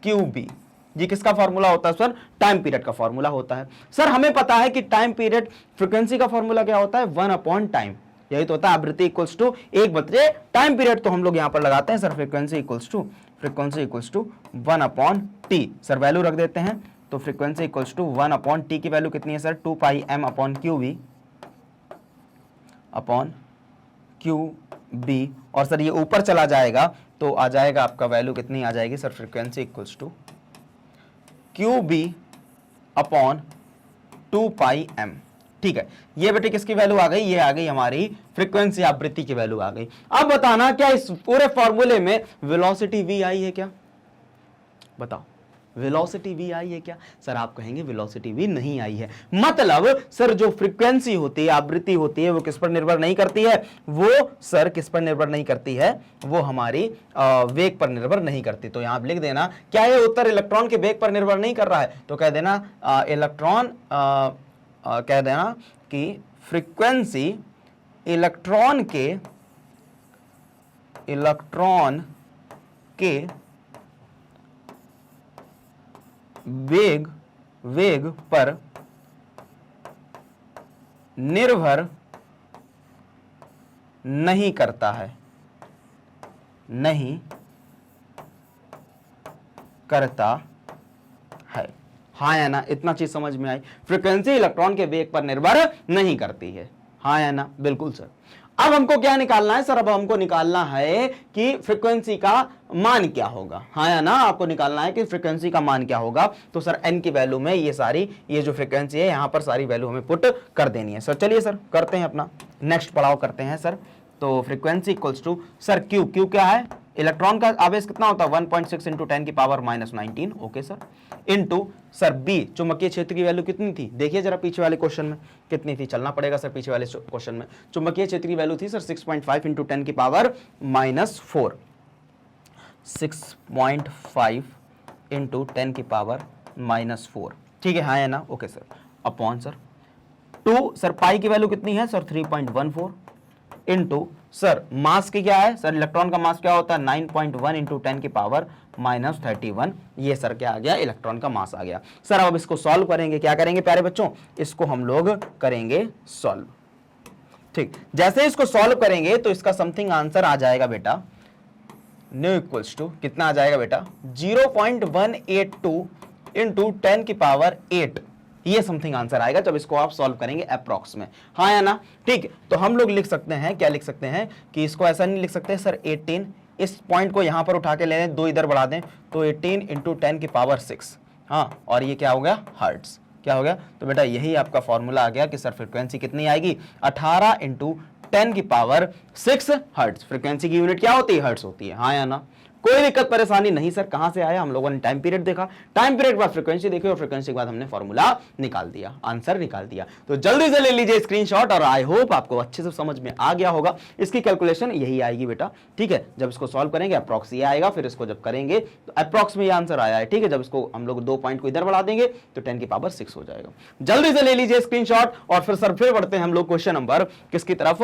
QB। ये किसका फॉर्मूला होता है सर? टाइम पीरियड का फॉर्मूला होता है। सर हमें पता है कि टाइम पीरियड फ्रीक्वेंसी का फॉर्मूला क्या होता है? 1 अपॉन टाइम। यही तो होता है आवृत्ति इक्वल्स टू 1 टाइम पीरियड। तो हम लोग यहां पर लगाते हैं sir frequency equals to 1 upon T. Sir value रख देते हैं, तो frequency equals to 1 upon T की वैल्यू कितनी है sir? 2πm upon QB upon QB। और सर ये ऊपर चला जाएगा तो आ जाएगा आपका वैल्यू कितनी आ जाएगी sir? Frequency equals to QB upon 2 pi M. ठीक है, ये बेटे किसकी वैल्यू आ गई, ये आ गई हमारी फ्रीक्वेंसी आवृत्ति की वैल्यू आ गई। अब बताना क्या इस पूरे फॉर्मूले में वेलोसिटी v आई है क्या, बताओ वेलोसिटी v आई है क्या? सर आप कहेंगे वेलोसिटी v नहीं आई है, मतलब सर जो फ्रीक्वेंसी होती है, आवृत्ति होती है, वो किस पर निर्भर नहीं करती है, वो सर किस पर निर्भर नहीं करती है, वो हमारी वेग पर निर्भर नहीं करती। तो यहां आप लिख देना, क्या ये उत्तर इलेक्ट्रॉन के वेग पर निर्भर नहीं कर रहा है, तो कह देना इलेक्ट्रॉन, कह देना कि फ्रीक्वेंसी इलेक्ट्रॉन के वेग पर निर्भर नहीं करता है, नहीं करता है। हाँ या ना, इतना चीज समझ में आई? फ्रीक्वेंसी इलेक्ट्रॉन के वेग पर निर्भर नहीं करती है, हाँ या ना? बिल्कुल सर। अब हमको क्या निकालना है सर, अब हमको निकालना है कि फ्रीक्वेंसी का मान क्या होगा, हाँ या ना? आपको निकालना है कि फ्रीक्वेंसी का मान क्या होगा। तो सर एन की वैल्यू में ये सारी, ये जो फ्रीक्वेंसी है यहां पर सारी वैल्यू हमें पुट कर देनी है सर। चलिए सर करते हैं अपना नेक्स्ट पड़ाव करते हैं सर। तो frequency equals to sir Q, Q क्या है, इलेक्ट्रॉन का आवेश कितना होता है 1.6 इंटू 10 की power -19, okay sir, into sir B, चुंबकीय क्षेत्र की वैल्यू कितनी थी, देखिए जरा पीछे वाले क्वेश्चन में कितनी थी, चलना पड़ेगा सर पीछे वाले क्वेश्चन में। चुंबकीय क्षेत्र की वैल्यू थी सर 6.5 इंटू 10 की पावर -4, 6.5 इंटू 10 की पावर -4, ठीक है, हाँ या ना? Okay sir, upon sir 2 sir पाई की वैल्यू कितनी है सर 3.14 इंटू सर मास की क्या है सर, इलेक्ट्रॉन का मास क्या होता है 9.1 इंटू 10 की पावर -31, ये सर क्या आ गया, इलेक्ट्रॉन का मास आ गया। सर अब इसको सॉल्व करेंगे, क्या करेंगे प्यारे बच्चों, इसको हम लोग करेंगे सॉल्व। ठीक, जैसे इसको सॉल्व करेंगे तो इसका समथिंग आंसर आ जाएगा बेटा न्यू इक्वल्स टू, कितना आ जाएगा बेटा 0.182 इंटू 10 की पावर 8, ये समथिंग आंसर आएगा जब इसको आप सॉल्व करेंगे अप्रॉक्स में, हाँ या ना? ठीक, तो हम लोग लिख सकते हैं, क्या लिख सकते हैं कि इसको ऐसा नहीं लिख सकते सर 18, इस पॉइंट को यहां पर उठा के ले लें, 2 इधर बढ़ा दें, तो 18 इंटू 10 की पावर 6, हाँ, और ये क्या हो गया हर्ट्ज, क्या हो गया? तो बेटा यही आपका फॉर्मूला आ गया कि सर फ्रीक्वेंसी कितनी आएगी 18 इंटू 10 की पावर 6 हर्ट्ज। फ्रीक्वेंसी की यूनिट क्या होती है, हर्ट्ज होती है, हाँ या ना? कोई दिक्कत परेशानी नहीं सर, कहां से आया, हम लोगों ने टाइम पीरियड देखा, टाइम पीरियड के बाद फ्रीक्वेंसी देखी और फ्रीक्वेंसी के बाद हमने फॉर्मूला निकाल दिया, आंसर निकाल दिया। तो जल्दी से ले लीजिए स्क्रीनशॉट, और आई होप आपको अच्छे से समझ में आ गया होगा। इसकी कैलकुलेशन यही आएगी बेटा, ठीक है, जब इसको सॉल्व करेंगे अप्रॉक्स ये आएगा, फिर इसको जब करेंगे तो अप्रॉक्स में ये आंसर आया है, ठीक है, जब इसको हम लोग 2 पॉइंट को इधर बढ़ा देंगे तो 10 की पावर 6 हो जाएगा। जल्दी से ले लीजिए स्क्रीनशॉट, और फिर सर फिर बढ़ते हैं हम लोग क्वेश्चन नंबर किसकी तरफ,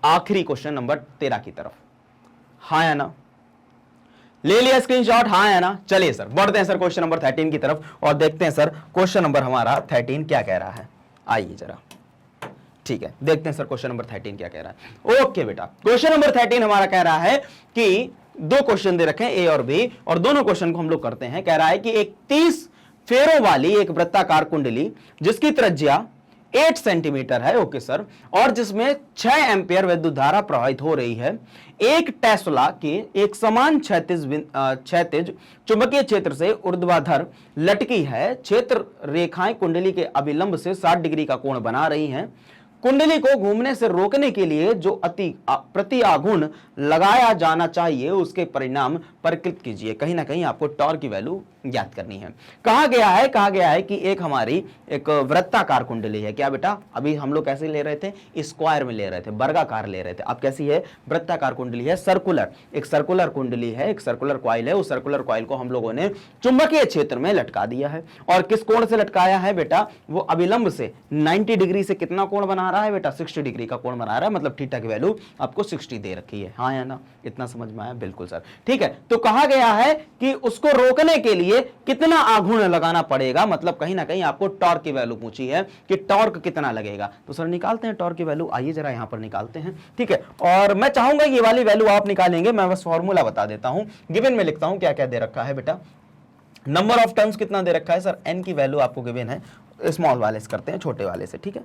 आखिरी क्वेश्चन नंबर 13 की तरफ, हाँ या ना? ले लिया स्क्रीनशॉट, हाँ है ना? चलिए सर बढ़ते हैं सर क्वेश्चन नंबर 13 की तरफ और देखते हैं सर क्वेश्चन नंबर हमारा 13 क्या कह रहा है। आइए जरा, ठीक है, देखते हैं सर क्वेश्चन नंबर 13 क्या कह रहा है। ओके बेटा, क्वेश्चन नंबर 13 हमारा कह रहा है कि 2 क्वेश्चन दे रखे हैं ए और बी, और दोनों क्वेश्चन को हम लोग करते हैं। कह रहा है कि एक 30 फेरों वाली एक वृत्ताकार कुंडली जिसकी त्रिज्या 8 सेंटीमीटर है, ओके सर, और जिसमें 6 एम्पियर विद्युत धारा प्रवाहित हो रही है, एक टेस्ला के एक समान क्षैतिज चुंबकीय क्षेत्र से ऊर्ध्वाधर लटकी है। क्षेत्र रेखाएं कुंडली के अभिलंब से 60 डिग्री का कोण बना रही हैं। कुंडली को घूमने से रोकने के लिए जो प्रति आघूर्ण लगाया जाना चाहिए उसके परिणाम परिकलित कीजिए। कहीं ना कहीं आपको टॉर्क की वैल्यू ज्ञात करनी है। कहा गया है कि एक हमारी एक वृत्ताकार कुंडली है। क्या बेटा, अभी हम लोग कैसे ले रहे थे, स्क्वायर में ले रहे थे, वर्गाकार ले रहे थे, अब कैसी है, वृत्ताकार कुंडली है, सर्कुलर, एक सर्कुलर कुंडली है, एक सर्कुलर कॉइल है। उस सर्कुलर कॉइल को हम लोगों ने चुंबकीय क्षेत्र में लटका दिया है, और किस कोण से लटकाया है बेटा, वो अभिलंब से 90 डिग्री से कितना कोण बना रहा है बेटा, 60 डिग्री का कोण बना रहा है, मतलब थीटा की वैल्यू आपको 60 दे रखी है, हाँ या ना? इतना समझ में आया? बिल्कुल सर, ठीक है। तो कहा गया है कि उसको रोकने के लिए कितना आघूर्ण लगाना पड़ेगा, मतलब कहीं ना कहीं आपको टॉर्क की वैल्यू पूछी है कि टॉर्क कितना लगेगा। तो सर निकालते हैं टॉर्क की वैल्यू, आइए जरा यहां पर निकालते हैं, ठीक है। और मैं चाहूंगा ये वाली वैल्यू आप निकालेंगे, मैं बस फॉर्मूला बता देता हूं, गिवन में लिखता हूं क्या क्या दे रखा है बेटा। नंबर ऑफ टर्न्स कितना दे रखा है सर, एन की वैल्यू आपको गिवन है, स्मॉल वाले से करते हैं, छोटे वाले से, ठीक है।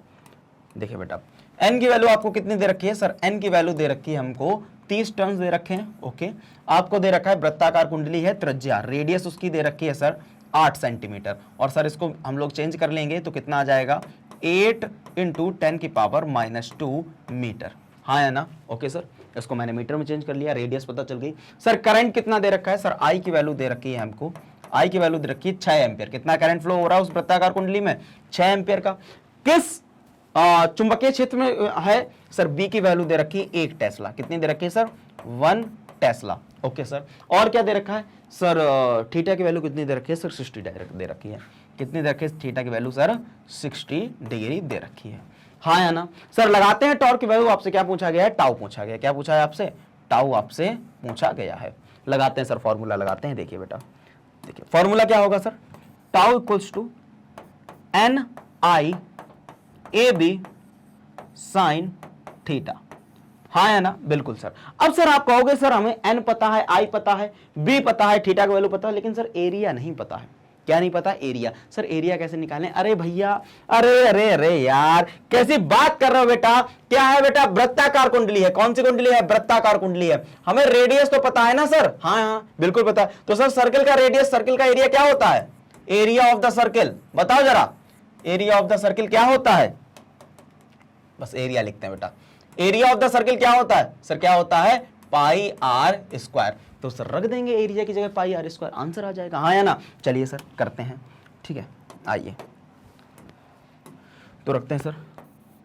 देखिए बेटा, एन की वैल्यू आपको कितनी दे रखी है सर, एन की वैल्यू दे रखी है हमको 30 टर्न्स दे रखे हैं, ओके। आपको दे रखा है वृत्ताकार कुंडली है, त्रिज्या रेडियस उसकी दे रखी है सर 8 सेंटीमीटर। और सर इसको हम लोग चेंज कर लेंगे तो कितना आ जाएगा 8 इंटू 10 की पावर -2 मीटर। हाँ है ना? ओके सर, इसको मैंने मीटर में चेंज कर लिया, रेडियस पता चल गई। सर करंट कितना दे रखा है? सर आई की वैल्यू दे रखी है हमको, आई की वैल्यू दे रखी है 6 एम्पियर। कितना करंट फ्लो हो रहा है उस वृत्ताकार कुंडली में? 6 एम्पियर का। किस चुंबकीय क्षेत्र में है? सर बी की वैल्यू दे रखी है 1 टेस्ला। कितनी दे रखी है सर? 1 टेस्ला। ओके सर, और क्या दे रखा है? सर थीटा की वैल्यू कितनी दे रखी है? सर 60 दे रखी है। कितनी दे रखी है थीटा की वैल्यू? सर 60 डिग्री दे रखी है। हाँ या ना? सर लगाते हैं टॉर्क की वैल्यू। आपसे क्या पूछा गया है? टाउ पूछा गया। क्या पूछा है आपसे? टाउ आपसे पूछा गया है। लगाते हैं सर, फॉर्मूला लगाते हैं। देखिए बेटा, देखिए फॉर्मूला क्या होगा sir? Tau equals to N I A B sine theta. हाँ या ना? बिल्कुल सर। अब सर आप कहोगे सर हमें एन पता है, आई पता है, बी पता है, थीटा का वैल्यू पता है, लेकिन सर एरिया नहीं पता है। क्या नहीं पता? एरिया। सर एरिया कैसे निकालें? अरे भैया, अरे अरे अरे यार, कैसी बात कर रहे हो बेटा? क्या है बेटा? वृत्ताकार कुंडली है। कौन सी कुंडली है? वृत्ताकार कुंडली है। हमें रेडियस तो पता है ना सर? हाँ हाँ बिल्कुल पता है। तो सर सर्कल का रेडियस, सर्कल का एरिया क्या होता है? Area of the circle. बताओ जरा, एरिया ऑफ द सर्कल क्या होता है? बस एरिया लिखते हैं बेटा। एरिया ऑफ द सर्कल क्या होता है? सर क्या होता है? पाई आर स्क्वायर। तो सर रख देंगे एरिया की जगह पाई आर स्क्वायर, आंसर आ जाएगा। हाँ या ना? चलिए सर करते हैं, ठीक है, आइए तो रखते हैं sir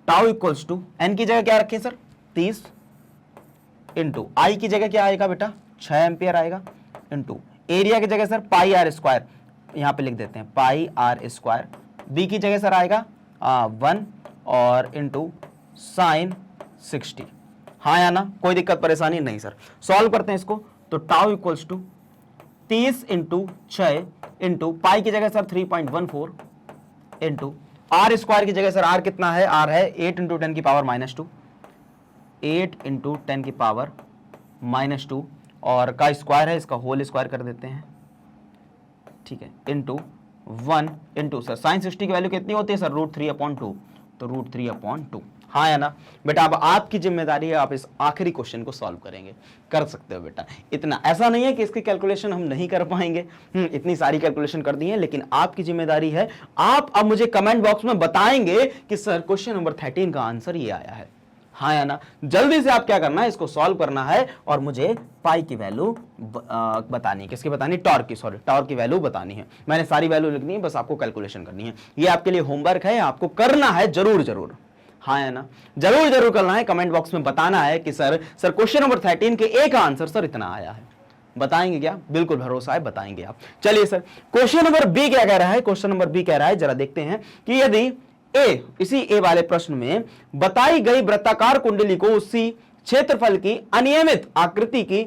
tau equals to N की जगह क्या रखें सर? 30 इंटू आई की जगह क्या आएगा बेटा? 6 एम्पियर आएगा, इंटू एरिया की जगह सर पाई आर स्क्वायर, यहां पे लिख देते हैं पाई आर स्क्वायर। बी की जगह सर आएगा 1 और इंटू साइन 60। हाँ या ना? कोई दिक्कत परेशानी नहीं सर। सॉल्व करते हैं इसको तो tau equals to 30 into 6 into pi की जगह सर 3.14 इंटू आर स्क्वायर की जगह सर आर कितना है? आर है 8 इंटू 10 की पावर -2, 8 इंटू 10 की पावर -2 और का स्क्वायर है, इसका होल स्क्वायर कर देते हैं, ठीक है, इंटू 1 इंटू सर साइन 60 की वैल्यू कितनी होती है सर? √3/2, तो √3/2। हाँ या ना? बेटा अब आपकी जिम्मेदारी है, आप इस आखिरी क्वेश्चन को सॉल्व करेंगे। कर सकते हो बेटा, इतना ऐसा नहीं है कि इसकी कैलकुलेशन हम नहीं कर पाएंगे। इतनी सारी कैलकुलेशन कर दी है, लेकिन आपकी जिम्मेदारी है। आप अब मुझे कमेंट बॉक्स में बताएंगे कि सर क्वेश्चन नंबर 13 का आंसर ये आया है। हाँ या ना? जल्दी से आप क्या करना है, इसको सॉल्व करना है और मुझे पाई की वैल्यू बतानी है। किसकी बतानी? टॉर्क की, सॉरी टॉर्क की वैल्यू बतानी है। मैंने सारी वैल्यू लिखनी है, बस आपको कैलकुलेशन करनी है। ये आपके लिए होमवर्क है, आपको करना है जरूर जरूर। हाँ है ना? जरूर जरूर करना है। कमेंट बॉक्स में बताना है कि सर क्वेश्चन नंबर 13 के ए का आंसर सर इतना आया है। बताएंगे क्या? बिल्कुल भरोसा है, बताएंगे आप। चलिए सर क्वेश्चन नंबर बी क्या कह रहा है? क्वेश्चन नंबर बी कह रहा है, जरा देखते हैं कि यदि ए, इसी ए वाले प्रश्न में बताई गई वृत्ताकार कुंडली को उसी क्षेत्रफल की अनियमित आकृति की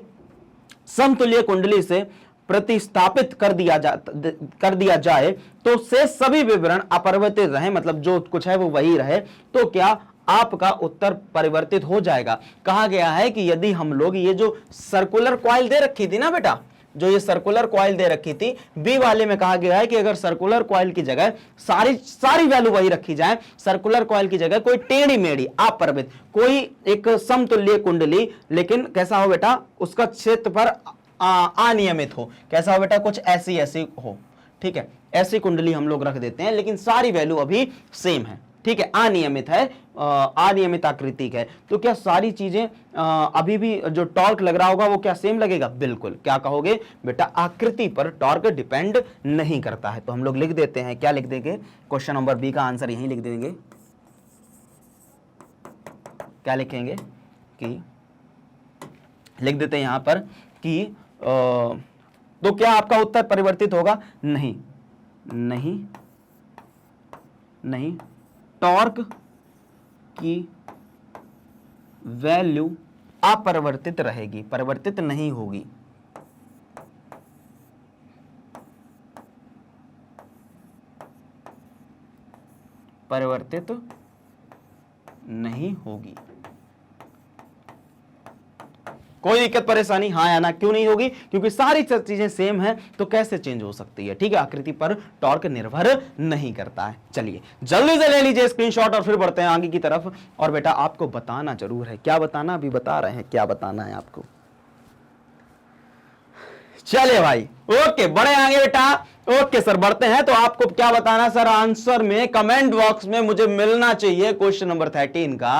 समतुल्य कुंडली से प्रतिस्थापित कर दिया जाए तो से सभी विवरण अपरिवर्तित रहे, मतलब जो कुछ है वो वही रहे, तो क्या आपका उत्तर परिवर्तित हो जाएगा? कहा गया है कि यदि हम लोग ये जो सर्कुलर कॉइल दे रखी थी ना बेटा, जो ये सर्कुलर कॉइल दे रखी थी, बी वाले में कहा गया है कि अगर सर्कुलर कॉइल की जगह सारी वैल्यू वही रखी जाए, सर्कुलर कॉइल की जगह कोई टेढ़ी मेढ़ी अपरिवर्तित कोई एक समतुल्य कुंडली, लेकिन कैसा हो बेटा? उसका क्षेत्रफल अनियमित हो। कैसा हो बेटा? कुछ ऐसी हो, ठीक है, ऐसी कुंडली हम लोग रख देते हैं, लेकिन सारी वैल्यू अभी सेम है, ठीक है, अनियमित है, अनियमित आकृति है। तो क्या सारी चीजें अभी भी जो टॉर्क लग रहा होगा वो क्या सेम लगेगा? बिल्कुल। क्या कहोगे बेटा? आकृति पर टॉर्क डिपेंड नहीं करता है। तो हम लोग लिख देते हैं, क्या लिख देंगे? क्वेश्चन नंबर बी का आंसर यहीं लिख देंगे। क्या लिखेंगे कि लिख देते हैं यहां पर कि तो क्या आपका उत्तर परिवर्तित होगा? नहीं नहीं नहीं, टॉर्क की वैल्यू अपरिवर्तित रहेगी, परिवर्तित नहीं होगी। परिवर्तित नहीं होगी। कोई दिक्कत परेशानी? हाँ या ना? क्यों नहीं होगी? क्योंकि सारी चीजें सेम हैं, तो कैसे चेंज हो सकती है? ठीक है, आकृति पर टॉर्क निर्भर नहीं करता है। चलिए जल्दी से ले लीजिए स्क्रीनशॉट और फिर बढ़ते हैं आगे की तरफ। और बेटा आपको बताना जरूर है। क्या बताना? अभी बता रहे हैं क्या बताना है आपको। चलिए भाई, ओके बढ़े आगे बेटा। ओके सर, बढ़ते हैं। तो आपको क्या बताना सर, आंसर में कमेंट बॉक्स में मुझे मिलना चाहिए क्वेश्चन नंबर 13 का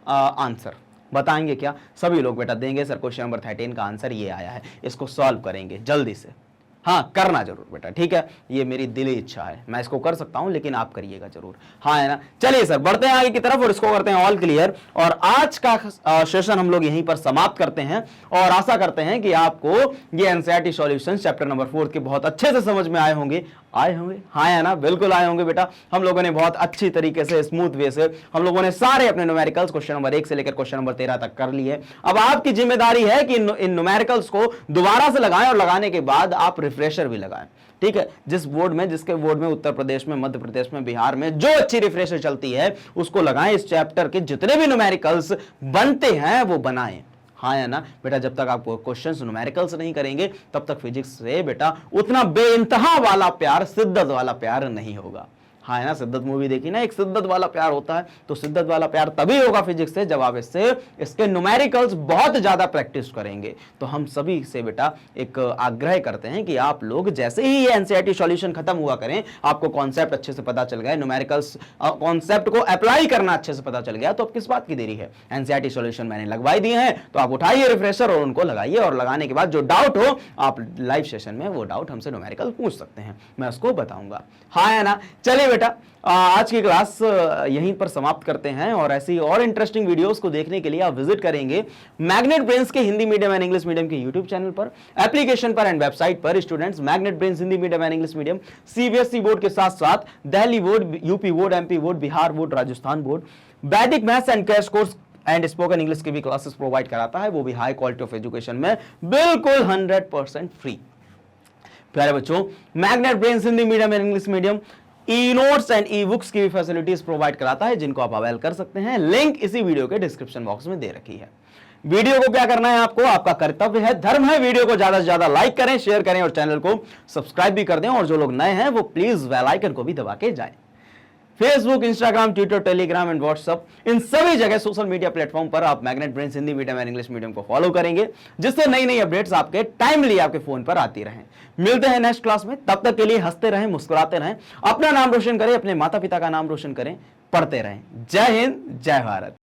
आंसर। बताएंगे क्या सभी लोग बेटा? देंगे सर क्वेश्चन नंबर 13 का आंसर ये आया है, इसको सॉल्व करेंगे जल्दी से। हाँ करना जरूर बेटा, ठीक है, ये मेरी दिली इच्छा है, मैं इसको कर सकता हूं लेकिन आप करिएगा जरूर, हाँ है ना। चलिए सर बढ़ते हैं आगे की तरफ और इसको करते हैं ऑल क्लियर। और आज का सेशन हम लोग यहीं पर समाप्त करते हैं और आशा करते हैं कि आपको ये एनसीईआरटी सॉल्यूशन चैप्टर नंबर 4 के बहुत अच्छे से समझ में आए होंगे। हाँ है ना, बिल्कुल आए होंगे बेटा। हम लोगों ने बहुत अच्छी तरीके से स्मूथ वे से हम लोगों ने सारे अपने न्यूमेरिकल्स क्वेश्चन नंबर 1 से लेकर क्वेश्चन नंबर 13 तक कर लिए। अब आपकी जिम्मेदारी है कि इन न्यूमेरिकल्स को दोबारा से लगाएं और लगाने के बाद आप रिफ्रेशर भी लगाएं, ठीक है। जिसके बोर्ड में उत्तर प्रदेश में, मध्य प्रदेश में, बिहार में जो अच्छी रिफ्रेशर चलती है उसको लगाएं। इस चैप्टर के जितने भी न्यूमेरिकल्स बनते हैं वो बनाएं, हाँ है ना बेटा। जब तक आप क्वेश्चंस न्यूमेरिकल्स नहीं करेंगे तब तक फिजिक्स से बेटा उतना बेइंतहा वाला प्यार, शिद्दत वाला प्यार नहीं होगा, हाँ है ना। सिद्दत मूवी देखी ना, एक सिद्दत वाला प्यार होता है, तो सिद्दत वाला प्यार तभी होगा फिजिक्स से जब आप इसके न्यूमेरिकल्स बहुत ज्यादा प्रैक्टिस करेंगे। तो हम सभी से बेटा एक आग्रह करते हैं कि आप लोग जैसे ही ये एनसीईआरटी सॉल्यूशन खत्म हुआ करें, आपको कॉन्सेप्ट अच्छे से पता चल गया, न्यूमेरिकल्स कॉन्सेप्ट को अप्लाई करना अच्छे से पता चल गया, तो अब किस बात की देरी है। एनसीईआरटी सॉल्यूशन मैंने लगवाई दिए हैं, तो आप उठाइए रिफ्रेशर और उनको लगाइए, और लगाने के बाद जो डाउट हो आप लाइव सेशन में वो डाउट हमसे न्यूमेरिकल पूछ सकते हैं, मैं उसको बताऊंगा, हाँ है ना। चलिए बेटा आज की क्लास यहीं पर समाप्त करते हैं, और ऐसी और इंटरेस्टिंग वीडियोस को देखने के लिए आप विजिट करेंगे मैग्नेट ब्रेन्स के Hindi medium and English medium के यूट्यूब चैनल पर, एप्लीकेशन पर एंड वेबसाइट पर। Students, magnet brains Hindi medium and English medium CBSE board के साथ साथ Delhi board, UP board, MP board, Bihar board, Rajasthan board, Vedic maths and crash course and spoken English की भी क्लासेस प्रोवाइड कराता है, वो भी हाई क्वालिटी ऑफ एजुकेशन में, बिल्कुल 100% फ्री। प्यारे बच्चों, magnet brains Hindi medium and English medium e notes and e books की भी फैसिलिटीज प्रोवाइड कराता है, जिनको आप अवेल कर सकते हैं। लिंक इसी वीडियो के डिस्क्रिप्शन बॉक्स में दे रखी है। वीडियो को क्या करना है आपको, आपका कर्तव्य है, धर्म है, वीडियो को ज्यादा से ज्यादा लाइक करें, शेयर करें और चैनल को सब्सक्राइब भी कर दें। और जो लोग नए हैं वो प्लीज बेल आइकन को भी दबा के जाएं। Facebook, Instagram, Twitter, Telegram and WhatsApp, इन सभी जगह सोशल मीडिया प्लेटफॉर्म पर आप magnet brains Hindi medium and English medium को फॉलो करेंगे, जिससे नई नई अपडेट्स आपके टाइमली आपके फोन पर आती रहें। मिलते हैं नेक्स्ट क्लास में, तब तक के लिए हंसते रहें, मुस्कुराते रहें, अपना नाम रोशन करें, अपने माता पिता का नाम रोशन करें, पढ़ते रहें। जय हिंद, जय भारत।